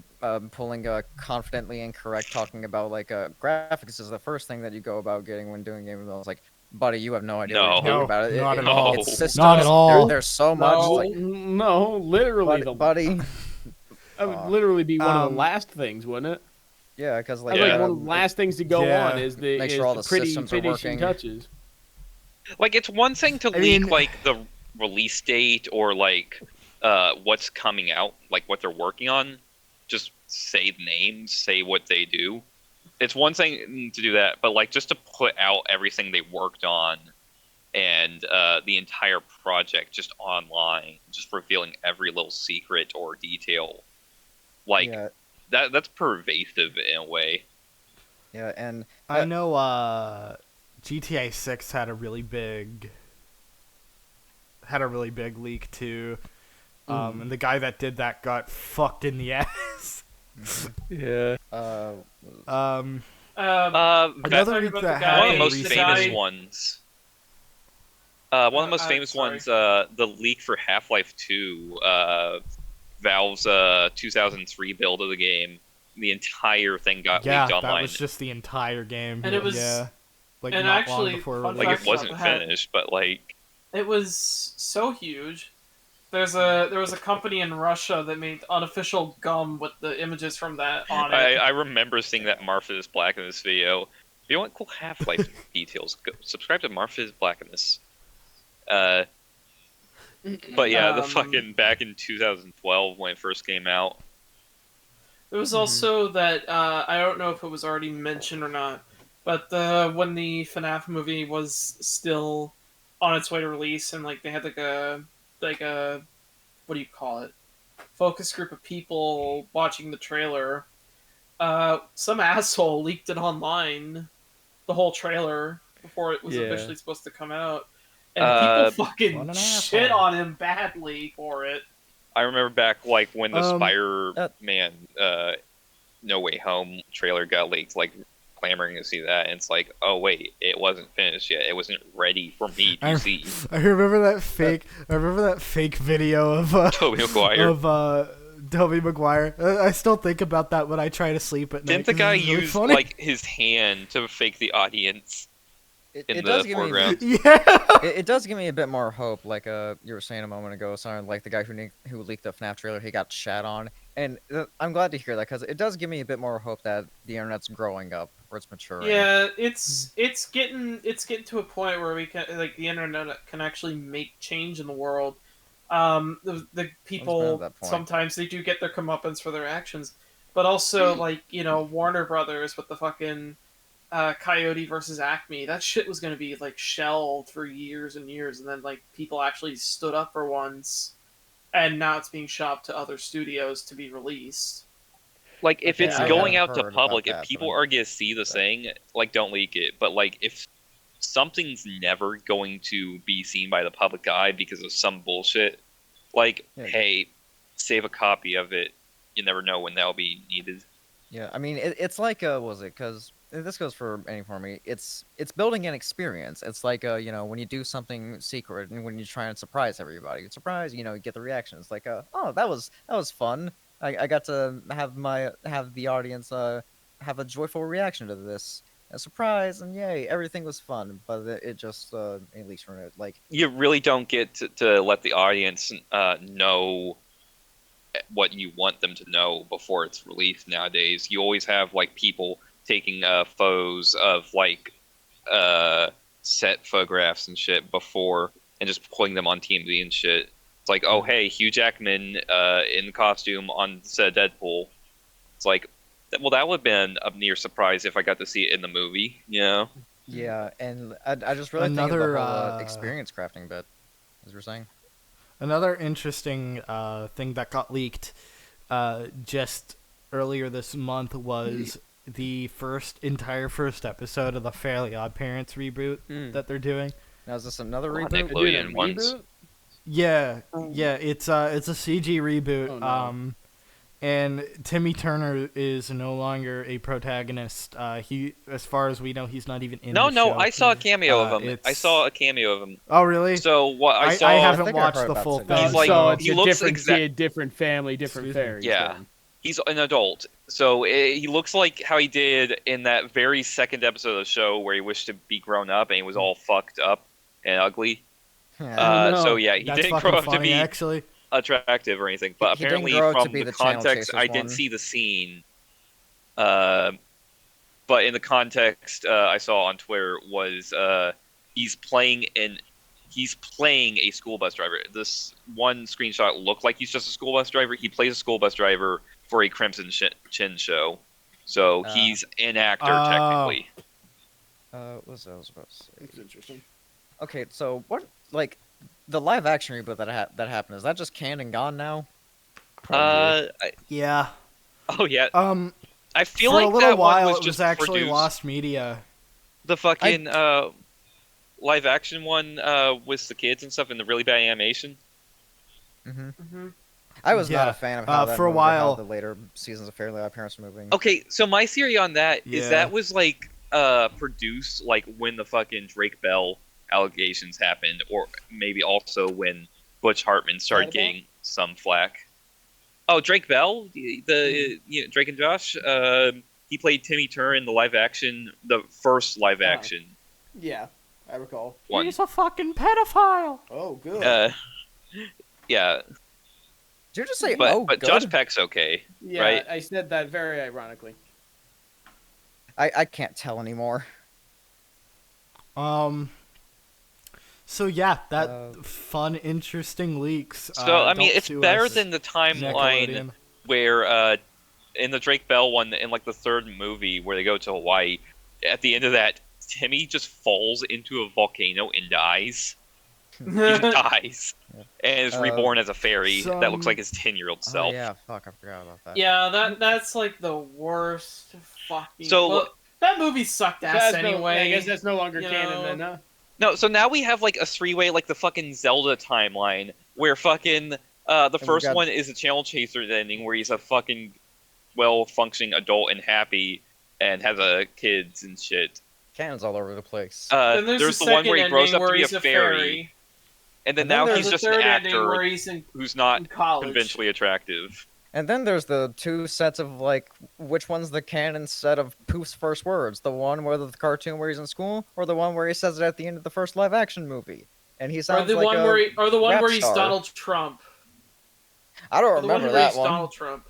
pulling confidently incorrect, talking about graphics is the first thing that you go about getting when doing game development. It's like, buddy, you have no idea what you're talking about. Not at all. It's systems. Not at all. There's so much. No, literally, buddy. That would literally be one of the last things, wouldn't it? Yeah, because one of the last things to go on is the make sure all the pretty systems are finishing working. touches. Like, it's one thing to leak like the release date or like what's coming out, like what they're working on. Just say the names, say what they do. It's one thing to do that, but like just to put out everything they worked on and the entire project just online, just revealing every little secret or detail. Like that's pervasive in a way. Yeah, and I know GTA 6 had a really big leak too. And the guy that did that got fucked in the ass. Yeah. Another leak that one of happened the most recently. famous ones. One of the most famous ones, the leak for Half-Life 2, Valve's 2003 build of the game. The entire thing got leaked online. That was just the entire game. And it was, like and not actually, long before fun like fact it wasn't about that, finished, but like it was so huge. There was a company in Russia that made unofficial gum with the images from that on it. I remember seeing that Marfa is Black in this video. If you want cool Half-Life details, go subscribe to Marfa is Black in this. But yeah, the fucking back in 2012 when it first came out, There was also that I don't know if it was already mentioned or not, but when the FNAF movie was still on its way to release, and like they had like a what do you call it? Focus group of people watching the trailer. Some asshole leaked it online, the whole trailer before it was Yeah. officially supposed to come out, and people What fucking an shit asshole. on him badly for it. I remember back like when the Um, Spider-Man No Way Home trailer got leaked, like clamoring to see that, and it's like, oh wait, it wasn't finished yet. It wasn't ready for me to see. I remember that fake. I remember that fake video of Tobey Maguire. Tobey Maguire. I still think about that when I try to sleep at night. Didn't the 'cause guy it's really use funny. like his hand to fake the audience in It the does give me foreground? Yeah. it does give me a bit more hope, like you were saying a moment ago, sorry, like the guy who leaked the FNAF trailer, he got shat on, and I'm glad to hear that because it does give me a bit more hope that the internet's growing up or it's maturing. Yeah, it's getting to a point where we can like the internet can actually make change in the world. The people that point. sometimes they do get their comeuppance for their actions, but also like Warner Brothers with the fucking Coyote versus Acme. That shit was gonna be like shelved for years and years, and then like people actually stood up for once, and now it's being shopped to other studios to be released. Like, if Okay, it's I going haven't out to heard public, about if that, people but are gonna see the thing, like, don't leak it. But like, if something's never going to be seen by the public eye because of some bullshit, like, Yeah. hey, save a copy of it. You never know when that'll be needed. Yeah, I mean, it's like what was it? Because this goes for any for me. It's building an experience. It's like when you do something secret and when you try and surprise everybody, surprise, you get the reaction. It's like oh, that was fun. I got to have the audience have a joyful reaction to this. A surprise and yay, everything was fun, but it just at least from it, like You really don't get to let the audience know what you want them to know before it's released nowadays. You always have like people taking photos of like set photographs and shit before and just putting them on TMZ and shit. It's like, oh hey, Hugh Jackman in costume on set of Deadpool. It's like, well, that would have been a near surprise if I got to see it in the movie, yeah, and I just really think of Another, the whole experience crafting bit, as we're saying. Another interesting thing that got leaked just earlier this month was the entire first episode of the Fairly Odd Parents reboot that they're doing. Now is this another Oh, reboot? Nickelodeon ones. Yeah, it's a CG reboot. Oh, no. And Timmy Turner is no longer a protagonist. He, as far as we know, he's not even in. No, the show. I saw a cameo of him. I it's- saw a cameo of him. Oh, really? So what I saw? I I haven't think I watched heard the about full it. thing. He's like- so it's he a looks different exact- kid, different family, different Excuse me. fairies. Yeah. then. He's an adult, so he looks like how he did in that very second episode of the show where he wished to be grown up and he was all fucked up and ugly. Yeah. no. So yeah, he That's didn't fucking grow up funny, to be actually. attractive or anything, but He didn't apparently grow up to from be the the Channel context, Chasers I did one. see the scene. But in the context I saw on Twitter was he's playing a school bus driver. This one screenshot looked like he's just a school bus driver. He plays a school bus driver for a Crimson Chin show, so he's an actor technically. What was I was about to say? That's interesting. Okay, so what, like, the live action reboot that happened, is that just canned and gone now? Yeah. Oh yeah, I feel for like a little that while one was it just was actually produced. lost media. The fucking live action one with the kids and stuff and the really bad animation. I was not Yeah, a fan of how that for a moved or how while- the later seasons of Fairly Odd Parents were moving. Okay, so my theory on that is Yeah. that was like produced like when the fucking Drake Bell allegations happened, or maybe also when Butch Hartman started Drake Bell? getting some flack. Oh, Drake Bell, the Drake and Josh. He played Timmy Turner in the live action, the first live action Yeah, I recall. one. He's a fucking pedophile. Oh, good. Yeah, Did you just say, but oh, but good? Josh Peck's okay, yeah, right? I said that very ironically. I can't tell anymore. So yeah, that Uh, fun, interesting leaks. So I mean, don't it's sue better us, than the timeline Nickelodeon. where in the Drake Bell one, in like the third movie where they go to Hawaii, at the end of that, Timmy just falls into a volcano and dies. He just dies. And is reborn as a fairy that looks like his 10-year-old self. Oh yeah, fuck, I forgot about that. Yeah, that's like the worst fucking. So- well, that movie sucked ass anyway. I guess that's no longer you canon know. then, huh? No, so now we have like a three-way, like the fucking Zelda timeline, where fucking the first got- one is a channel chaser ending, where he's a fucking well-functioning adult and happy, and has kids and shit. Cannon's all over the place. Then There's the the one second where he grows ending up to where be a he's fairy, and then And then now there's he's the just an third ending actor where he's in who's not college. conventionally attractive. And then there's the two sets of like, which one's the canon set of Poof's first words? The one where the cartoon where he's in school, or the one where he says it at the end of the first live action movie? And he Or sounds the like one a where rap he's star. Donald Trump. I don't Or the one remember where that he's one. Donald Trump.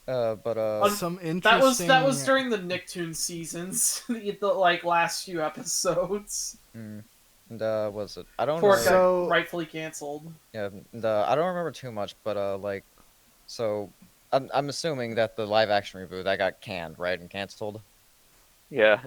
Some interesting. That was during the Nicktoons seasons, the like last few episodes. And was it? I don't Before it know. got So- rightfully canceled. Yeah, and, I don't remember too much, but like, so I'm assuming that the live action reboot that got canned, right, and canceled. Yeah.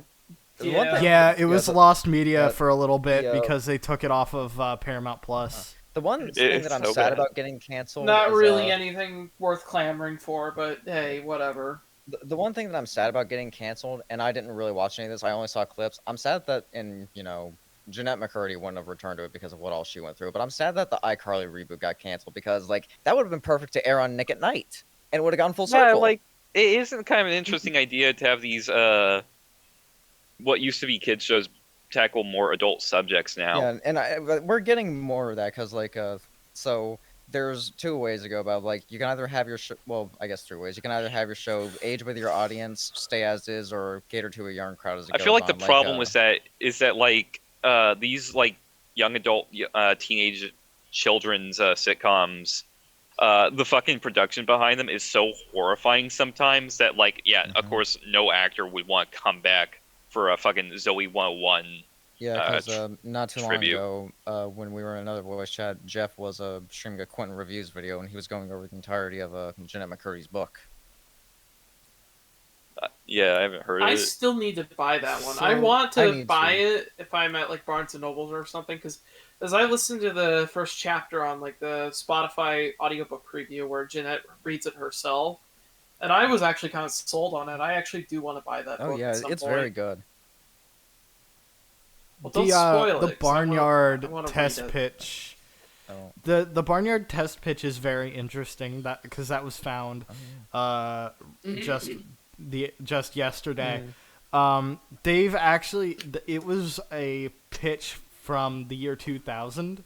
The one thing- Yeah, it was the- lost media yeah, for a little bit the, because they took it off of Paramount Plus. The one thing It's that I'm so sad bad. about getting canceled. Not is, really anything worth clamoring for, but hey, whatever. the one thing that I'm sad about getting canceled, and I didn't really watch any of this. I only saw clips. I'm sad that Jeanette McCurdy wouldn't have returned to it because of what all she went through. But I'm sad that the iCarly reboot got canceled because like that would have been perfect to air on Nick at Night and it would have gone full circle. Yeah, like it isn't kind of an interesting idea to have these what used to be kids shows tackle more adult subjects now. Yeah, and but we're getting more of that because like so there's two ways to go about it. Like you can either have your well, I guess three ways. You can either have your show age with your audience, stay as is, or cater to a young crowd as it I goes feel like the on. problem with that is that like these like young adult teenage children's sitcoms, the fucking production behind them is so horrifying sometimes that like of course no actor would want to come back for a fucking Zoe 101. Yeah, because not too tribute. long ago, when we were in another voice chat, Jeff was streaming a Quentin Reviews video, and he was going over the entirety of Jeanette McCurdy's book. Yeah, I haven't heard of I it. still need to buy that one. So- I want I to need buy to. it if I'm at like Barnes and Nobles or something, because as I listened to the first chapter on like the Spotify audiobook preview where Jeanette reads it herself, and I was actually kind of sold on it. I actually do want to buy that Oh book. yeah, at some it's point. very good. Well, don't The spoil the it, 'cause I wanna- barnyard I wanna read test it. pitch. Oh, The barnyard test pitch is very interesting because that was found just yesterday. They've actually it was a pitch from the year 2000.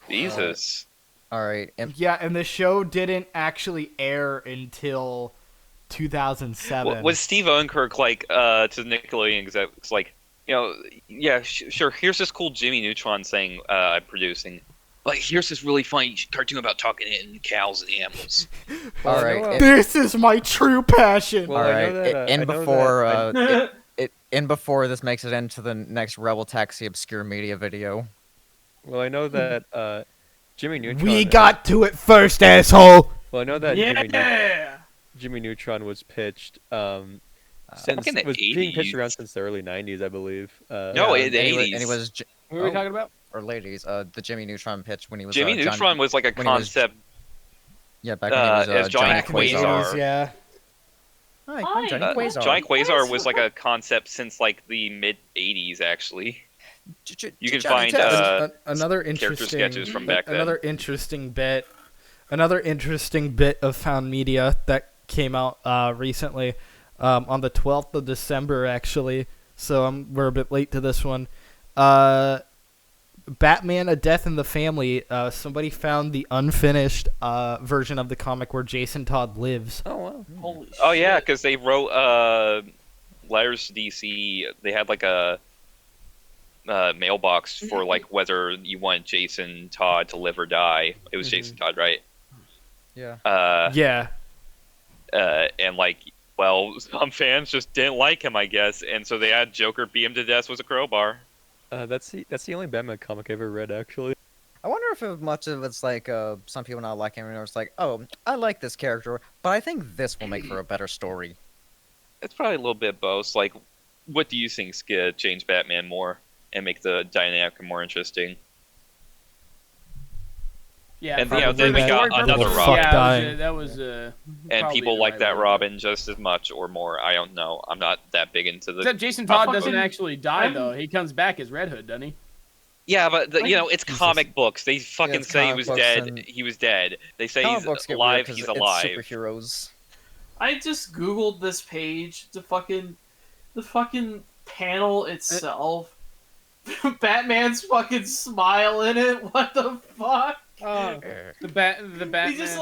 Jesus. all right. Yeah, and the show didn't actually air until 2007. Was Steve Odenkirk like to the Nickelodeon execs like, sure, here's this cool Jimmy Neutron thing I'm producing. Like, here's this really funny cartoon about talking in cows and animals. All right. This is my true passion. Well, All I right. know that, in I know before that before this makes it into the next Rebel Taxi obscure media video. well, I know that Jimmy Neutron. We got to it first, asshole. Well, I know that Yeah. Jimmy Neutron was pitched since Back in the was being pitched 80s. around since the early '90s, I believe. No, in the and he was, 80s. and he was Who are we talking about? or ladies, the Jimmy Neutron pitch when he was Jimmy Johnny- Neutron was like a when he was- concept. Yeah, back when he was as Johnny Johnny Quasar. Quasar. Yeah. Hi, Hi. I'm Johnny Quasar. Johnny Quasar was like a concept since like the mid '80s, actually. You can Johnny find Test. Another character interesting sketches from back then. Another interesting bit of found media that came out recently on the 12th of December, actually. So we're a bit late to this one. Batman: A Death in the Family. Somebody found the unfinished version of the comic where Jason Todd lives. Oh wow. Holy Oh yeah, shit. because they wrote letters to DC. They had like a mailbox for like whether you want Jason Todd to live or die. It was Jason Todd, right? Yeah. Yeah. And like, well, some fans just didn't like him, I guess, and so they had Joker beat him to death with a crowbar. That's the only Batman comic I ever read, actually. I wonder if it was much of it's like some people not liking it, or it's like, oh, I like this character, but I think this will make for a better story. It's probably a little bit both. Like, what do you think's gonna change Batman more and make the dynamic more interesting? Yeah, And, probably then we that got little another fuck Robin. Yeah, dying. that was And probably people the like right that way to Robin just as much or more. I don't know. I'm not that big into the. Except Jason Todd doesn't fucking- actually die I'm- though. He comes back as Red Hood, doesn't he? Yeah, but it's Jesus. comic books. They fucking it's say he comic was books dead. and- He was dead. They say Comic he's books get weird alive. 'cause He's it's alive. superheroes. I just googled this page. The fucking panel itself. Batman's fucking smile in it. What the fuck? Oh, the Batman. He just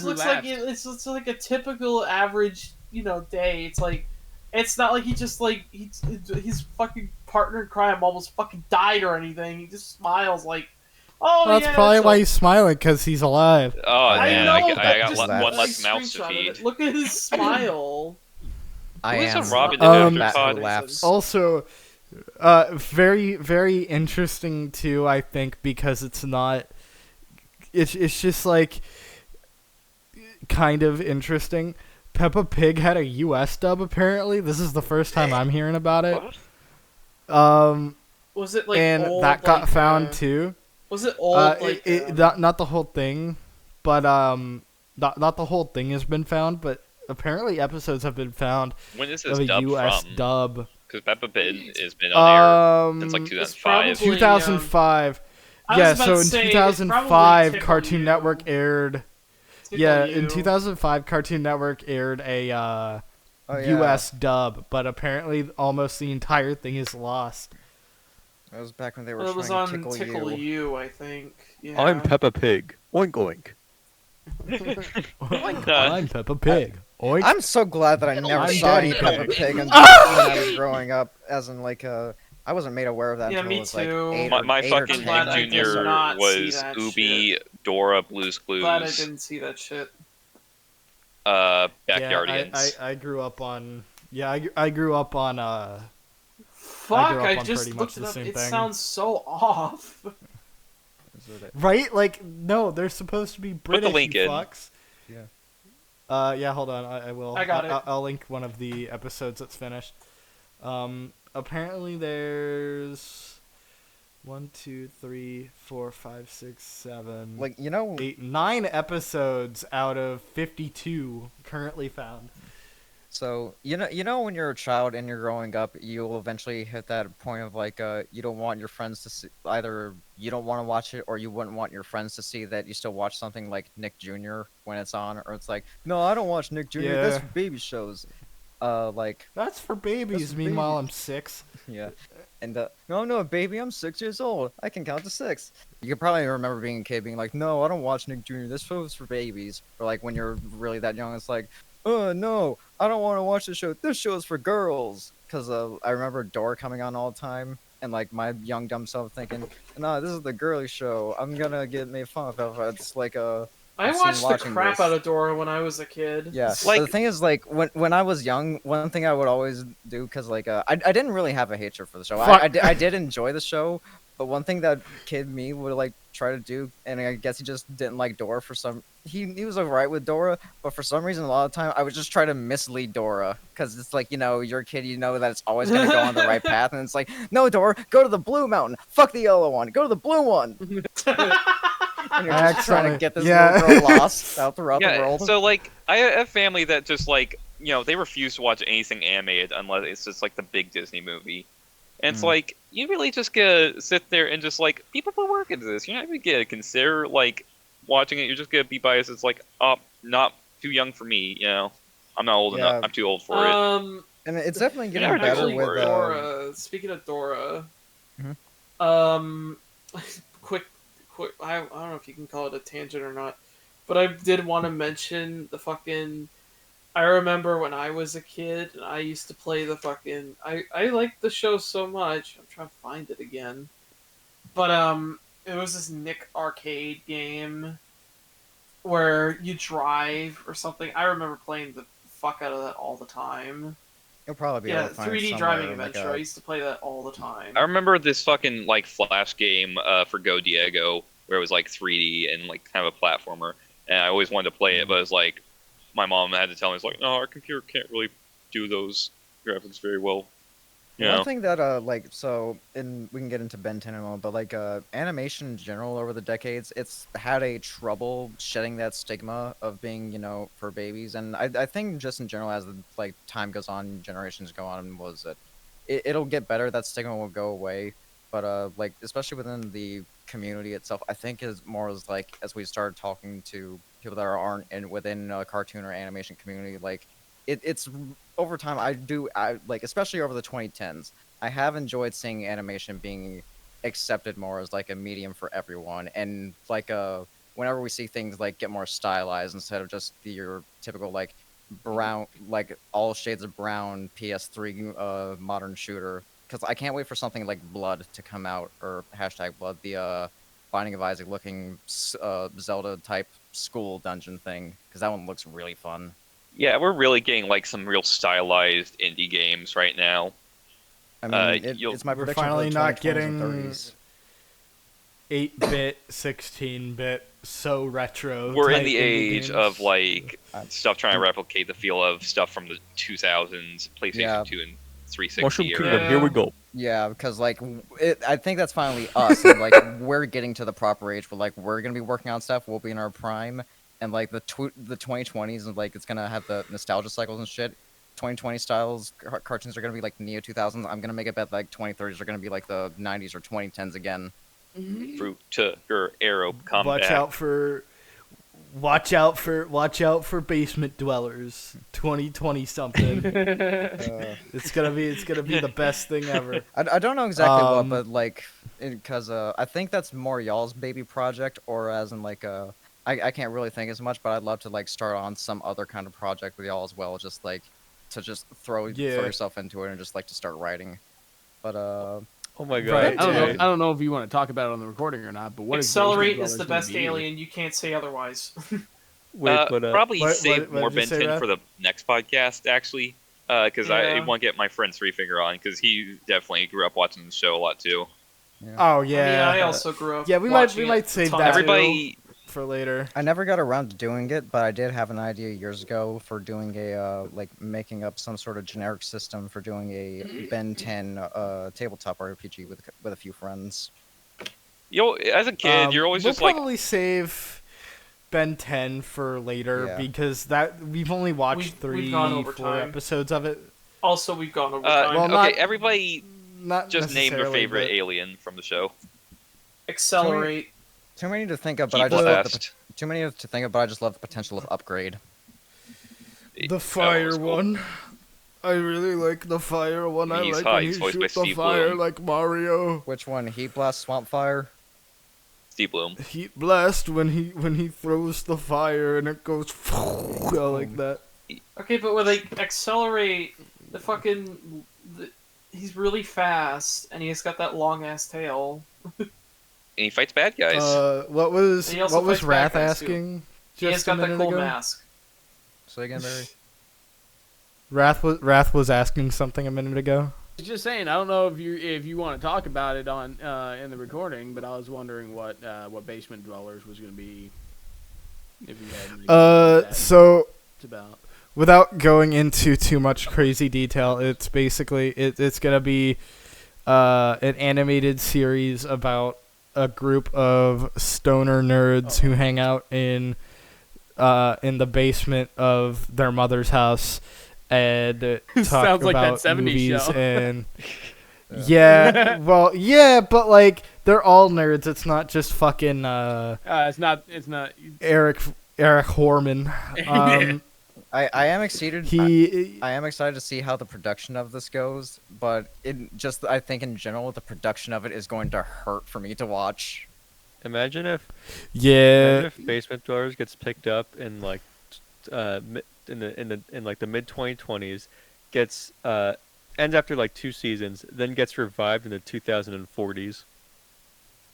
who looks laughed. like it's just like a typical average day. It's like it's not like he just like his fucking partner in crime almost fucking died or anything. He just smiles like, oh Well, that's yeah. probably that's why a- he's smiling, because he's alive. Oh I man, know. I got just one like less mouse to screenshot of feed. it. Look at his smile. I Who's a am Robin after Bat Todd? who laughs. Also, very, very interesting too, I think, because it's not... It's just, like, kind of interesting. Peppa Pig had a US dub, apparently. This is the first time I'm hearing about it. Was it like and old, that got like, found too. Was it old? Not the whole thing, but not the whole thing has been found, but apparently episodes have been found When is of this a dub US from? dub. Because Peppa Pig has been on air since like Um, 2005. probably- 2005. I was Yeah, about so to in say, it's 2005, probably Cartoon Tickle Network You. aired. Tickle Yeah, You. in 2005, Cartoon Network aired a Oh, yeah. US dub, but apparently almost the entire thing is lost. That was back when they were Well, it was trying on to Tickle you. You, I think. Yeah. I'm Peppa Pig. Oink oink. I'm Peppa Pig. Oink. I'm so glad that I never I'm saw Daddy any Peppa Pig. Pig when I was growing up. As in, like, I wasn't made aware of that Yeah, until me I was like too. 8 My or 8 or fucking 10. glad I Nick did Jr. not see was that Ubi, Dora, Blue's Glad I Clues, didn't see that shit. Backyardigans. I grew up on. Yeah, I grew up on. Fuck! grew up I on just pretty much looked the it up. same It thing. sounds so off. Right? Like, no, they're supposed to be Put the British. link you in. fucks. Yeah, hold on. I will. I got it. I'll link one of the episodes that's finished. Apparently there's 1, 2, 3, 4, 5, 6, 7, Like, 8, 9 episodes out of 52 currently found. So you know when you're a child and you're growing up, you'll eventually hit that point of like you don't want your friends to see, either you don't want to watch it or you wouldn't want your friends to see that you still watch something like Nick Jr. when it's on, or it's like, no, I don't watch Nick Jr. That's Yeah. for baby shows. Like, That's for babies. That's for Meanwhile, babies. I'm 6. yeah, and no, baby, I'm 6 years old. I can count to 6. You could probably remember being a kid being like, no, I don't watch Nick Jr. This show's for babies. Or like when you're really that young, it's like, oh no, I don't want to watch this show. This show is for girls. Because I remember Dora coming on all the time, and like my young dumb self thinking, no, this is the girly show. I'm gonna get made fun of if it's like a. I I've seen watched the watching crap this. out of Dora when I was a kid. Yeah, Like- but the thing is, like, when I was young, one thing I would always do, because, like, I didn't really have a hatred for the show. Fuck. I did enjoy the show, but one thing that kid me would, like, try to do, and I guess he just didn't like Dora for some... He was alright with Dora, but for some reason, a lot of the time, I would just try to mislead Dora, because it's like, you're a kid, you know that it's always going to go on the right path, and it's like, no, Dora, go to the blue mountain. Fuck the yellow one. Go to the blue one. And you're just trying to Excellent. get this Yeah. little girl lost out throughout the Yeah, world. so like I have a family that just like they refuse to watch anything animated unless it's just like the big Disney movie. And it's like you really just gotta sit there and just like people put work into this. You're not even gonna consider like watching it. You're just gonna be biased. It's like not too young for me. I'm not old Yeah. enough. I'm too old for it. And it's definitely getting Yeah, better actually, with... Dora. Speaking of Dora, Mhm. quick. I don't know if you can call it a tangent or not, but I did want to mention the fucking. I remember when I was a kid, and I used to play the fucking. I liked the show so much. I'm trying to find it again, but it was this Nick arcade game where you drive or something. I remember playing the fuck out of that all the time. You'll probably be Yeah, able to find 3D somewhere, driving like adventure. I used to play that all the time. I remember this fucking like flash game for Go Diego where it was like 3D and like kind of a platformer. And I always wanted to play it, but it was like my mom had to tell me, it's like, no, our computer can't really do those graphics very well. You know? One thing that and we can get into Ben 10 in a moment, but like animation in general over the decades, it's had a trouble shedding that stigma of being, for babies. And I think just in general, as like time goes on, generations go on, was that it'll get better. That stigma will go away. But like especially within the community itself, I think is more as like as we start talking to people that aren't within a cartoon or animation community, like it's over time. I like, especially over the 2010s, I have enjoyed seeing animation being accepted more as like a medium for everyone, and like whenever we see things like get more stylized instead of just your typical like brown, like all shades of brown PS3 modern shooter. Because I can't wait for something like Blood to come out, or hashtag Blood, the Binding of Isaac looking Zelda type school dungeon thing, because that one looks really fun. Yeah, we're really getting like some real stylized indie games right now. I mean, it's my We're prediction finally for the 2020s not and getting 30s. 8-bit, 16-bit, so retro. We're in type the indie age games. of like stuff trying to replicate the feel of stuff from the 2000s, PlayStation Yeah. 2 and 360 Mushroom era. Kingdom, here we go. Yeah, because like I think that's finally us, and like we're getting to the proper age where like we're gonna be working on stuff. We'll be in our prime, and like the 2020s, and like it's gonna have the nostalgia cycles and shit. 2020 styles cartoons are gonna be like Neo 2000s. I'm gonna make it bet like 2030s are gonna be like the 90s or 2010s again. Fruit to your arrow combat. Watch out for basement dwellers. 2020 something. It's gonna be the best thing ever. I don't know exactly what, but like, because I think that's more y'all's baby project, or as in like I can't really think as much, but I'd love to like start on some other kind of project with y'all as well, just like to just throw yourself into it and just like to start writing. But Oh my god! Right. I don't know if you want to talk about it on the recording or not. But what Accelerate is is the best alien. You can't say otherwise. Wait, but probably what- save what more did you Ben say, 10 Raph? for the next podcast, actually, because I Yeah. want to get my friend Three Finger on, because he definitely grew up watching the show a lot too. Oh I mean, yeah. I also grew up. Yeah, we watching might it a save ton. that. Everybody, for later. I never got around to doing it, but I did have an idea years ago for doing a like making up some sort of generic system for doing a Ben 10 tabletop RPG with a few friends. as a kid, you're always we'll just like, probably save Ben 10 for later Yeah. because that we've only watched We've gone over 4 time. episodes of it. Also, we've gone over time. well, okay, not- everybody Not just name their necessarily, favorite but- alien from the show. Accelerate. Too many to think of, but Keep I just love blessed. too many to think of, but I just love the potential of upgrade. The fire was cool. one. I really like the fire one. I He's like hot, when he's you voiced by shoot the Steve fire Bloom. like Mario. Which one? Heat Blast, Swamp Fire? Steve Bloom. Heat blast when he throws the fire and it goes I like that. Okay, but with like accelerate, he's really fast, and he's got that long ass tail. And he fights bad guys. What was He also fights bad Wrath guys, too. asking? He has Just got a that minute cool ago? mask. Say again, Barry. Wrath was asking something a minute ago. Just saying, I don't know if you want to talk about it on in the recording, but I was wondering what Basement Dwellers was going to be. If you had any that So it's about. without going into too much crazy detail, it's basically it's gonna be an animated series about a group of stoner nerds who hang out in the basement of their mother's house and talk Sounds like that about 70s movies show. and but like they're all nerds. It's not just fucking It's not. Eric Horman. I am excited. He I am excited to see how the production of this goes, but I think in general the production of it is going to hurt for me to watch. Imagine if yeah. Basement Dwellers gets picked up in like in like the mid 2020s, gets ends after like 2 seasons, then gets revived in the 2040s.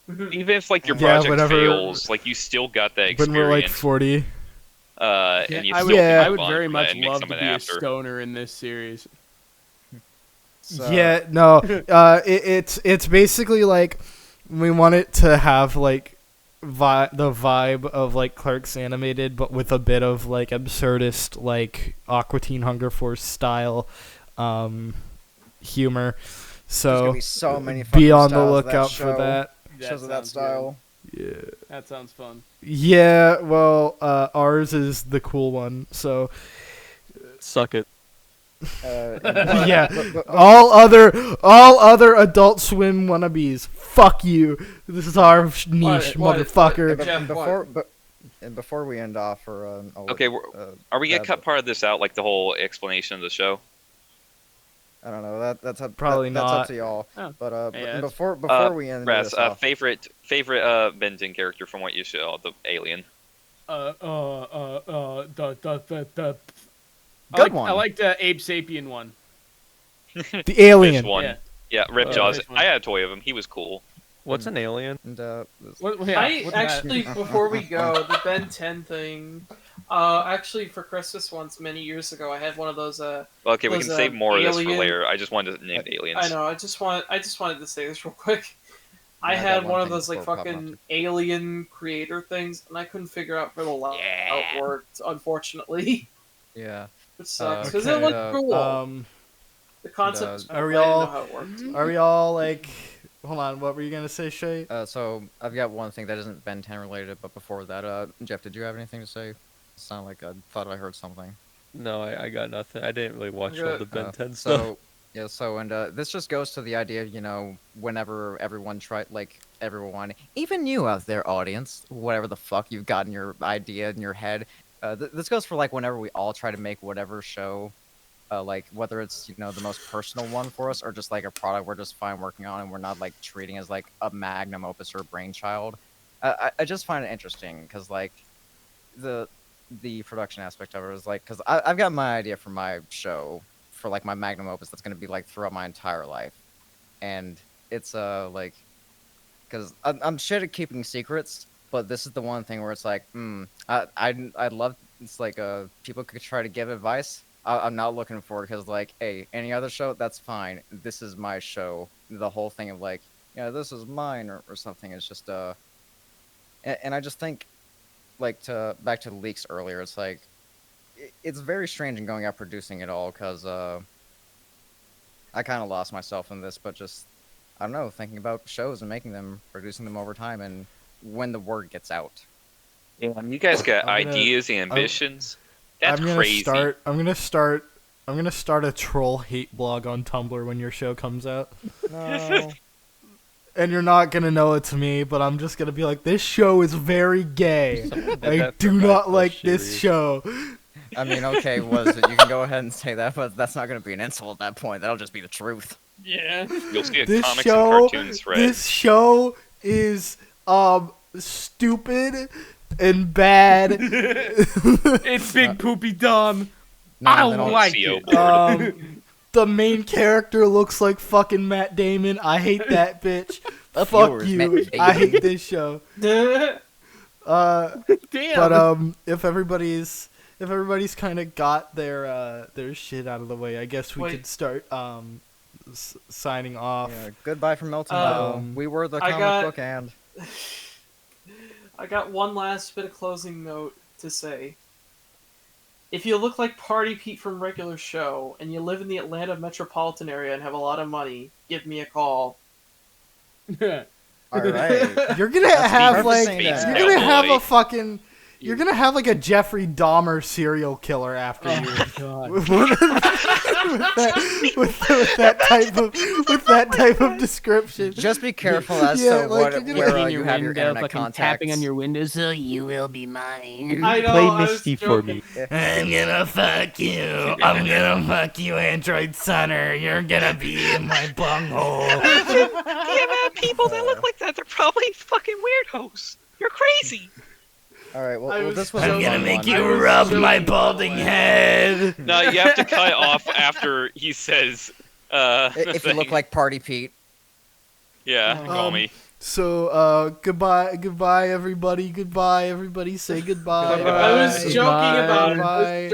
Even if like your Yeah, project whenever- fails, like you still got that experience. When we're like 40. And you I still would, can have I would fun very from that much and make love to something be a after. stoner in this series. So, Yeah, no. It's basically like we want it to have like the vibe of like Clerks animated, but with a bit of like absurdist like Aqua Teen Hunger Force style humor. There's gonna So be so many be fucking on the styles of lookout that for show. that. Shows of that sounds style. Yeah. good. That sounds fun. Yeah, well, ours is the cool one. So Suck it. yeah, all other Adult Swim wannabes, fuck you. This is our niche, What? motherfucker. Jeff, And before we end off, Okay, are we gonna cut part of this out, like the whole explanation of the show? I don't know. That's up, Probably that's not. up to y'all. Oh. But Yeah, that's- before we end Brass, this off, favorite Benton character from what you saw, the alien. The Good one. I liked Abe Sapien one. The alien. Fish one. Yeah. Yeah, Ripjaws. Fish one. I had a toy of him. He was cool. What's an alien? and, I actually, before we go, the Ben 10 thing. Actually, for Christmas once many years ago, I had one of those. Okay, we Was, can save more of this for alien- later. I just wanted to name the aliens. I know. I just wanted to say this real quick. I Yeah, I got had one one of thing those like before we pop fucking alien creator things, and I couldn't figure out where the layout worked. Unfortunately, yeah. which sucks Okay, because it looked cool. The concept was cool, Are we but I didn't all- know how it worked. Are we all like? Hold on, what were you gonna say, Shay? So I've got one thing that isn't Ben 10 related, but before that, Jeff, did you have anything to say? It sounded like I thought I heard something. No, I got nothing. I didn't really watch all Okay. the Ben 10 stuff. So yeah, this just goes to the idea, whenever everyone everyone, even you out there, audience, whatever the fuck you've got in your idea in your head, this goes for like whenever we all try to make whatever show, like whether it's the most personal one for us or just like a product we're just fine working on and we're not like treating as like a magnum opus or a brainchild. I just find it interesting because like the production aspect of it is like because I've got my idea for my show for like my magnum opus that's going to be like throughout my entire life, and it's like because I'm shit at keeping secrets, but this is the one thing where it's like I'd love it's like people could try to give advice. I'm not looking for it because like hey, any other show that's fine, this is my show. The whole thing of like this is mine or something is just and I just think like back to the leaks earlier, it's like it's very strange in going out producing it all because I kind of lost myself in this, but just I don't know, thinking about shows and making them, producing them over time, and when the word gets out. Yeah, you guys got I'm gonna- ideas and ambitions. That's I'm gonna crazy. I'm gonna start a troll hate blog on Tumblr when your show comes out. No. And you're not gonna know it's me, but I'm just gonna be like, this show is very gay. Someone did I that for do my not plus like this series. show. I mean, okay, you can go ahead and say that, but that's not going to be an insult at that point. That'll just be the truth. Yeah. You'll see a This comics show, and cartoons thread. this show is stupid and bad. It's big poopy dumb. No, I they don't- like CO it. board. The main character looks like fucking Matt Damon. I hate that bitch. Up Fuck yours, you. Matt I Damon. hate this show. Damn. But if everybody's kind of got their shit out of the way, I guess we Wait. could start signing off. Yeah, goodbye from Eltingville. We were the I comic got- book and... I got one last bit of closing note to say. If you look like Party Pete from regular show and you live in the Atlanta metropolitan area and have a lot of money, give me a call. All right. You're gonna That's have perfect like saying you're that. gonna have Cowboy. a fucking you're gonna have like a Jeffrey Dahmer serial killer after Oh you. my god. with that type of description. Just be careful as Yeah, to like, you're gonna- where Looking in you have your window, internet fucking contacts. tapping on your window, so you will be mine. I know, Play I was Misty for joking. me. I'm gonna fuck you. I'm gonna fuck you, Android Sonner. You're gonna be in my bunghole. The amount of people that look like that, they're probably fucking weirdos. You're crazy. All right, I well was this was joking. a I'm gonna fun make one. you I was rub joking, my by the balding way. head. No, you have to cut off after he says. The If you look thing. like Party Pete. Yeah, call me. So, goodbye, everybody. Goodbye, everybody. Say goodbye. I was joking about it. Bye.